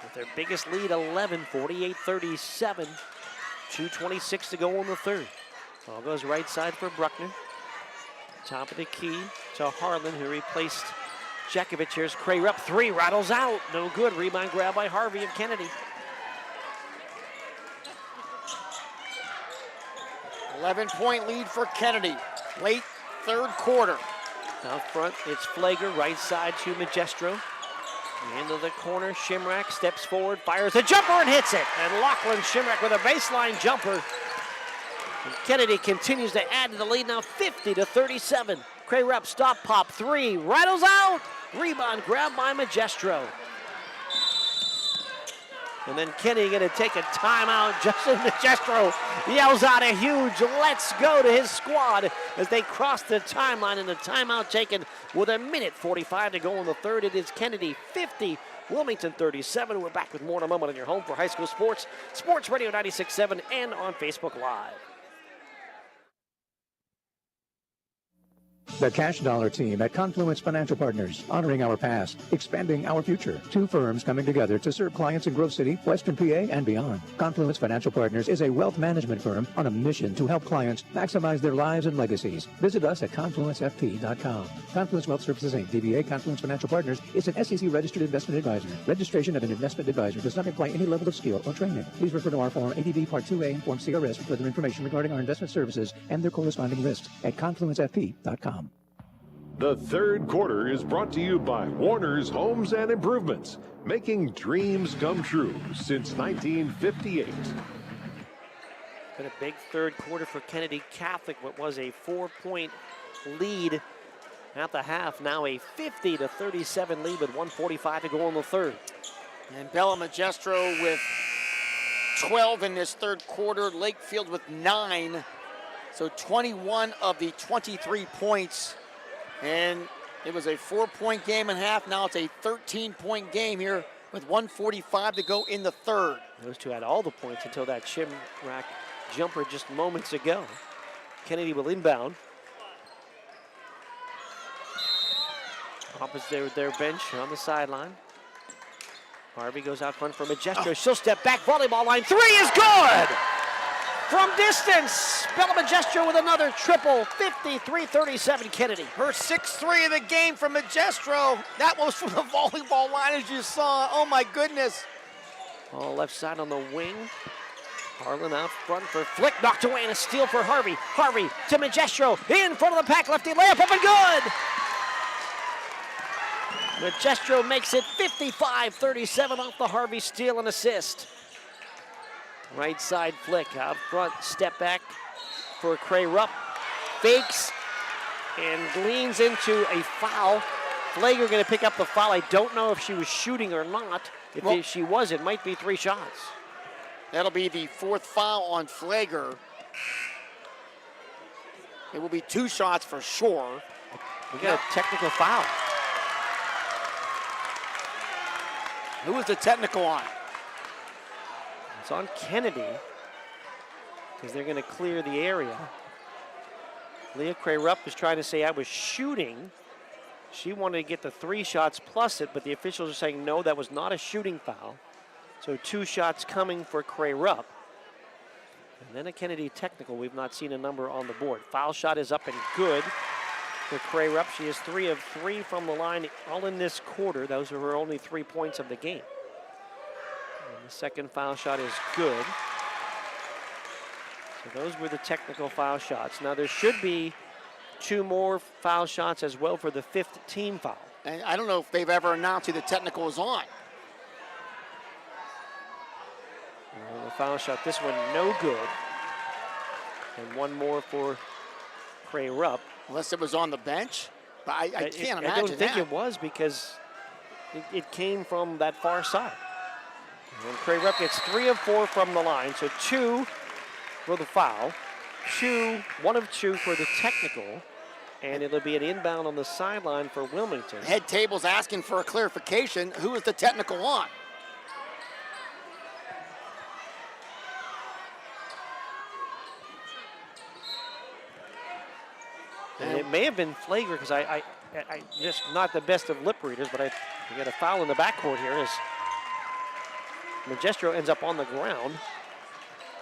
with their biggest lead, 11, 48-37. 2:26 to go in the third. Ball goes right side for Bruckner. Top of the key to Harlan, who replaced Jekovic. Here's Cray up 3, rattles out. No good. Rebound grab by Harvey of Kennedy. 11-point lead for Kennedy. Late third quarter. Out front, it's Flager. Right side to Magestro. Into the corner, Shimrack steps forward, fires a jumper and hits it. And Lachlan Shimrack with a baseline jumper. And Kennedy continues to add to the lead, now 50-37. Cray Rupp, stop, pop, 3, rattles out. Rebound grab by Magestro. And then Kennedy going to take a timeout. Justin Magestro yells out a huge let's go to his squad as they cross the timeline, and the timeout taken with 1:45 to go in the third. It is Kennedy 50, Wilmington 37. We're back with more in a moment on your home for high school sports, Sports Radio 96.7 and on Facebook Live. The Cash Dollar team at Confluence Financial Partners, honoring our past, expanding our future. 2 firms coming together to serve clients in Grove City, Western PA, and beyond. Confluence Financial Partners is a wealth management firm on a mission to help clients maximize their lives and legacies. Visit us at confluencefp.com. Confluence Wealth Services, Inc., DBA Confluence Financial Partners, is an SEC-registered investment advisor. Registration of an investment advisor does not imply any level of skill or training. Please refer to our Form ADV Part 2A and Form CRS for further information regarding our investment services and their corresponding risks at confluencefp.com. The third quarter is brought to you by Warner's Homes and Improvements, making dreams come true since 1958. Been a big third quarter for Kennedy Catholic. What was a 4-point lead at the half, now a 50-37 lead with 1:45 to go in the third. And Bella Magestro with 12 in this third quarter. Lakefield with 9. So 21 of the 23 points. And it was a 4-point game and a half. Now it's a 13-point game here with 1:45 to go in the third. Those two had all the points until that Shimrack jumper just moments ago. Kennedy will inbound. Opposite their bench on the sideline. Harvey goes out front for Magestro. She'll step back, volleyball line. 3 is good! From distance, Bella Magestro with another triple, 53-37 Kennedy. Her 6-3 of the game from Magestro. That was from the volleyball line, as you saw. Oh, my goodness. All left side on the wing. Harlan out front for flick, knocked away, and a steal for Harvey. Harvey to Magestro, in front of the pack, lefty layup up and good! Magestro makes it 55-37 off the Harvey steal and assist. Right side flick, out front, step back for Cray Rupp. Fakes and leans into a foul. Flager going to pick up the foul. I don't know if she was shooting or not. If she was, it might be 3 shots. That'll be the 4th foul on Flager. It will be 2 shots for sure. We got a technical foul. Who was the technical on? It's on Kennedy, because they're going to clear the area. Leah Cray-Rupp is trying to say I was shooting. She wanted to get the 3 shots plus it, but the officials are saying no, that was not a shooting foul. So 2 shots coming for Cray-Rupp. And then a Kennedy technical. We've not seen a number on the board. Foul shot is up and good for Cray-Rupp. She is 3 of 3 from the line, all in this quarter. Those are her only 3 points of the game. And the second foul shot is good. So those were the technical foul shots. Now there should be 2 more foul shots as well for the 5th team foul. And I don't know if they've ever announced who the technical is on. The foul shot, this one no good. And 1 more for Cray-Rupp. Unless it was on the bench. But I can't imagine I don't think that. it was, because it came from that far side. And Cray-Rupp gets 3 of 4 from the line, so 2 for the foul, 1 of 2 for the technical, and it'll be an inbound on the sideline for Wilmington. Head table's asking for a clarification. Who is the technical on? And it may have been Flager, because I just not the best of lip readers, but we got a foul in the backcourt here as Magestro ends up on the ground.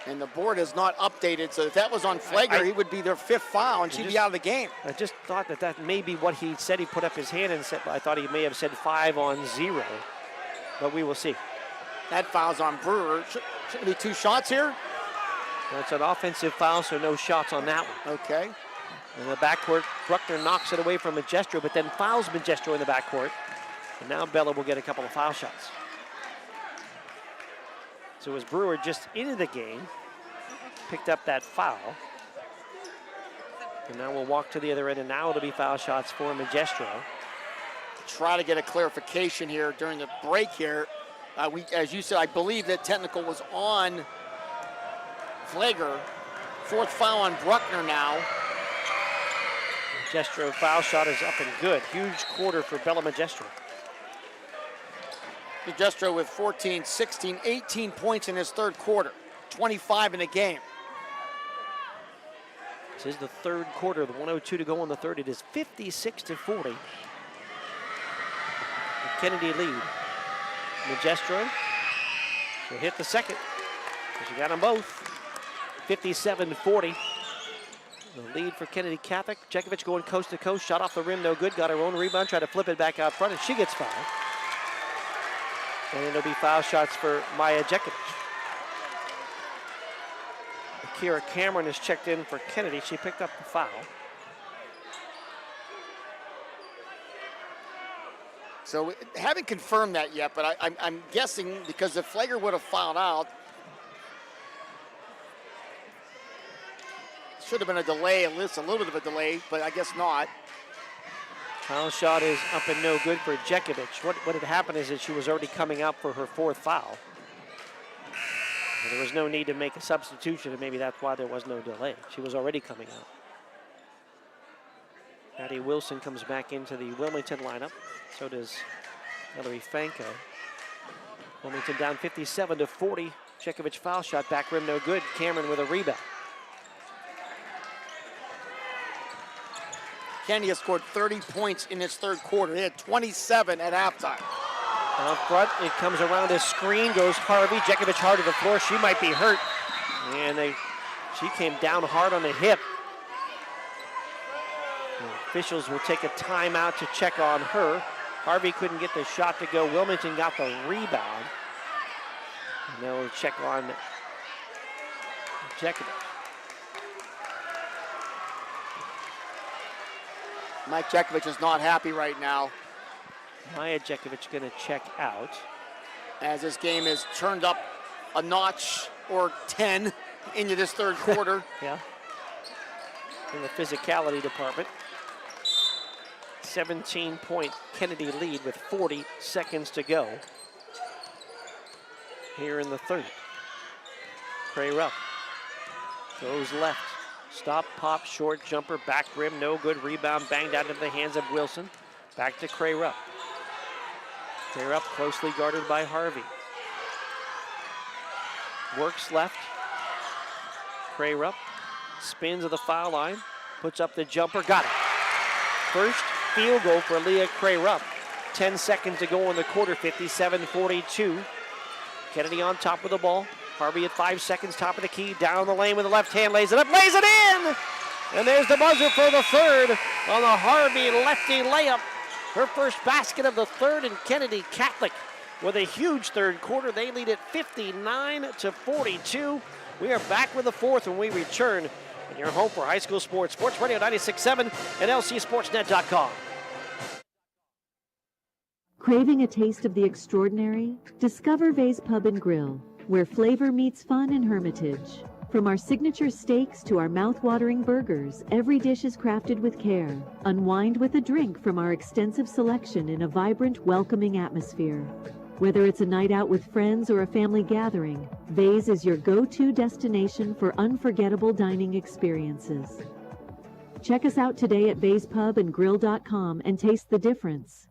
And the board is not updated, so if that was on Flager, he would be their 5th foul, and she'd be out of the game. I just thought that may be what he said. He put up his hand and said, I thought he may have said 5-on-0, but we will see. That foul's on Brewer. Shouldn't be 2 shots here? That's an offensive foul, so no shots on that one. Okay. In the backcourt, Bruckner knocks it away from Magestro, but then fouls Magestro in the backcourt. And now Bella will get a couple of foul shots. So as Brewer just into the game, picked up that foul. And now we'll walk to the other end, and now it'll be foul shots for Magestro. Try to get a clarification here during the break here. As you said, I believe that technical was on Flager. 4th foul on Bruckner now. Magestro foul shot is up and good. Huge quarter for Bella Magestro. Magestro with 14, 16, 18 points in his 3rd quarter. 25 in the game. This is the 3rd quarter. The 1:02 to go in the 3rd. It is 56-40. The Kennedy lead. Magestro will hit the 2nd. She got them both. 57-40. The lead for Kennedy Catholic. Jekovic going coast to coast. Shot off the rim, no good. Got her own rebound. Tried to flip it back out front, and she gets fouled. And it'll be foul shots for Maya Jekovic. Akira Cameron is checked in for Kennedy. She picked up the foul. So haven't confirmed that yet, but I'm guessing because if Flager would have fouled out, should have been a delay, at least a little bit of a delay, but I guess not. Foul shot is up and no good for Jekovic. What had happened is that she was already coming out for her 4th foul. And there was no need to make a substitution, and maybe that's why there was no delay. She was already coming out. Addie Wilson comes back into the Wilmington lineup. So does Ellery Fanko. Wilmington down 57-40. Jekovic foul shot, back rim no good. Cameron with a rebound. Kennedy has scored 30 points in his 3rd quarter. He had 27 at halftime. Out front, it comes around a screen, goes Harvey. Jekovic hard to the floor. She might be hurt. And she came down hard on the hip. The officials will take a timeout to check on her. Harvey couldn't get the shot to go. Wilmington got the rebound. And they'll check on Jekovic. Mike Jekovic is not happy right now. Maya Jekovic going to check out. As this game is turned up a notch or 10 into this third quarter. Yeah. In the physicality department. 17-point Kennedy lead with 40 seconds to go here in the third. Cray Rupp goes left. Stop, pop, short jumper, back rim, no good. Rebound banged out into the hands of Wilson. Back to Cray Rupp. Cray Rupp closely guarded by Harvey. Works left. Cray Rupp spins to the foul line, puts up the jumper, got it. First field goal for Leah Cray Rupp. 10 seconds to go in the quarter, 57-42. Kennedy on top of the ball. Harvey at 5 seconds, top of the key, down the lane with the left hand, lays it up, lays it in! And there's the buzzer for the third on the Harvey lefty layup. Her first basket of the third, and Kennedy Catholic with a huge third quarter. They lead it 59-42. We are back with the fourth when we return. And your home for high school sports, Sports Radio 96.7 and lcsportsnet.com. Craving a taste of the extraordinary? Discover Vay's Pub and Grill, where flavor meets fun in Hermitage. From our signature steaks to our mouth-watering burgers, every dish is crafted with care. Unwind with a drink from our extensive selection in a vibrant, welcoming atmosphere. Whether it's a night out with friends or a family gathering, Vay's is your go-to destination for unforgettable dining experiences. Check us out today at vayspubandgrill.com and taste the difference.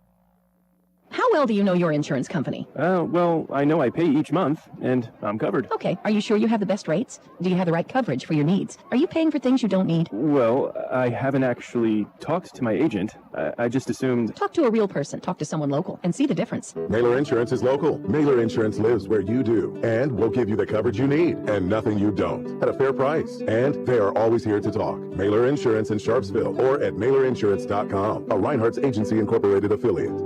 How well do you know your insurance company? Well, I know I pay each month, and I'm covered. Okay, are you sure you have the best rates? Do you have the right coverage for your needs? Are you paying for things you don't need? Well, I haven't actually talked to my agent. I just assumed... Talk to a real person. Talk to someone local and see the difference. Mailer Insurance is local. Mailer Insurance lives where you do, and will give you the coverage you need and nothing you don't at a fair price. And they are always here to talk. Mailer Insurance in Sharpsville or at mailerinsurance.com, a Reinhardt's Agency Incorporated affiliate.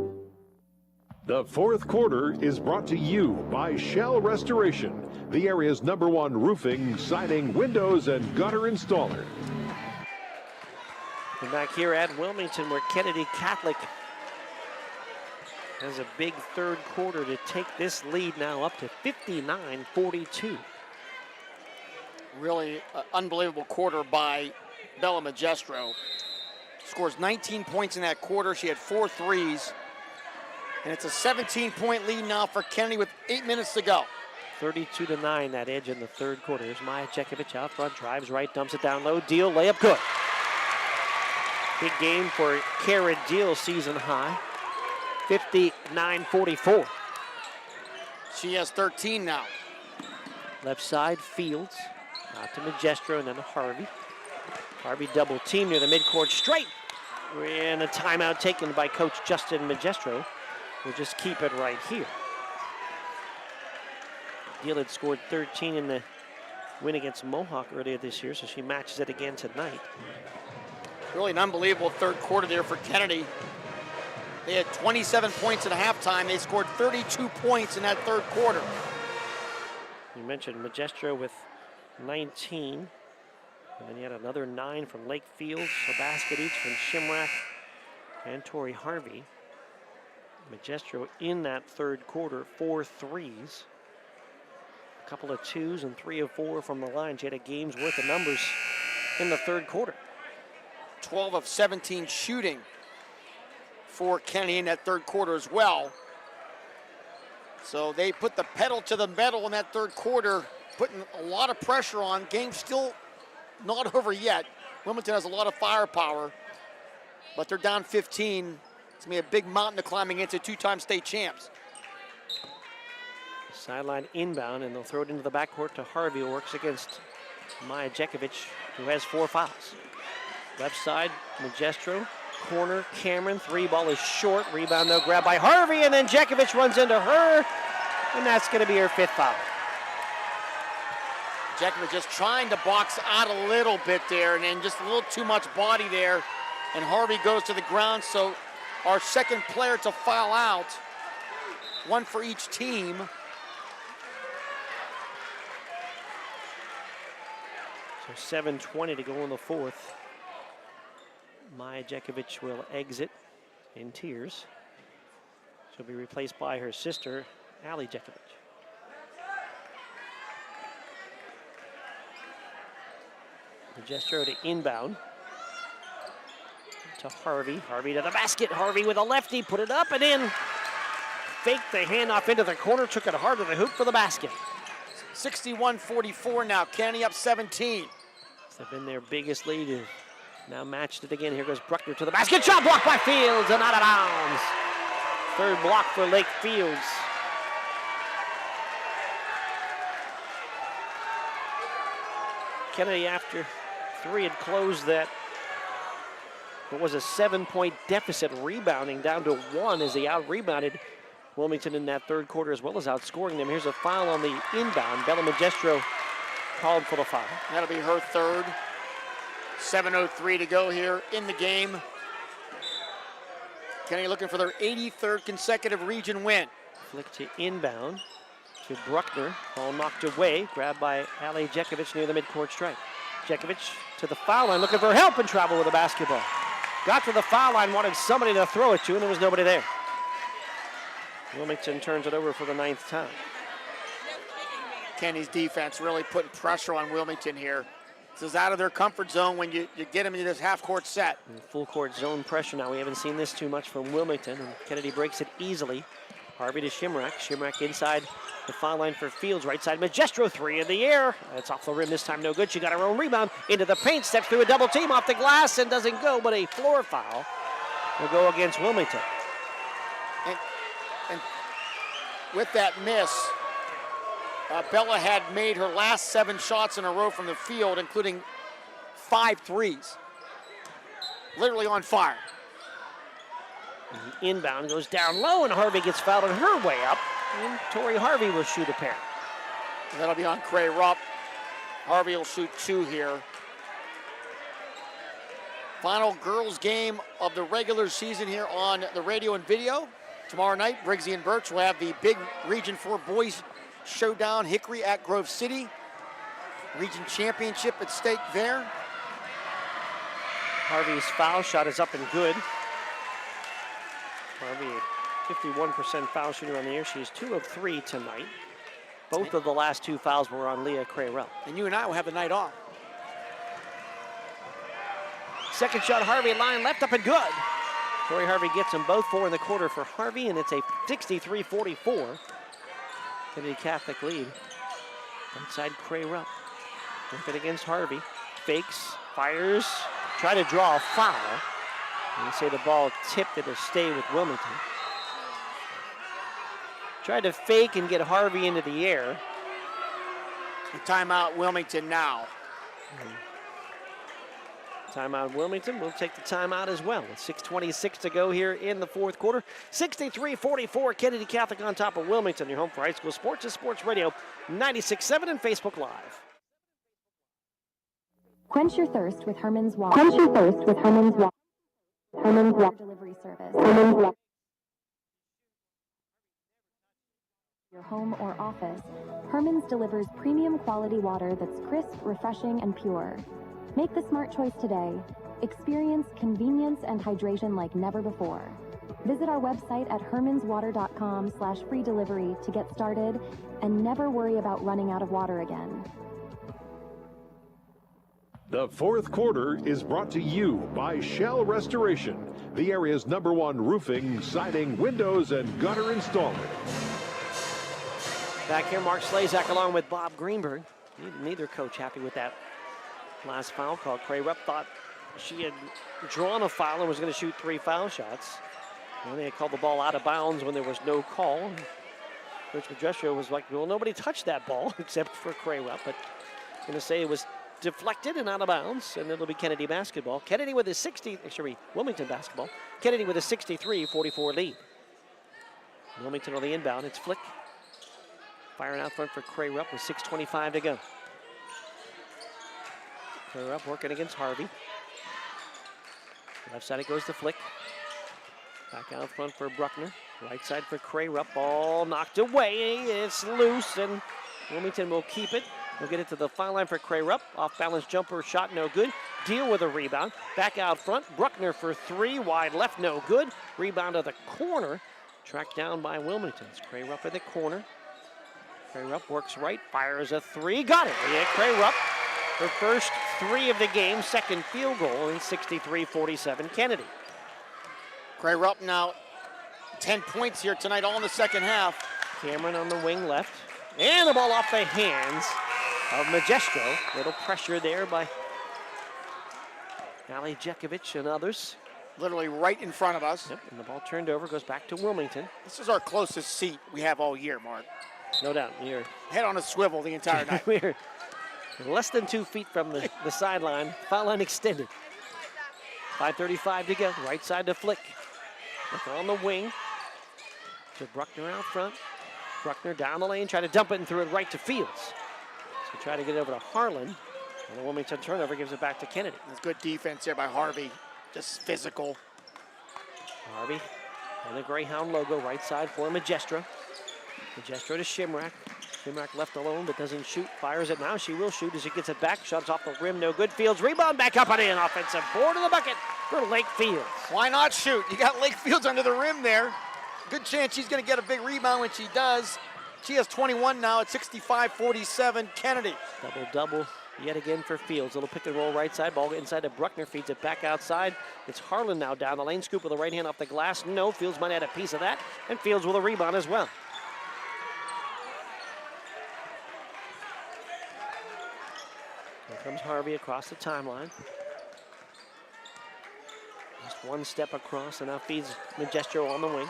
The fourth quarter is brought to you by Shell Restoration, the area's #1 roofing, siding, windows, and gutter installer. We're back here at Wilmington, where Kennedy Catholic has a big third quarter to take this lead now up to 59-42. Really unbelievable quarter by Bella Magestro. Scores 19 points in that quarter. She had 4 threes. And it's a 17-point lead now for Kennedy with 8 minutes to go. 32-9, that edge in the third quarter. Here's Maya Jekovic out front, drives right, dumps it down low. Deal, layup, good. Big game for Kara Deal, season high. 59-44. She has 13 now. Left side, Fields. Out to Magestro and then to Harvey. Harvey double team near the midcourt straight. And a timeout taken by Coach Justin Magestro. We'll just keep it right here. Deal had scored 13 in the win against Mohawk earlier this year, so she matches it again tonight. Really an unbelievable third quarter there for Kennedy. They had 27 points at halftime. They scored 32 points in that third quarter. You mentioned Magestro with 19. And then you had another 9 from Lake Fields, a basket each from Shimrack and Tori Harvey. Magestro in that third quarter, 4 threes. A couple of 2s and 3 of 4 from the line. She had a game's worth of numbers in the third quarter. 12 of 17 shooting for Kennedy in that third quarter as well. So they put the pedal to the metal in that third quarter, putting a lot of pressure on. Game still not over yet. Wilmington has a lot of firepower, but they're down 15. It's going to be a big mountain to climbing into, 2-time state champs. Sideline inbound, and they'll throw it into the backcourt to Harvey, who works against Maya Jekovic, who has 4 fouls. Left side, Magestro, corner. Cameron, three ball is short. Rebound though, grabbed by Harvey, and then Jekovic runs into her, and that's going to be her 5th foul. Jekovic just trying to box out a little bit there, and then just a little too much body there, and Harvey goes to the ground. So our second player to foul out, one for each team. So 7:20 to go in the 4th. Maya Jekovic will exit in tears. She'll be replaced by her sister, Allie Jekovic. Magestro to inbound. To Harvey. Harvey to the basket. Harvey with a lefty. Put it up and in. Faked the handoff into the corner. Took it hard to the hoop for the basket. 61-44 now. Kennedy up 17. They've been their biggest lead. Now matched it again. Here goes Bruckner to the basket. Shot blocked by Fields and out of bounds. Third block for Lake Fields. Kennedy, after 3, had closed that, what was a 7-point deficit, rebounding down to 1 as they out-rebounded Wilmington in that third quarter, as well as outscoring them. Here's a foul on the inbound. Bella Magestro called for the foul. That'll be her 3rd. 7:03 to go here in the game. Kennedy looking for their 83rd consecutive region win. Flick to inbound to Bruckner. Ball knocked away. Grabbed by Allie Jekovic near the midcourt stripe. Jekovic to the foul line, looking for help and travel with the basketball. Got to the foul line, wanted somebody to throw it to, and there was nobody there. Wilmington turns it over for the 9th time. Kennedy's defense really putting pressure on Wilmington here. This is out of their comfort zone when you get them into this half-court set. And full court zone pressure now. We haven't seen this too much from Wilmington, and Kennedy breaks it easily. Harvey to Shimrak. Shimrak inside the foul line for Fields. Right side, Magestro, 3 in the air. It's off the rim this time, no good. She got her own rebound into the paint, steps through a double team off the glass and doesn't go, but a floor foul will go against Wilmington. And with that miss, Bella had made her last 7 shots in a row from the field, including 5 threes. Literally on fire. And the inbound goes down low, and Harvey gets fouled on her way up, and Tori Harvey will shoot a pair. And that'll be on Cray Rupp. Harvey will shoot 2 here. Final girls game of the regular season here on the radio and video. Tomorrow night, Briggsy and Birch will have the big Region 4 boys showdown, Hickory at Grove City. Region championship at stake there. Harvey's foul shot is up and good. Harvey, 51% foul shooter on the year. She's 2 of 3 tonight. Both of the last 2 fouls were on Leah Crayrell. And you and I will have the night off. Second shot, Harvey, line left, up and good. Tori Harvey gets them both 4 in the quarter for Harvey, and it's a 63-44. Kennedy Catholic lead. Inside Crayrell. Working against Harvey. Fakes, fires, try to draw a foul. And you say the ball tipped, it'll stay with Wilmington. Tried to fake and get Harvey into the air. Timeout Wilmington now. Timeout Wilmington. We'll take the timeout as well. With 6:26 to go here in the fourth quarter. 63-44, Kennedy Catholic on top of Wilmington. Your home for high school sports is Sports Radio 96.7 and Facebook Live. Quench your thirst with Herman's Water. Quench your thirst with Herman's Water. Herman's Water delivery service. Herman's Water. Your home or office, Herman's delivers premium quality water that's crisp, refreshing, and pure. Make the smart choice today. Experience convenience and hydration like never before. Visit our website at hermanswater.com/free delivery to get started and never worry about running out of water again. The fourth quarter is brought to you by Shell Restoration, the area's #1 roofing, siding, windows, and gutter installer. Back here, Mark Slazak along with Bob Greenberg. Neither coach happy with that last foul call. Cray Rupp thought she had drawn a foul and was going to shoot 3 foul shots. And they had called the ball out of bounds when there was no call. Coach Magestro was like, well, nobody touched that ball except for Cray Rupp, but I'm going to say it was deflected and out of bounds, and it'll be Kennedy basketball. Wilmington basketball. Kennedy with a 63-44 lead. Wilmington on the inbound. It's Flick. Firing out front for Cray Rupp with 6:25 to go. Cray Rupp working against Harvey. Left side it goes to Flick. Back out front for Bruckner. Right side for Cray Rupp. Ball knocked away. It's loose, and Wilmington will keep it. We'll get it to the foul line for Cray Rupp. Off balance jumper shot, no good. Deal with a rebound. Back out front. Bruckner for three. Wide left, no good. Rebound to the corner. Tracked down by Wilmington. It's Cray Rupp in the corner. Cray Rupp works right. Fires a three. Got it. Yeah, Cray Rupp. Her first three of the game. Second field goal in 63-47 Kennedy. Cray Rupp now 10 points here tonight, all in the second half. Cameron on the wing left. And the ball off the hands of Magistro. Little pressure there by Ali Jekovic and others. Literally right in front of us. Yep, and the ball turned over, goes back to Wilmington. This is our closest seat we have all year, Mark. No doubt. We're head on a swivel the entire night. We're less than 2 feet from the sideline. Foul line extended. 5:35 to go. Right side to Flick. Flick on the wing. To Bruckner out front. Bruckner down the lane, try to dump it and threw it right to Fields. So try to get it over to Harlan. And the Wilmington turnover gives it back to Kennedy. That's good defense there by Harvey. Just physical. Harvey and the Greyhound logo right side for Magistro. Magistro to Shimrack. Shimrack left alone but doesn't shoot. Fires it now. She will shoot as she gets it back. Shots off the rim. No good. Fields rebound back up and in. Offensive board to the bucket for Lake Fields. Why not shoot? You got Lake Fields under the rim there. Good chance she's going to get a big rebound when she does. She has 21 now at 65-47 Kennedy. Double-double yet again for Fields. Little pick and roll right side. Ball inside to Bruckner. Feeds it back outside. It's Harlan now down the lane. Scoop with the right hand off the glass. No, Fields might add a piece of that. And Fields with a rebound as well. Here comes Harvey across the timeline. Just one step across and now feeds Magistro on the wing.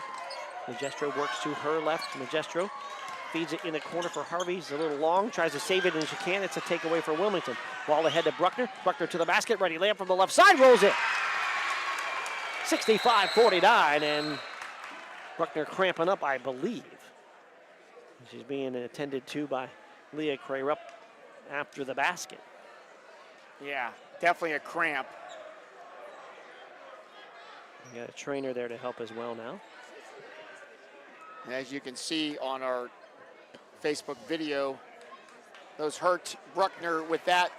Magistro works to her left. Magistro feeds it in the corner for Harvey. It's a little long, tries to save it and she can. It's a takeaway for Wilmington. Ball ahead to Bruckner. Bruckner to the basket, ready layup from the left side, rolls it. 65-49, and Bruckner cramping up, I believe. She's being attended to by Leah Cray Rupp after the basket. Yeah, definitely a cramp. We got a trainer there to help as well now. As you can see on our Facebook video, those hurt Bruckner with that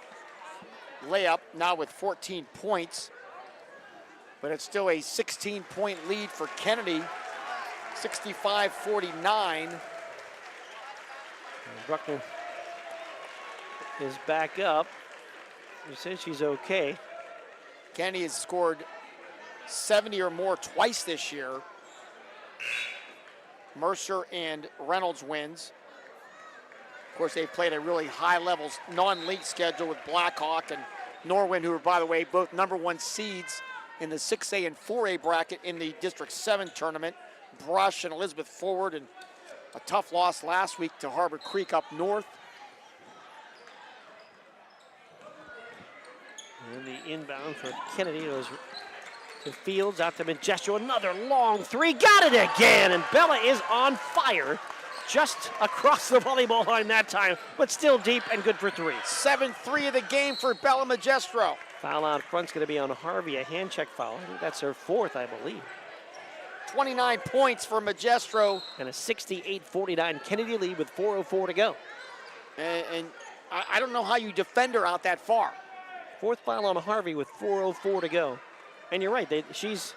layup, now with 14 points. But it's still a 16-point lead for Kennedy, 65-49. Bruckner is back up. She says she's okay. Kennedy has scored 70 or more twice this year. Mercer and Reynolds wins. Of course, they've played a really high-level non-league schedule with Blackhawk and Norwin, who are, by the way, both #1 seeds in the 6A and 4A bracket in the District 7 tournament. Brush and Elizabeth Forward, and a tough loss last week to Harbor Creek up north. And the inbound for Kennedy goes to Fields, out to Magistro, another long three, got it again, and Bella is on fire. Just across the volleyball line that time, but still deep and good for three. 7-3 of the game for Bella Magistro. Foul out front's gonna be on Harvey, a hand check foul. I think that's her fourth, I believe. 29 points for Magistro. And a 68-49 Kennedy lead with 4:04 to go. And I don't know how you defend her out that far. Fourth foul on Harvey with 4:04 to go. And you're right, she's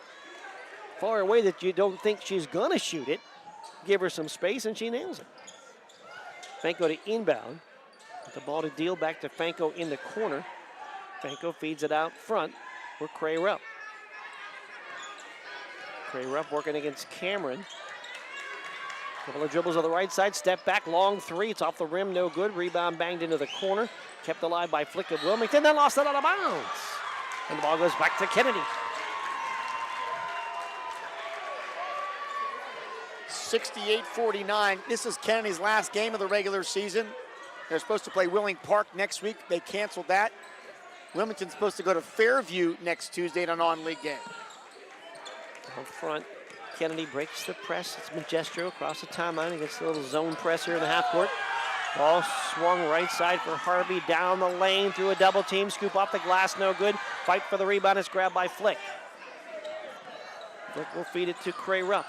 far away that you don't think she's gonna shoot it. Give her some space and she nails it. Fanko to inbound. With the ball to deal back to Fanko in the corner. Fanko feeds it out front for Cray Rupp. Cray Rupp working against Cameron. Couple of dribbles on the right side, step back, long three. It's off the rim, no good. Rebound banged into the corner. Kept alive by Flick of Wilmington, then lost it out of bounds. And the ball goes back to Kennedy. 68-49. This is Kennedy's last game of the regular season. They're supposed to play Willing Park next week. They canceled that. Wilmington's supposed to go to Fairview next Tuesday in a non-league game. Up front, Kennedy breaks the press. It's Magestro across the timeline against a little zone press here in the half court. Ball swung right side for Harvey, down the lane through a double team. Scoop off the glass, no good. Fight for the rebound, it's grabbed by Flick. Flick will feed it to Cray Rupp.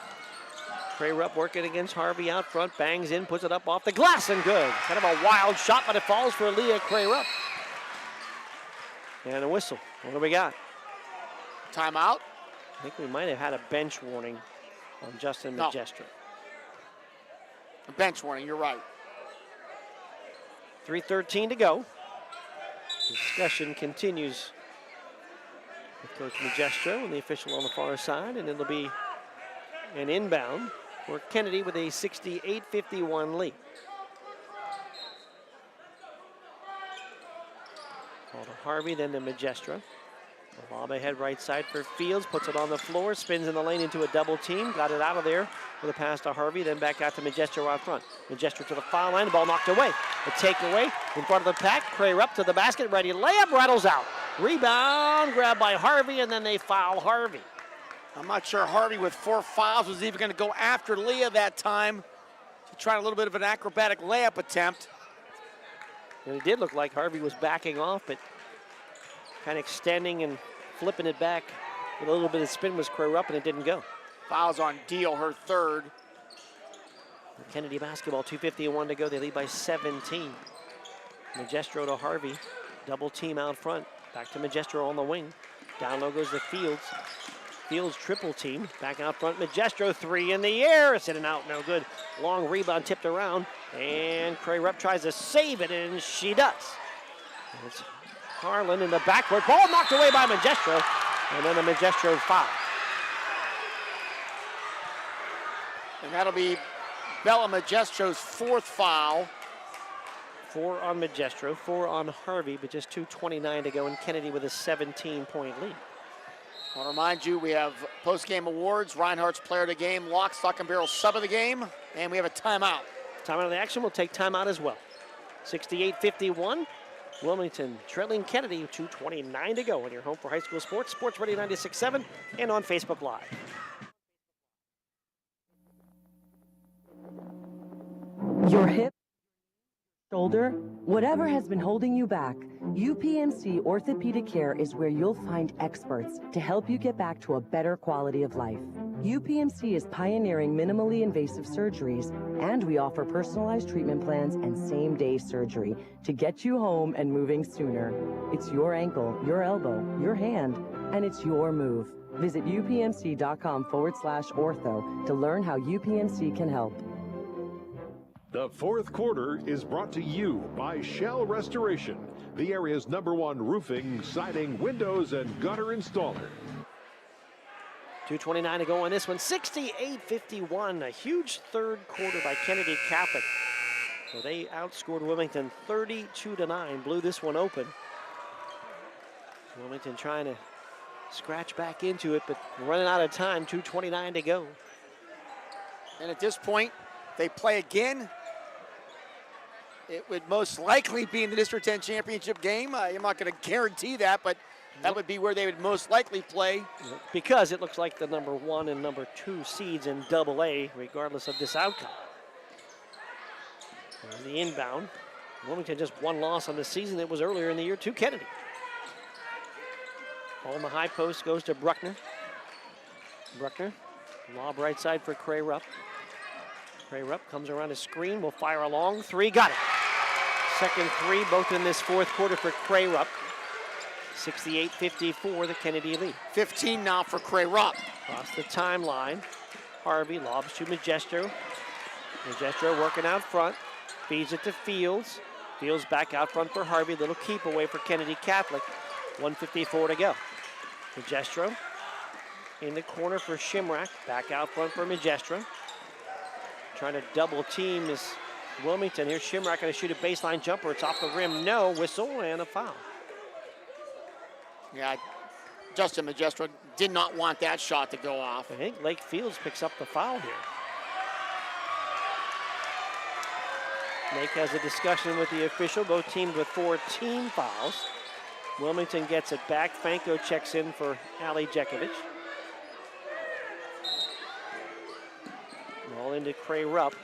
Cray Rupp working against Harvey out front, bangs in, puts it up off the glass and good. Kind of a wild shot, but it falls for Leah Cray Rupp. And a whistle. What do we got? Timeout. I think we might have had a bench warning on Justin Magestro. A bench warning, you're right. 3:13 to go. Discussion continues with Coach Magestro and the official on the far side, and it'll be an inbound for Kennedy with a 68-51 lead. Ball to Harvey, then to Magestro. The lob ahead right side for Fields, puts it on the floor, spins in the lane into a double team, got it out of there with a pass to Harvey, then back out to Magestro out front. Magestro to the foul line, the ball knocked away. A takeaway in front of the pack, Cray up to the basket, ready layup, rattles out. Rebound, grabbed by Harvey, and then they foul Harvey. I'm not sure Harvey with 4 fouls was even going to go after Leah that time to try a little bit of an acrobatic layup attempt. And it did look like Harvey was backing off, but kind of extending and flipping it back with a little bit of spin was Cray Rupp, and it didn't go. Fouls on Deal, her third. Kennedy basketball, 2:51 to go. They lead by 17. Magestro to Harvey. Double team out front. Back to Magestro on the wing. Down low goes to Fields. Fields triple team. Back out front. Magestro, 3 in the air. It's in and out, no good. Long rebound tipped around. And Cray Rupp tries to save it, and she does. It's Harlan in the backcourt. Ball knocked away by Magestro. And then a Magestro foul. And that'll be Bella Majestro's 4th foul. 4 on Magestro, 4 on Harvey, but just 2:29 to go, and Kennedy with a 17-point lead. I'll remind you, we have post-game awards, Reinhardt's player of the game, Lock, Stock, and Barrel sub of the game, and we have a timeout. Timeout of the action, we'll take timeout as well. 68-51, Wilmington trailing Kennedy, 2:29 to go on your home for high school sports, Sports Radio 96.7, and on Facebook Live. Your hip, shoulder, whatever has been holding you back, UPMC Orthopedic Care is where you'll find experts to help you get back to a better quality of life. UPMC is pioneering minimally invasive surgeries, and we offer personalized treatment plans and same-day surgery to get you home and moving sooner. It's your ankle, your elbow, your hand, and it's your move. Visit upmc.com/ortho to learn how UPMC can help. The 4th quarter is brought to you by Shell Restoration, the area's #1 roofing, siding, windows, and gutter installer. 2:29 to go on this one, 68-51, a huge third quarter by Kennedy Catholic. So they outscored Wilmington 32-9, blew this one open. Wilmington trying to scratch back into it, but running out of time, 2:29 to go. And at this point, they play again. It would most likely be in the District 10 championship game. I'm not going to guarantee that, but that would be where they would most likely play. Because it looks like the #1 and #2 seeds in AA, regardless of this outcome. And the inbound. Wilmington just 1 loss on the season. It was earlier in the year to Kennedy. Ball in the high post goes to Bruckner. Bruckner, lob right side for Cray Rupp. Cray Rupp comes around a screen, will fire a long 3, got it. Second 3, both in this 4th quarter for Cray Rupp. 68-54, the Kennedy lead. 15 now for Cray Rupp. Across the timeline, Harvey lobs to Magestro. Magestro working out front, feeds it to Fields. Fields back out front for Harvey, little keep away for Kennedy Catholic. 1:54 to go. Magestro in the corner for Shimrack, back out front for Magestro. Trying to double team is Wilmington. Here's Shimrack going to shoot a baseline jumper. It's off the rim. No. Whistle and a foul. Yeah, Justin Magestro did not want that shot to go off. I think Lake Fields picks up the foul here. Lake has a discussion with the official. Both teams with 4 team fouls. Wilmington gets it back. Fanko checks in for Ali Jekovic. Ball into Cray Rupp.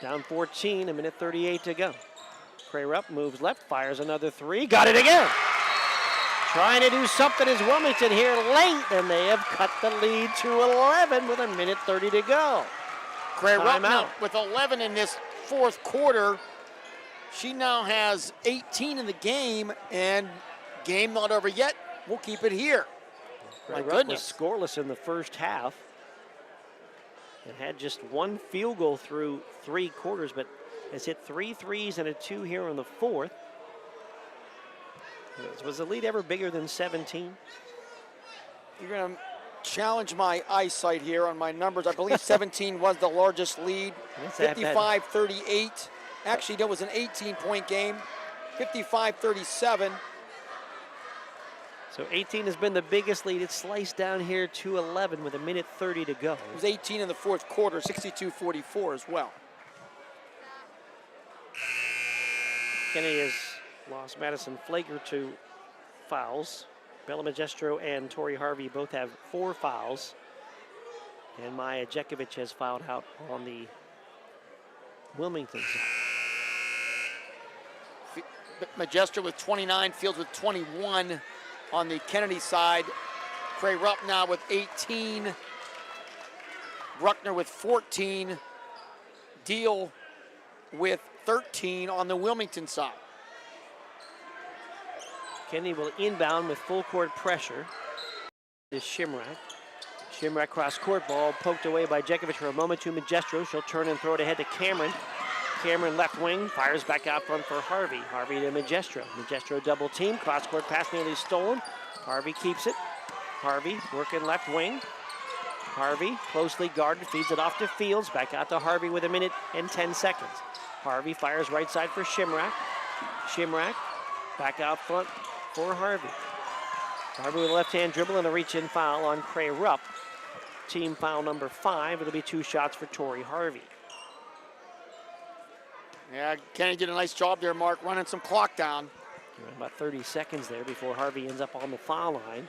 Down 14, a minute 38 to go. Cray Rupp moves left, fires another three. Got it again! Trying to do something is Wilmington here late, and they have cut the lead to 11 with a minute 30 to go. Cray Rupp now with 11 in this fourth quarter. She now has 18 in the game, and game not over yet. We'll keep it here. My goodness. Was scoreless in the first half. It had just one field goal through 3 quarters, but has hit 3 threes and a 2 here in the fourth. Was the lead ever bigger than 17? You're going to challenge my eyesight here on my numbers. I believe 17 was the largest lead. 55-38. Actually, that was an 18-point game. 55-37. So 18 has been the biggest lead. It's sliced down here to 11 with a minute 30 to go. It was 18 in the fourth quarter, 62-44 as well. Kennedy has lost Madison Flager to fouls. Bella Magestro and Tori Harvey both have 4 fouls. And Maya Jekovic has fouled out on the Wilmington side. Magestro with 29, Fields with 21 on the Kennedy side. Cray Rupp now with 18. Bruckner with 14. Deal with 13 on the Wilmington side. Kennedy will inbound with full court pressure. This Shimrak. Shimrak cross court ball poked away by Jekovic for a moment to Magestro. She'll turn and throw it ahead to Cameron. Cameron left wing, fires back out front for Harvey. Harvey to Magestro. Magestro double team, cross court pass nearly stolen. Harvey keeps it. Harvey working left wing. Harvey closely guarded, feeds it off to Fields. Back out to Harvey with a minute and 10 seconds. Harvey fires right side for Shimrak. Shimrak back out front for Harvey. Harvey with a left-hand dribble and a reach-in foul on Cray Rupp. Team foul number 5. It'll be 2 shots for Tori Harvey. Yeah, Kennedy did a nice job there, Mark, running some clock down. About 30 seconds there before Harvey ends up on the foul line.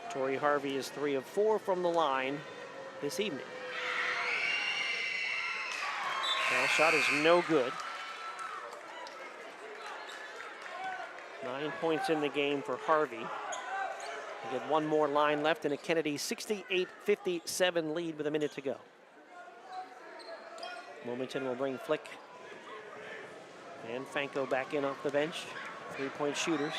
Tori Harvey is 3 of 4 from the line this evening. Foul shot is no good. 9 points in the game for Harvey. We get 1 more line left in a Kennedy 68-57 lead with a minute to go. Wilmington will bring Flick and Fanko back in off the bench. 3-point shooters.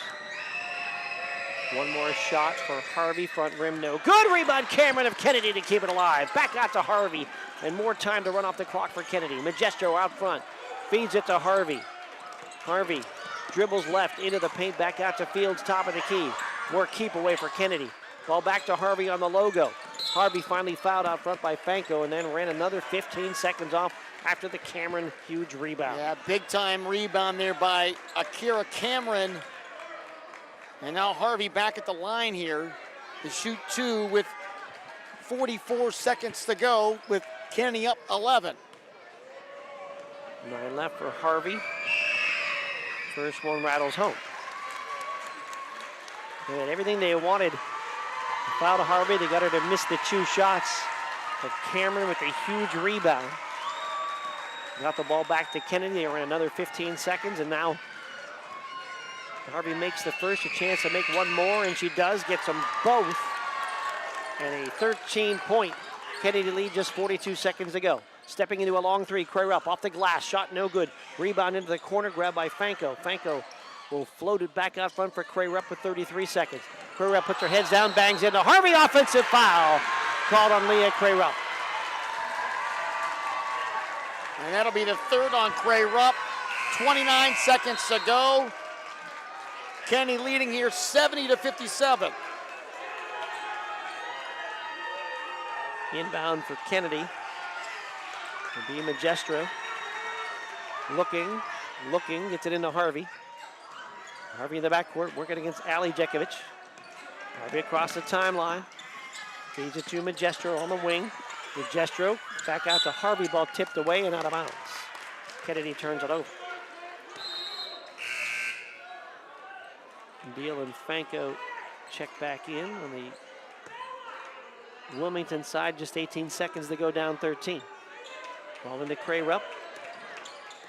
1 more shot for Harvey, front rim, no good. Rebound Cameron of Kennedy to keep it alive. Back out to Harvey, and more time to run off the clock for Kennedy. Magestro out front, feeds it to Harvey. Harvey dribbles left into the paint, back out to Fields, top of the key. More keep away for Kennedy. Ball back to Harvey on the logo. Harvey finally fouled out front by Fanko and then ran another 15 seconds off after the Cameron huge rebound. Yeah, big time rebound there by Akira Cameron. And now Harvey back at the line here to shoot 2 with 44 seconds to go with Kennedy up 11. 9 left for Harvey. First one rattles home. And everything they wanted. Foul to Harvey, they got her to miss the 2 shots. But Cameron with a huge rebound. Got the ball back to Kennedy. They ran another 15 seconds, and now Harvey makes the first, a chance to make 1 more, and she does, gets them both. And a 13-point Kennedy lead, just 42 seconds to go. Stepping into a long 3, Cray Rupp off the glass, shot no good. Rebound into the corner, grabbed by Fanko. Fanko will float it back out front for Cray Rupp with 33 seconds. Cray Rupp puts her heads down, bangs into Harvey, offensive foul called on Leah Cray Rupp. And that'll be the 3rd on Cray Rupp. 29 seconds to go. Kennedy leading here 70-57. Inbound for Kennedy. It'll be Magestro. Looking, gets it into Harvey. Harvey in the backcourt, working against Ali Jekovic. Harvey across the timeline. Feeds it to Magestro on the wing. Magestro back out to Harvey, ball tipped away and out of bounds. Kennedy turns it over. Deal and Franco check back in on the Wilmington side. Just 18 seconds to go, down 13. Ball into Crayrup.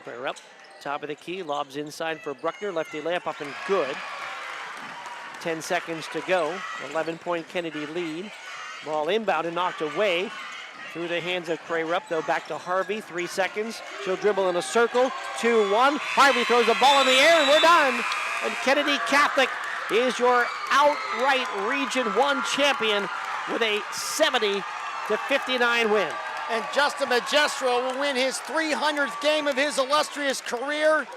Crayrup, top of the key, lobs inside for Bruckner. Lefty layup up and good. 10 seconds to go. 11-point Kennedy lead. Ball inbound and knocked away through the hands of Crayrup, though back to Harvey. 3 seconds. She'll dribble in a circle. 2-1. Harvey throws the ball in the air, and we're done. And Kennedy Catholic is your outright Region 1 champion with a 70-59 win. And Justin Magistro will win his 300th game of his illustrious career.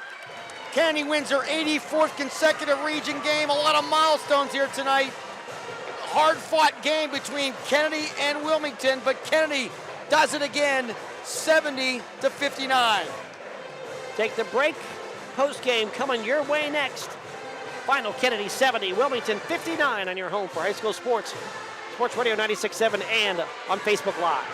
Kennedy wins her 84th consecutive region game. A lot of milestones here tonight. Hard-fought game between Kennedy and Wilmington, but Kennedy does it again, 70-59. Take the break. Post-game coming your way next. Final Kennedy 70, Wilmington 59 on your home for high school sports. Sports Radio 96.7 and on Facebook Live.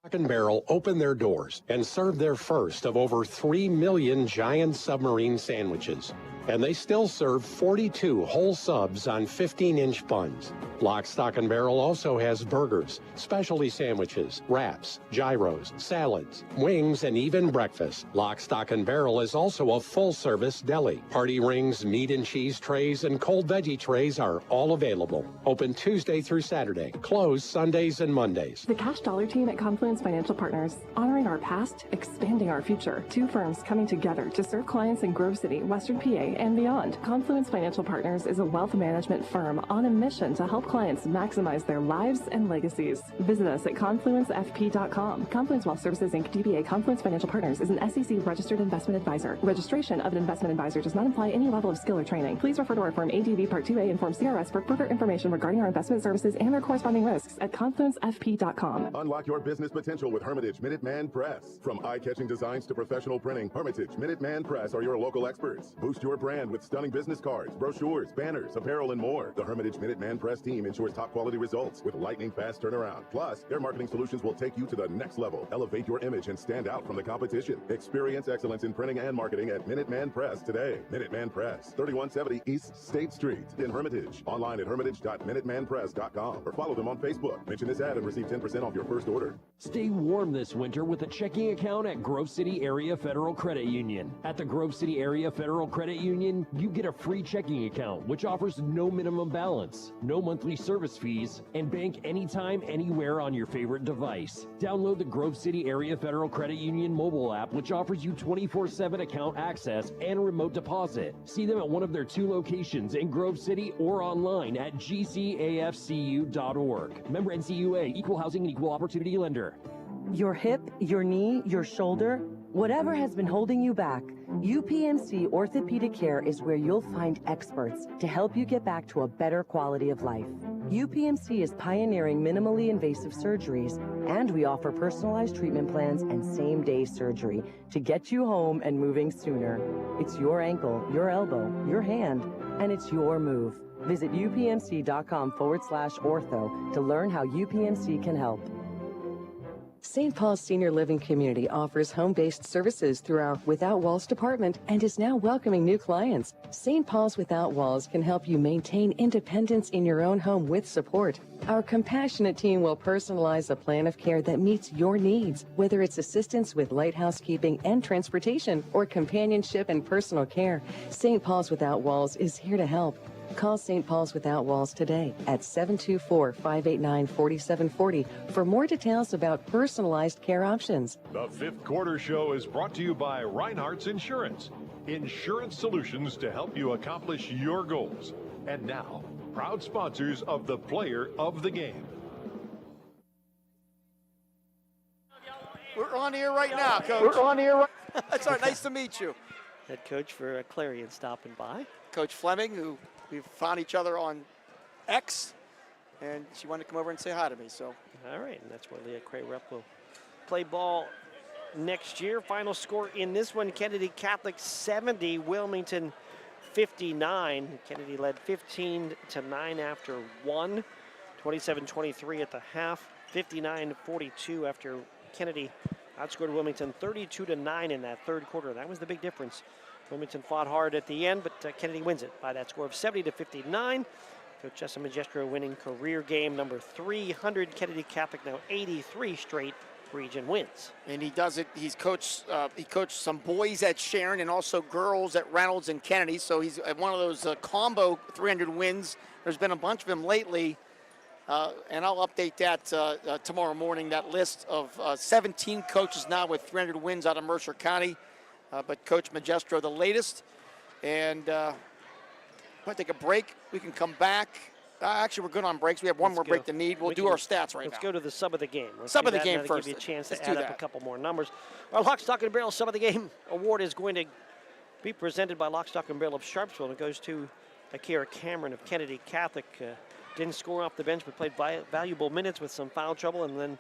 Lock & Barrel opened their doors and served their first of over 3 million giant submarine sandwiches. And they still serve 42 whole subs on 15-inch buns. Lock, Stock & Barrel also has burgers, specialty sandwiches, wraps, gyros, salads, wings, and even breakfast. Lock, Stock & Barrel is also a full-service deli. Party rings, meat and cheese trays, and cold veggie trays are all available. Open Tuesday through Saturday. Closed Sundays and Mondays. The Cash Dollar team at Confluence Financial Partners, honoring our past, expanding our future. Two firms coming together to serve clients in Grove City, Western PA, and beyond. Confluence Financial Partners is a wealth management firm on a mission to help clients maximize their lives and legacies. Visit us at confluencefp.com. Confluence Wealth Services Inc. DBA Confluence Financial Partners is an SEC registered investment advisor. Registration of an investment advisor does not imply any level of skill or training. Please refer to our Form ADV Part 2A and Form CRS for further information regarding our investment services and their corresponding risks at confluencefp.com. Unlock your business potential with Hermitage Minuteman Press. From eye-catching designs to professional printing, Hermitage Minuteman Press are your local experts. Boost your brand with stunning business cards, brochures, banners, apparel, and more. The Hermitage Minuteman Press team ensures top quality results with lightning fast turnaround. Plus, their marketing solutions will take you to the next level. Elevate your image and stand out from the competition. Experience excellence in printing and marketing at Minuteman Press today. Minuteman Press, 3170 East State Street in Hermitage. Online at hermitage.minutemanpress.com or follow them on Facebook. Mention this ad and receive 10% off your first order. Stay warm this winter with a checking account at Grove City Area Federal Credit Union. At the Grove City Area Federal Credit Union, you get a free checking account, which offers no minimum balance, no monthly service fees, and bank anytime, anywhere on your favorite device. Download the Grove City Area Federal Credit Union mobile app, which offers you 24/7 account access and remote deposit. See them at one of their 2 locations in Grove City or online at gcafcu.org. Member NCUA, Equal Housing and Equal Opportunity Lender. Your hip, your knee, your shoulder, whatever has been holding you back, UPMC Orthopedic Care is where you'll find experts to help you get back to a better quality of life. UPMC is pioneering minimally invasive surgeries, and we offer personalized treatment plans and same-day surgery to get you home and moving sooner. It's your ankle, your elbow, your hand, and it's your move. Visit upmc.com/ortho to learn how UPMC can help. St. Paul's Senior Living Community offers home-based services through our Without Walls department and is now welcoming new clients. St. Paul's Without Walls can help you maintain independence in your own home with support. Our compassionate team will personalize a plan of care that meets your needs, whether it's assistance with light housekeeping and transportation or companionship and personal care. St. Paul's Without Walls is here to help. Call St. Paul's Without Walls today at 724-589-4740 for more details about personalized care options. The Fifth Quarter Show is brought to you by Reinhardt's Insurance. Insurance solutions to help you accomplish your goals. And now, proud sponsors of the Player of the Game. We're on here right now, Coach. We're on here. That's all right. Nice to meet you. Head coach for Clarion stopping by. Coach Fleming, who we've found each other on X, and she wanted to come over and say hi to me. So, all right, and that's where Leah Crayrup will play ball next year. Final score in this one: Kennedy Catholic 70, Wilmington 59. Kennedy led 15-9 after 1, 27-23 at the half, 59-42 after Kennedy outscored Wilmington 32-9 in that third quarter. That was the big difference Wilmington fought hard at the end, but Kennedy wins it by that score of 70-59. Coach Justin Magistro winning career game number 300. Kennedy Catholic now 83 straight region wins. And he does it. He coached some boys at Sharon and also girls at Reynolds and Kennedy. So he's one of those combo 300 wins. There's been a bunch of them lately. And I'll update that tomorrow morning, that list of 17 coaches now with 300 wins out of Mercer County. But Coach Magistro, the latest. And we'll take a break. We can come back. Actually, we're good on breaks. We have one more break to need. We'll do our stats right now. Let's go to the sub of the game. Sub of the game first. Give you a chance to add up a couple more numbers. Our Lock, Stock, and Barrel Sub of the Game award is going to be presented by Lock, Stock, and Barrel of Sharpsville. And it goes to Akira Cameron of Kennedy Catholic. Didn't score off the bench, but played valuable minutes with some foul trouble. And then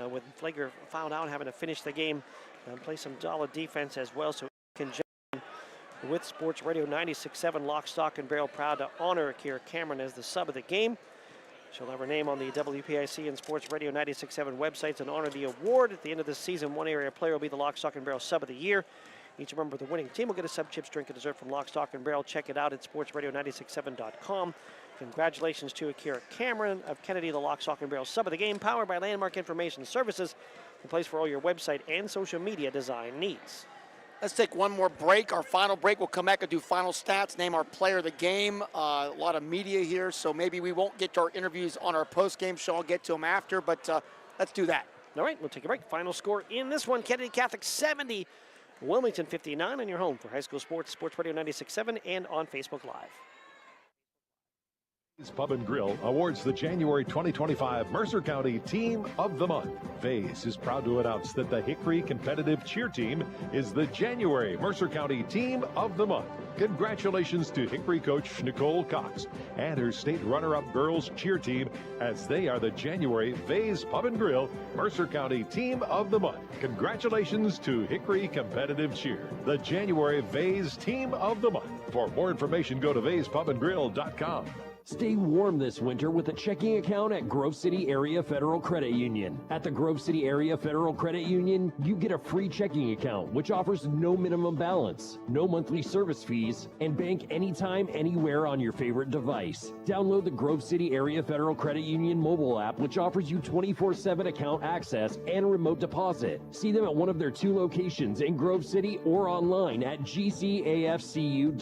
with Flager fouled out, having to finish the game, play some solid defense as well. So with Sports Radio 96.7, Lock, Stock, and Barrel proud to honor Akira Cameron as the sub of the game. She'll have her name on the WPIC and Sports Radio 96.7 websites and honor the award. At the end of the season, one area player will be the Lock, Stock, and Barrel sub of the year. Each member of the winning team will get a sub, chips, drink, and dessert from Lock, Stock, and Barrel. Check it out at sportsradio967.com. Congratulations to Akira Cameron of Kennedy, the Lock, Stock, and Barrel sub of the game, powered by Landmark Information Services, the place for all your website and social media design needs. Let's take one more break. Our final break. We'll come back and do final stats, name our player of the game. A lot of media here, so maybe we won't get to our interviews on our post-game show. I'll get to them after, but let's do that. All right, we'll take a break. Final score in this one, Kennedy Catholic 70, Wilmington 59 on your home for high school sports, Sports Radio 96.7 and on Facebook Live. Pub and Grill awards the January 2025 Mercer County Team of the Month. Faze is proud to announce that the Hickory Competitive Cheer Team is the January Mercer County Team of the Month. Congratulations to Hickory coach Nicole Cox and her state runner-up girls cheer team, as they are the January Faze Pub and Grill Mercer County Team of the Month. Congratulations to Hickory Competitive Cheer, the January Faze Team of the Month. For more information, go to vazepubandgrill.com. Stay warm this winter with a checking account at Grove City Area Federal Credit Union. At the Grove City Area Federal Credit Union, you get a free checking account, which offers no minimum balance, no monthly service fees, and bank anytime, anywhere on your favorite device. Download the Grove City Area Federal Credit Union mobile app, which offers you 24/7 account access and remote deposit. See them at one of their 2 locations in Grove City or online at gcafcu.org.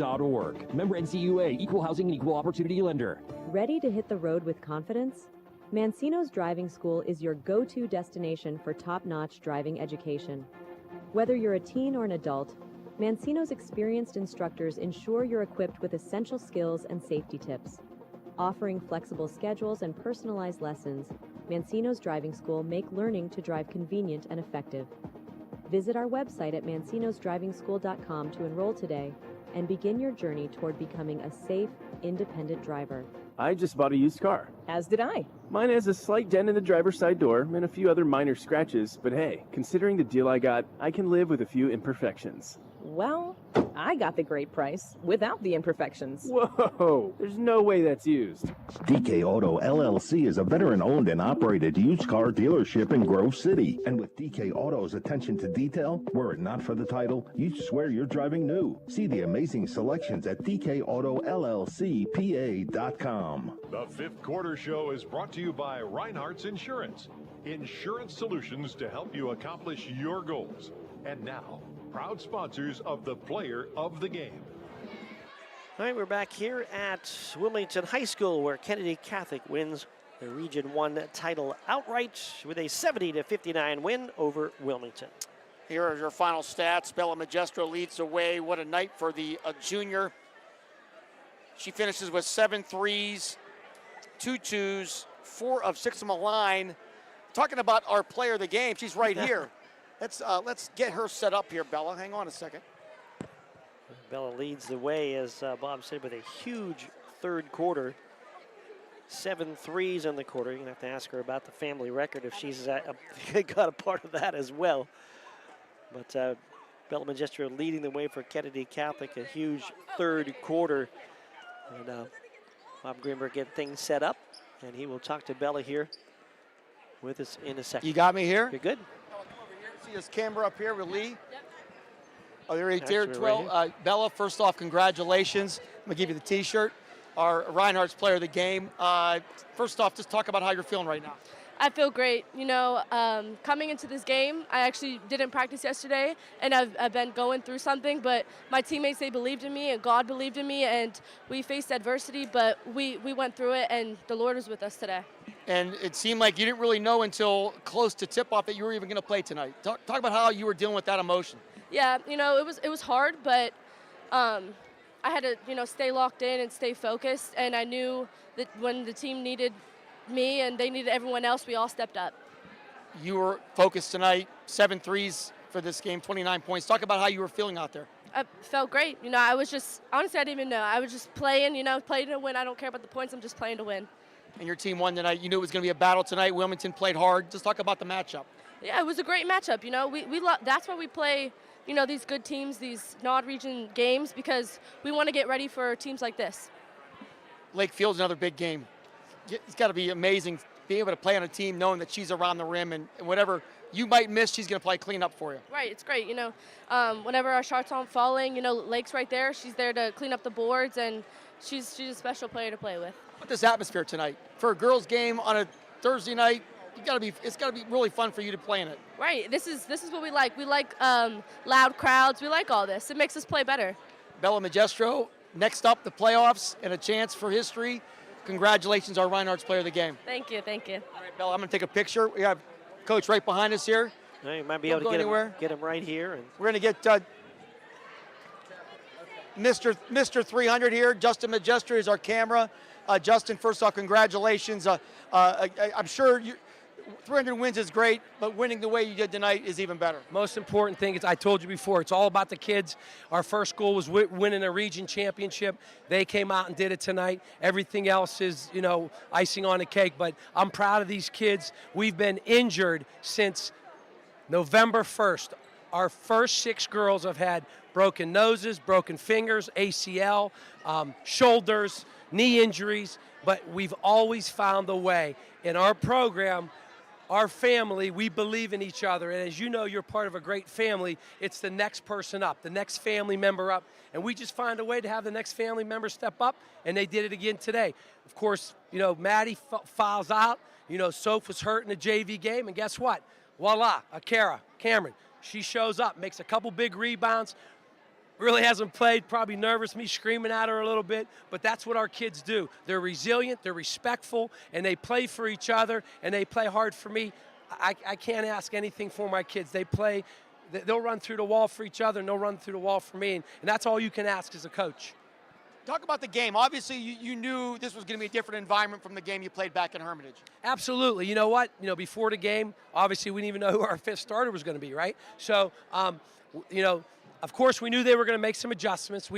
Member NCUA, Equal Housing and Equal Opportunity Lender. Ready to hit the road with confidence? Mancino's Driving School is your go-to destination for top-notch driving education. Whether you're a teen or an adult, Mancino's experienced instructors ensure you're equipped with essential skills and safety tips. Offering flexible schedules and personalized lessons, Mancino's Driving School make learning to drive convenient and effective. Visit our website at mancinosdrivingschool.com to enroll today and begin your journey toward becoming a safe, independent driver. I just bought a used car. As did I. Mine has a slight dent in the driver's side door and a few other minor scratches, but hey, considering the deal I got, I can live with a few imperfections. Well, I got the great price without the imperfections. Whoa, there's no way that's used. DK Auto LLC is a veteran-owned and operated used car dealership in Grove City. And with DK Auto's attention to detail, were it not for the title, you'd swear you're driving new. See the amazing selections at DKAutoLLCPA.com. The fifth quarter show is brought to you by Reinhardt's Insurance. Insurance solutions to help you accomplish your goals. And now, proud sponsors of the Player of the Game. All right, we're back here at Wilmington High School, where Kennedy Catholic wins the Region 1 title outright with a 70-59 win over Wilmington. Here are your final stats. Bella Magistro leads the way. What a night for the junior. She finishes with 7 threes, 2 twos, 4 of 6 from the line. Talking about our player of the game, she's right here. Let's get her set up here, Bella. Hang on a second. Bella leads the way, as Bob said, with a huge third quarter. 7 threes in the quarter. You're going to have to ask her about the family record if she's got a part of that as well. But Bella Magistro leading the way for Kennedy Catholic, a huge third quarter. And Bob Greenberg getting things set up, and he will talk to Bella here with us in a second. You got me here? You're good. See this camera up here with Lee? Yep. Oh, there he is. 12. Bella, first off, congratulations. I'm going to give you the T-shirt. Our Reinhardt's player of the game. First off, just talk about how you're feeling right now. I feel great. You know, coming into this game, I actually didn't practice yesterday, and I've been going through something, but my teammates, they believed in me, and God believed in me, and we faced adversity, but we went through it, and the Lord was with us today. And it seemed like you didn't really know until close to tip-off that you were even going to play tonight. Talk about how you were dealing with that emotion. Yeah, you know, it was hard, but I had to, you know, stay locked in and stay focused, and I knew that when the team needed me and they needed everyone else, we all stepped up. You were focused tonight, 7 threes for this game, 29 points. Talk about how you were feeling out there. I felt great. You know, I was just, honestly, I didn't even know. I was just playing, you know, playing to win. I don't care about the points. I'm just playing to win. And your team won tonight. You knew it was going to be a battle tonight. Wilmington played hard. Just talk about the matchup. Yeah, it was a great matchup. You know, that's why we play, you know, these good teams, these non-region games, because we want to get ready for teams like this. Lake Field's another big game. It's got to be amazing being able to play on a team knowing that she's around the rim and whatever you might miss, she's going to play clean up for you. Right, it's great. You know, whenever our shots aren't falling, you know, Lake's right there. She's there to clean up the boards, and she's a special player to play with. But this atmosphere tonight for a girls' game on a Thursday night, it's got to be really fun for you to play in it. Right. This is what we like. We like loud crowds. We like all this. It makes us play better. Bella Magistro, next up, the playoffs and a chance for history. Congratulations, our Reinhardt's player of the game. Thank you, thank you. All right, Bella, I'm going to take a picture. We have Coach right behind us here. Yeah, you might be able to get him right here. And we're going to get Mr. 300 here. Justin Magistro is our camera. Justin, first off, congratulations. I'm sure 300 wins is great, but winning the way you did tonight is even better. Most important thing is, I told you before, it's all about the kids. Our first goal was winning a region championship. They came out and did it tonight. Everything else is, you know, icing on the cake, but I'm proud of these kids. We've been injured since November 1st. Our first 6 girls have had broken noses, broken fingers, ACL, shoulders, knee injuries, but we've always found a way. In our program, our family, we believe in each other, and as you know, you're part of a great family. It's the next person up, the next family member up, and we just find a way to have the next family member step up, and they did it again today. Of course, you know, Maddie fouls out. You know, Soph was hurt in the JV game, and guess what? Voila, Cameron, she shows up, makes a couple big rebounds, really hasn't played, probably nervous, me screaming at her a little bit, but that's what our kids do. They're resilient, they're respectful, and they play for each other, and they play hard for me. I can't ask anything for my kids. They'll run through the wall for each other, and they'll run through the wall for me, and that's all you can ask as a coach. Talk about the game. Obviously, you knew this was going to be a different environment from the game you played back in Hermitage. Absolutely. You know what? You know, before the game, obviously we didn't even know who our 5th starter was going to be, right? So, you know, of course, we knew they were going to make some adjustments.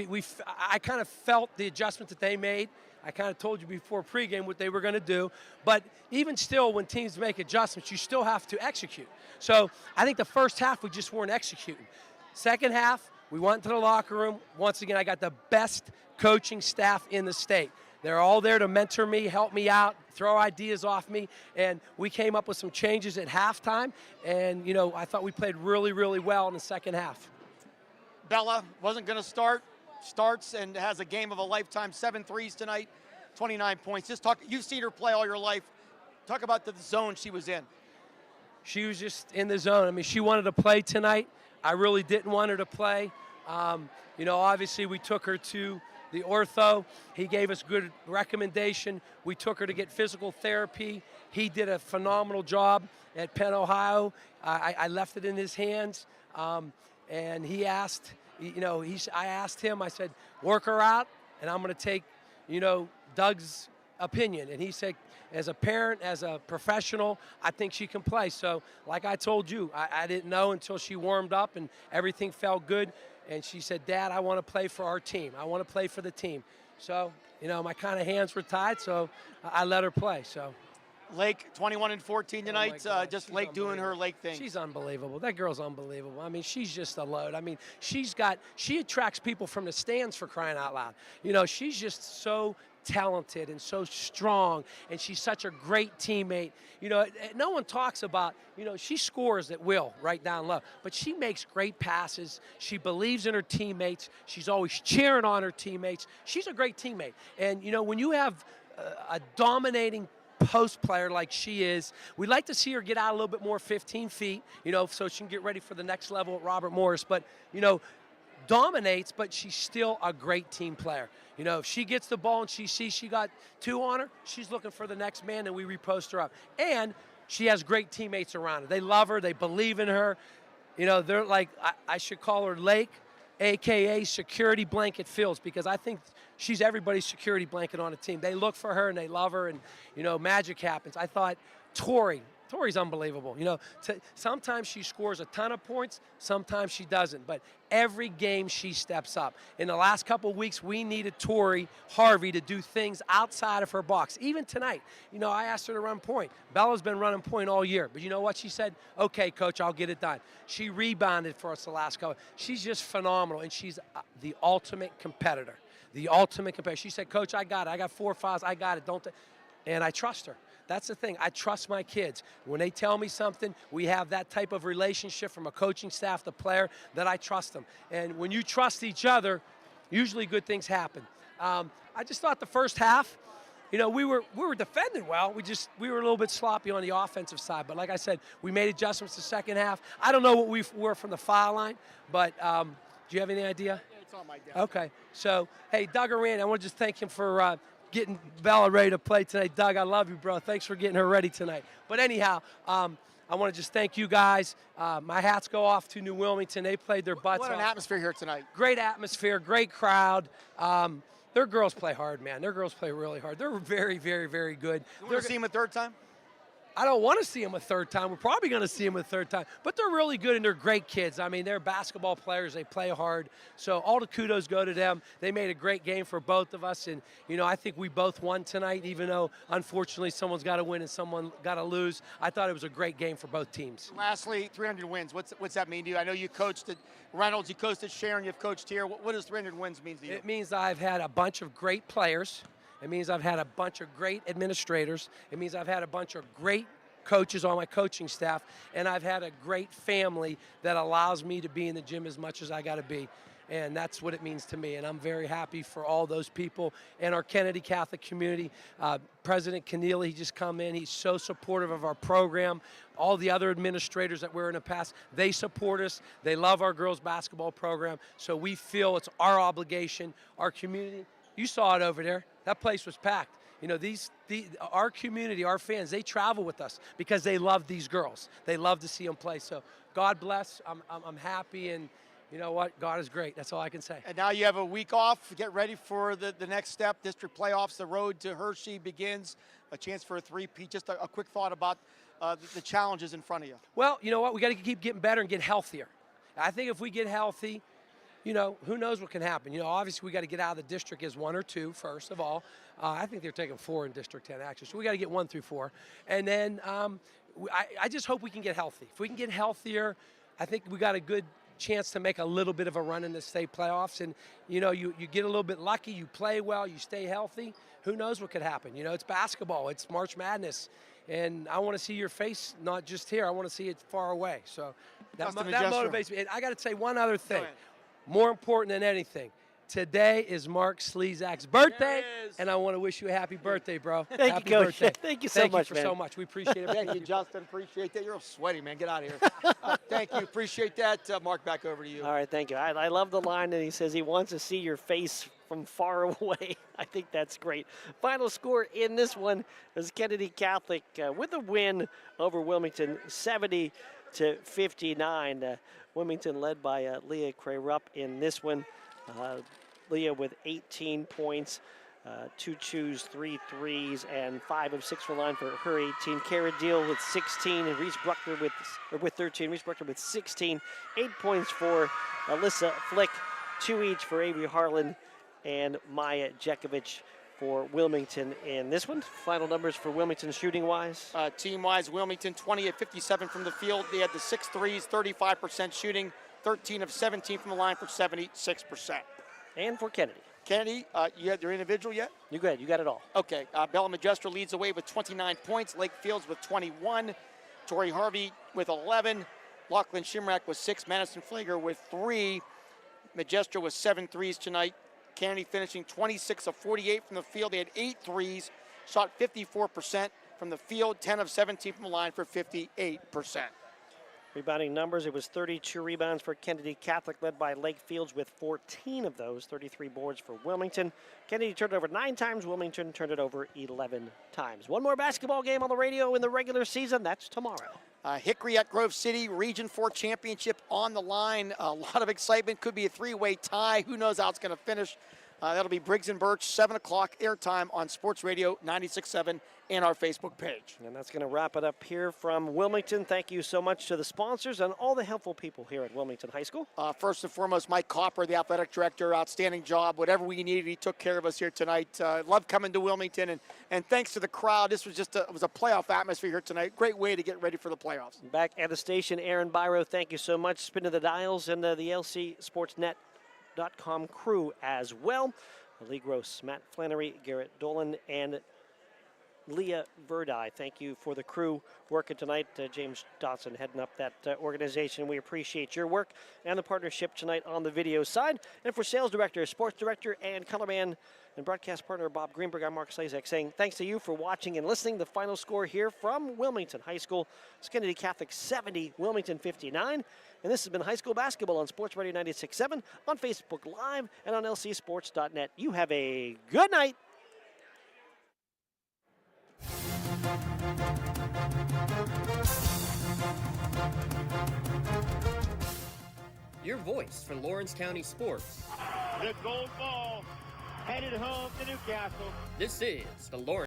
I kind of felt the adjustments that they made. I kind of told you before pregame what they were going to do. But even still, when teams make adjustments, you still have to execute. So I think the first half, we just weren't executing. Second half, we went into the locker room. Once again, I got the best coaching staff in the state. They're all there to mentor me, help me out, throw ideas off me, and we came up with some changes at halftime. And, you know, I thought we played really, really well in the second half. Bella wasn't going to starts and has a game of a lifetime, 7 threes tonight, 29 points. You've seen her play all your life. Talk about the zone she was in. She was just in the zone. I mean, she wanted to play tonight. I really didn't want her to play. You know, obviously we took her to the ortho. He gave us good recommendation. We took her to get physical therapy. He did a phenomenal job at Penn, Ohio. I left it in his hands. And he asked, you know, I asked him, I said, work her out, and I'm going to take, you know, Doug's opinion. And he said, as a parent, as a professional, I think she can play. So, like I told you, I didn't know until she warmed up and everything felt good. And she said, Dad, I want to play for our team. I want to play for the team. So, you know, my kind of hands were tied, so I let her play. So, Lake 21-14 tonight. Just Lake doing her Lake thing. She's unbelievable. That girl's unbelievable. I mean, she's just a load. I mean, she attracts people from the stands, for crying out loud. You know, she's just so talented and so strong, and she's such a great teammate. You know, no one talks about, you know, she scores at will right down low, but she makes great passes. She believes in her teammates. She's always cheering on her teammates. She's a great teammate. And, you know, when you have a dominating post player like she is, we'd like to see her get out a little bit more 15 feet, you know, so she can get ready for the next level at Robert Morris. But, you know, dominates, but she's still a great team player. You know, if she gets the ball and she sees she got 2 on her, she's looking for the next man, and we repost her up. And she has great teammates around her. They love her. They believe in her. You know, they're like, I should call her Lake, a.k.a. Security Blanket Fields, because I think she's everybody's security blanket on a team. They look for her and they love her, and, you know, magic happens. I thought Tori's unbelievable. You know, sometimes she scores a ton of points, sometimes she doesn't, but every game she steps up. In the last couple of weeks, we needed Tori Harvey to do things outside of her box. Even tonight, you know, I asked her to run point. Bella's been running point all year, but you know what? She said, okay, coach, I'll get it done. She rebounded for us the last couple. She's just phenomenal, and she's the ultimate competitor. The ultimate competitor. She said, coach, I got it. I got 4 fouls. I got it. And I trust her. That's the thing. I trust my kids. When they tell me something, we have that type of relationship from a coaching staff to player that I trust them. And when you trust each other, usually good things happen. I just thought the first half, you know, we were defending well. We were a little bit sloppy on the offensive side. But like I said, we made adjustments the second half. I don't know what we were from the foul line, but do you have any idea? Yeah, it's on my desk. Okay. So, hey, Doug Arand, I want to just thank him for getting Bella ready to play tonight. Doug, I love you, bro. Thanks for getting her ready tonight. But anyhow, I want to just thank you guys. My hats go off to New Wilmington. They played their butts off. What an atmosphere here tonight. Great atmosphere, great crowd. Their girls play hard, man. Their girls play really hard. They're very, very, very good. You want to see them a third time? I don't want to see them a third time. We're probably going to see them a third time. But they're really good, and they're great kids. I mean, they're basketball players. They play hard. So all the kudos go to them. They made a great game for both of us. And, you know, I think we both won tonight, even though, unfortunately, someone's got to win and someone got to lose. I thought it was a great game for both teams. Lastly, 300 wins. What's that mean to you? I know you coached at Reynolds, you coached at Sharon, you've coached here. What does 300 wins mean to you? It means I've had a bunch of great players. It means I've had a bunch of great administrators. It means I've had a bunch of great coaches on my coaching staff, and I've had a great family that allows me to be in the gym as much as I got to be, and that's what it means to me, and I'm very happy for all those people and our Kennedy Catholic community. President Keneally, he just come in, he's so supportive of our program. All the other administrators that were in the past, they support us, they love our girls basketball program, so we feel it's our obligation, our community. You saw it over there, that place was packed. You know, our community, our fans, they travel with us because they love these girls. They love to see them play. So God bless. I'm happy, and you know what? God is great. That's all I can say. And now you have a week off. Get ready for the next step. District playoffs. The road to Hershey begins. A chance for a three-peat. Just a quick thought about the challenges in front of you. Well, you know what? We got to keep getting better and get healthier. I think if we get healthy, you know, who knows what can happen. You know, obviously we got to get out of the district as 1 or 2, first of all. I think they're taking 4 in District 10, actually. So we got to get 1 through 4. And then I just hope we can get healthy. If we can get healthier, I think we got a good chance to make a little bit of a run in the state playoffs. And, you know, you get a little bit lucky, you play well, you stay healthy. Who knows what could happen? You know, it's basketball. It's March Madness. And I want to see your face, not just here. I want to see it far away. So that motivates me. And I got to say one other thing. More important than anything, today is Mark Slezak's birthday, and I want to wish you a happy birthday, bro. Thank you, Coach. Thank you so much, man. So much. We appreciate it. Thank you, Justin. Appreciate that. You're sweaty, man. Get out of here. Thank you. Appreciate that. Mark, back over to you. All right, thank you. I love the line that he says he wants to see your face from far away. I think that's great. Final score in this one is Kennedy Catholic with a win over Wilmington, 70-59. Wilmington led by Leah Cray-Rupp in this one. Leah with 18 points, 2 twos, 3 threes, and 5 of 6 from the line for her 18. Kara Deal with 16, and Reese Bruckner with 13. Reese Bruckner with 16. 8 points for Alyssa Flick, 2 each for Avery Harlan and Maya Jekovic for Wilmington in this one. Final numbers for Wilmington shooting-wise. Team-wise, Wilmington 20 of 57 from the field. They had the 6 threes, 35% shooting, 13 of 17 from the line for 76%. And for Kennedy. Kennedy, you had your individual yet? You got it all. Okay, Bella Majestra leads away with 29 points. Lake Fields with 21. Tori Harvey with 11. Lachlan Shimrack with 6. Madison Flager with 3. Majestra with 7 threes tonight. Kennedy finishing 26 of 48 from the field. They had 8 threes, shot 54% from the field, 10 of 17 from the line for 58%. Rebounding numbers, it was 32 rebounds for Kennedy Catholic, led by Lake Fields with 14 of those, 33 boards for Wilmington. Kennedy turned it over 9 times, Wilmington turned it over 11 times. One more basketball game on the radio in the regular season, that's tomorrow. Hickory at Grove City, Region 4 championship on the line. A lot of excitement, could be a 3-way tie. Who knows how it's going to finish. That'll be Briggs & Birch, 7 o'clock airtime on Sports Radio 96.7 and our Facebook page. And that's going to wrap it up here from Wilmington. Thank you so much to the sponsors and all the helpful people here at Wilmington High School. First and foremost, Mike Copper, the athletic director, outstanding job. Whatever we needed, he took care of us here tonight. Love coming to Wilmington, and thanks to the crowd. This was just it was a playoff atmosphere here tonight. Great way to get ready for the playoffs. Back at the station, Aaron Byro, thank you so much. Spinning the dials and the LC SportsNet.com crew as well. Lee Gross, Matt Flannery, Garrett Dolan, and Leah Verdi. Thank you for the crew working tonight. James Dotson heading up that organization. We appreciate your work and the partnership tonight on the video side. And for sales director, sports director, and colorman and broadcast partner Bob Greenberg, I'm Mark Slazak saying thanks to you for watching and listening. The final score here from Wilmington High School is Kennedy Catholic 70, Wilmington 59. And this has been High School Basketball on Sports Radio 96.7, on Facebook Live, and on lcsports.net. You have a good night. Your voice for Lawrence County sports. The gold ball headed home to Newcastle. This is the Lawrence